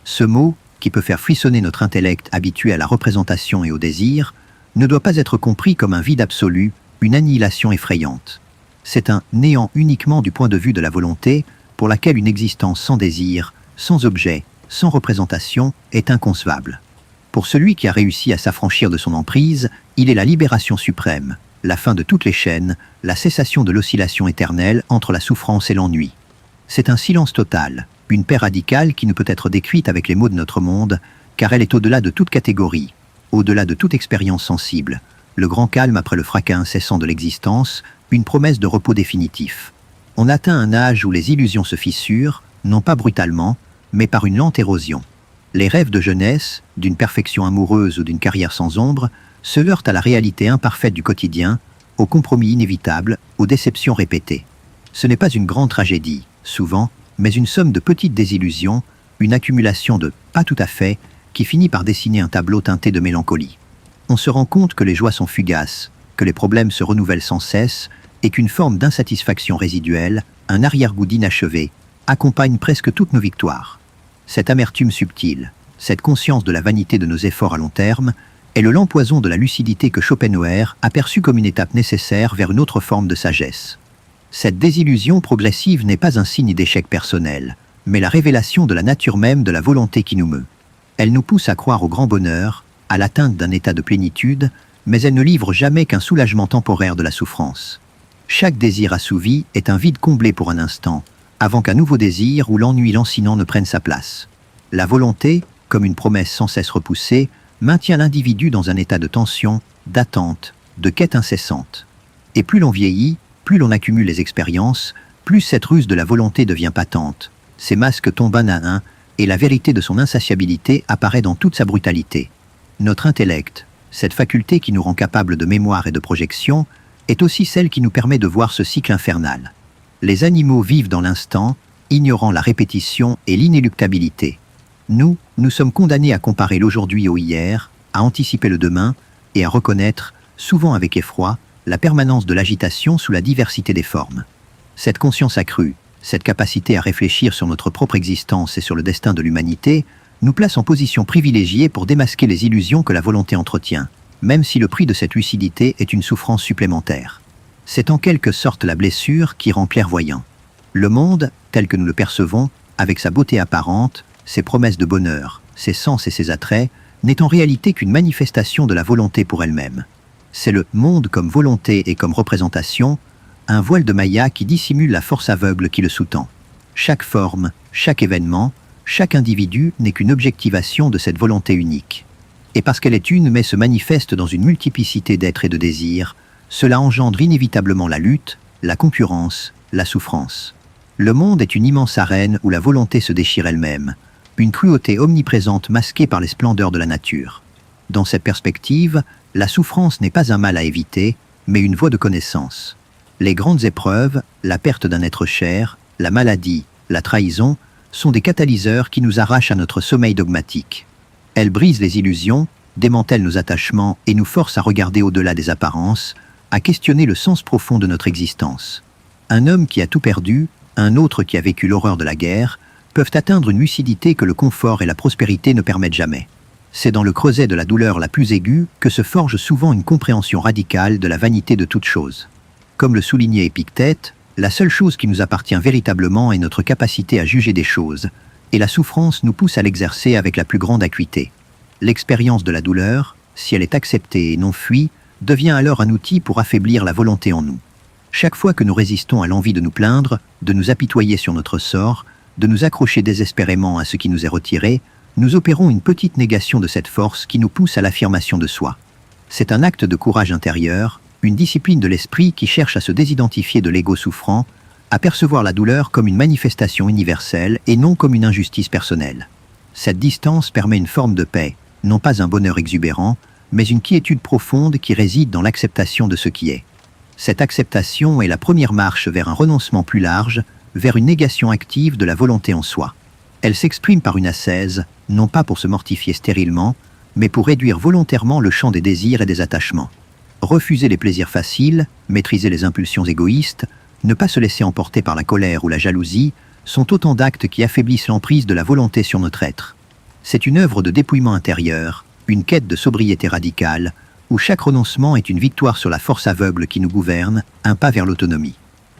Ce mot, qui peut faire frissonner notre intellect habitué à la représentation et au désir, ne doit pas être compris comme un vide absolu, une annihilation effrayante. C'est un néant uniquement du point de vue de la volonté, pour laquelle une existence sans désir, sans objet, sans représentation, est inconcevable. Pour celui qui a réussi à s'affranchir de son emprise, il est la libération suprême, la fin de toutes les chaînes, la cessation de l'oscillation éternelle entre la souffrance et l'ennui. C'est un silence total, une paix radicale qui ne peut être décrite avec les mots de notre monde, car elle est au-delà de toute catégorie, au-delà de toute expérience sensible, le grand calme après le fracas incessant de l'existence, une promesse de repos définitif. On atteint un âge où les illusions se fissurent, non pas brutalement, mais par une lente érosion. Les rêves de jeunesse, d'une perfection amoureuse ou d'une carrière sans ombre, se heurtent à la réalité imparfaite du quotidien, aux compromis inévitables, aux déceptions répétées. Ce n'est pas une grande tragédie, souvent, mais une somme de petites désillusions, une accumulation de « pas tout à fait » qui finit par dessiner un tableau teinté de mélancolie. On se rend compte que les joies sont fugaces, que les problèmes se renouvellent sans cesse, et qu'une forme d'insatisfaction résiduelle, un arrière-goût d'inachevé, accompagne presque toutes nos victoires. Cette amertume subtile, cette conscience de la vanité de nos efforts à long terme, est le lent poison de la lucidité que Schopenhauer a perçue comme une étape nécessaire vers une autre forme de sagesse. Cette désillusion progressive n'est pas un signe d'échec personnel, mais la révélation de la nature même de la volonté qui nous meut. Elle nous pousse à croire au grand bonheur, à l'atteinte d'un état de plénitude, mais elle ne livre jamais qu'un soulagement temporaire de la souffrance. Chaque désir assouvi est un vide comblé pour un instant, avant qu'un nouveau désir ou l'ennui lancinant ne prenne sa place. La volonté, comme une promesse sans cesse repoussée, maintient l'individu dans un état de tension, d'attente, de quête incessante. Et plus l'on vieillit, plus l'on accumule les expériences, plus cette ruse de la volonté devient patente. Ses masques tombent un à un, et la vérité de son insatiabilité apparaît dans toute sa brutalité. Notre intellect, cette faculté qui nous rend capables de mémoire et de projection, est aussi celle qui nous permet de voir ce cycle infernal. Les animaux vivent dans l'instant, ignorant la répétition et l'inéluctabilité. Nous sommes condamnés à comparer l'aujourd'hui au hier, à anticiper le demain et à reconnaître, souvent avec effroi, la permanence de l'agitation sous la diversité des formes. Cette conscience accrue, cette capacité à réfléchir sur notre propre existence et sur le destin de l'humanité, nous place en position privilégiée pour démasquer les illusions que la volonté entretient, même si le prix de cette lucidité est une souffrance supplémentaire. C'est en quelque sorte la blessure qui rend clairvoyant. Le monde, tel que nous le percevons, avec sa beauté apparente, ses promesses de bonheur, ses sens et ses attraits, n'est en réalité qu'une manifestation de la volonté pour elle-même. C'est le monde comme volonté et comme représentation, un voile de Maya qui dissimule la force aveugle qui le sous-tend. Chaque forme, chaque événement, chaque individu n'est qu'une objectivation de cette volonté unique. Et parce qu'elle est une mais se manifeste dans une multiplicité d'êtres et de désirs, cela engendre inévitablement la lutte, la concurrence, la souffrance. Le monde est une immense arène où la volonté se déchire elle-même, une cruauté omniprésente masquée par les splendeurs de la nature. Dans cette perspective, la souffrance n'est pas un mal à éviter, mais une voie de connaissance. Les grandes épreuves, la perte d'un être cher, la maladie, la trahison, sont des catalyseurs qui nous arrachent à notre sommeil dogmatique. Elle brise les illusions, démantèle nos attachements et nous force à regarder au-delà des apparences, à questionner le sens profond de notre existence. Un homme qui a tout perdu, un autre qui a vécu l'horreur de la guerre, peuvent atteindre une lucidité que le confort et la prospérité ne permettent jamais. C'est dans le creuset de la douleur la plus aiguë que se forge souvent une compréhension radicale de la vanité de toute chose. Comme le soulignait Épictète, la seule chose qui nous appartient véritablement est notre capacité à juger des choses, et la souffrance nous pousse à l'exercer avec la plus grande acuité. L'expérience de la douleur, si elle est acceptée et non fuie, devient alors un outil pour affaiblir la volonté en nous. Chaque fois que nous résistons à l'envie de nous plaindre, de nous apitoyer sur notre sort, de nous accrocher désespérément à ce qui nous est retiré, nous opérons une petite négation de cette force qui nous pousse à l'affirmation de soi. C'est un acte de courage intérieur, une discipline de l'esprit qui cherche à se désidentifier de l'ego souffrant, à percevoir la douleur comme une manifestation universelle et non comme une injustice personnelle. Cette distance permet une forme de paix, non pas un bonheur exubérant, mais une quiétude profonde qui réside dans l'acceptation de ce qui est. Cette acceptation est la première marche vers un renoncement plus large, vers une négation active de la volonté en soi. Elle s'exprime par une ascèse, non pas pour se mortifier stérilement, mais pour réduire volontairement le champ des désirs et des attachements. Refuser les plaisirs faciles, maîtriser les impulsions égoïstes, ne pas se laisser emporter par la colère ou la jalousie, sont autant d'actes qui affaiblissent l'emprise de la volonté sur notre être. C'est une œuvre de dépouillement intérieur, une quête de sobriété radicale, où chaque renoncement est une victoire sur la force aveugle qui nous gouverne, un pas vers l'autonomie.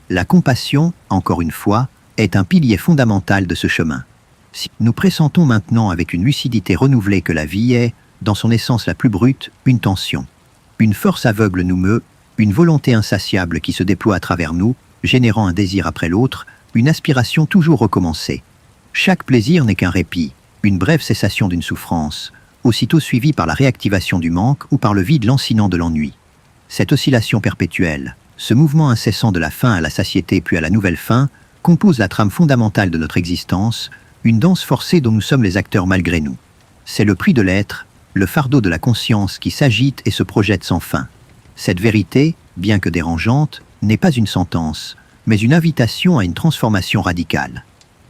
La compassion, encore une fois, est un pilier fondamental de ce chemin. Si nous pressentons maintenant avec une lucidité renouvelée que la vie est, dans son essence la plus brute, une tension. Une force aveugle nous meut, une volonté insatiable qui se déploie à travers nous, générant un désir après l'autre, une aspiration toujours recommencée. Chaque plaisir n'est qu'un répit, une brève cessation d'une souffrance, aussitôt suivie par la réactivation du manque ou par le vide lancinant de l'ennui. Cette oscillation perpétuelle, ce mouvement incessant de la faim à la satiété puis à la nouvelle faim, compose la trame fondamentale de notre existence, une danse forcée dont nous sommes les acteurs malgré nous. C'est le prix de l'être, le fardeau de la conscience qui s'agite et se projette sans fin. Cette vérité, bien que dérangeante, n'est pas une sentence, mais une invitation à une transformation radicale.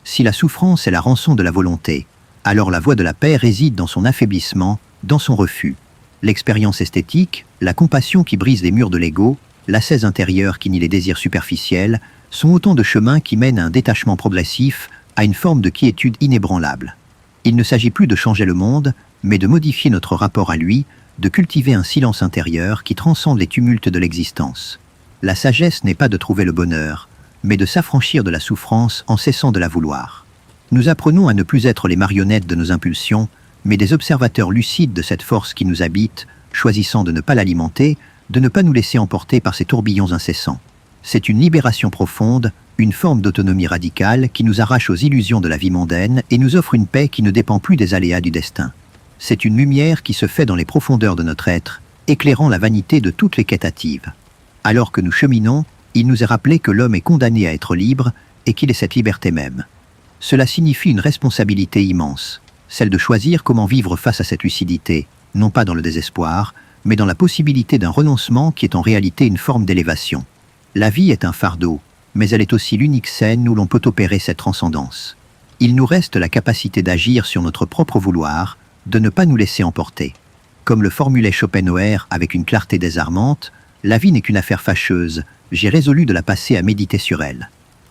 Si la souffrance est la rançon de la volonté, alors la voie de la paix réside dans son affaiblissement, dans son refus. L'expérience esthétique, la compassion qui brise les murs de l'ego, l'ascèse intérieure qui nie les désirs superficiels, sont autant de chemins qui mènent à un détachement progressif, à une forme de quiétude inébranlable. Il ne s'agit plus de changer le monde, mais de modifier notre rapport à lui, de cultiver un silence intérieur qui transcende les tumultes de l'existence. La sagesse n'est pas de trouver le bonheur, mais de s'affranchir de la souffrance en cessant de la vouloir. Nous apprenons à ne plus être les marionnettes de nos impulsions, mais des observateurs lucides de cette force qui nous habite, choisissant de ne pas l'alimenter, de ne pas nous laisser emporter par ces tourbillons incessants. C'est une libération profonde, une forme d'autonomie radicale qui nous arrache aux illusions de la vie mondaine et nous offre une paix qui ne dépend plus des aléas du destin. C'est une lumière qui se fait dans les profondeurs de notre être, éclairant la vanité de toutes les quêtes hâtives. Alors que nous cheminons, il nous est rappelé que l'homme est condamné à être libre et qu'il est cette liberté même. Cela signifie une responsabilité immense, celle de choisir comment vivre face à cette lucidité, non pas dans le désespoir, mais dans la possibilité d'un renoncement qui est en réalité une forme d'élévation. La vie est un fardeau, mais elle est aussi l'unique scène où l'on peut opérer cette transcendance. Il nous reste la capacité d'agir sur notre propre vouloir, de ne pas nous laisser emporter. Comme le formulait Schopenhauer avec une clarté désarmante, la vie n'est qu'une affaire fâcheuse, j'ai résolu de la passer à méditer sur elle.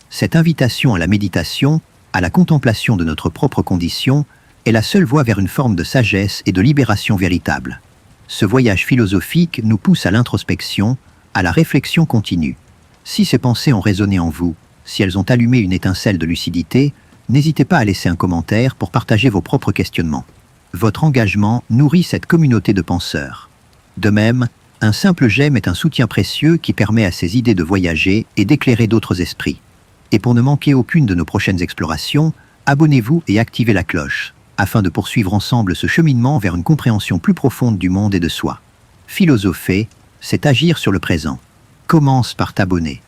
Cette invitation à la méditation, à la contemplation de notre propre condition, est la seule voie vers une forme de sagesse et de libération véritable. Ce voyage philosophique nous pousse à l'introspection, à la réflexion continue. Si ces pensées ont résonné en vous, si elles ont allumé une étincelle de lucidité, n'hésitez pas à laisser un commentaire pour partager vos propres questionnements. Votre engagement nourrit cette communauté de penseurs. De même, un simple j'aime est un soutien précieux qui permet à ces idées de voyager et d'éclairer d'autres esprits. Et pour ne manquer aucune de nos prochaines explorations, abonnez-vous et activez la cloche, afin de poursuivre ensemble ce cheminement vers une compréhension plus profonde du monde et de soi. Philosopher, c'est agir sur le présent. Commence par t'abonner.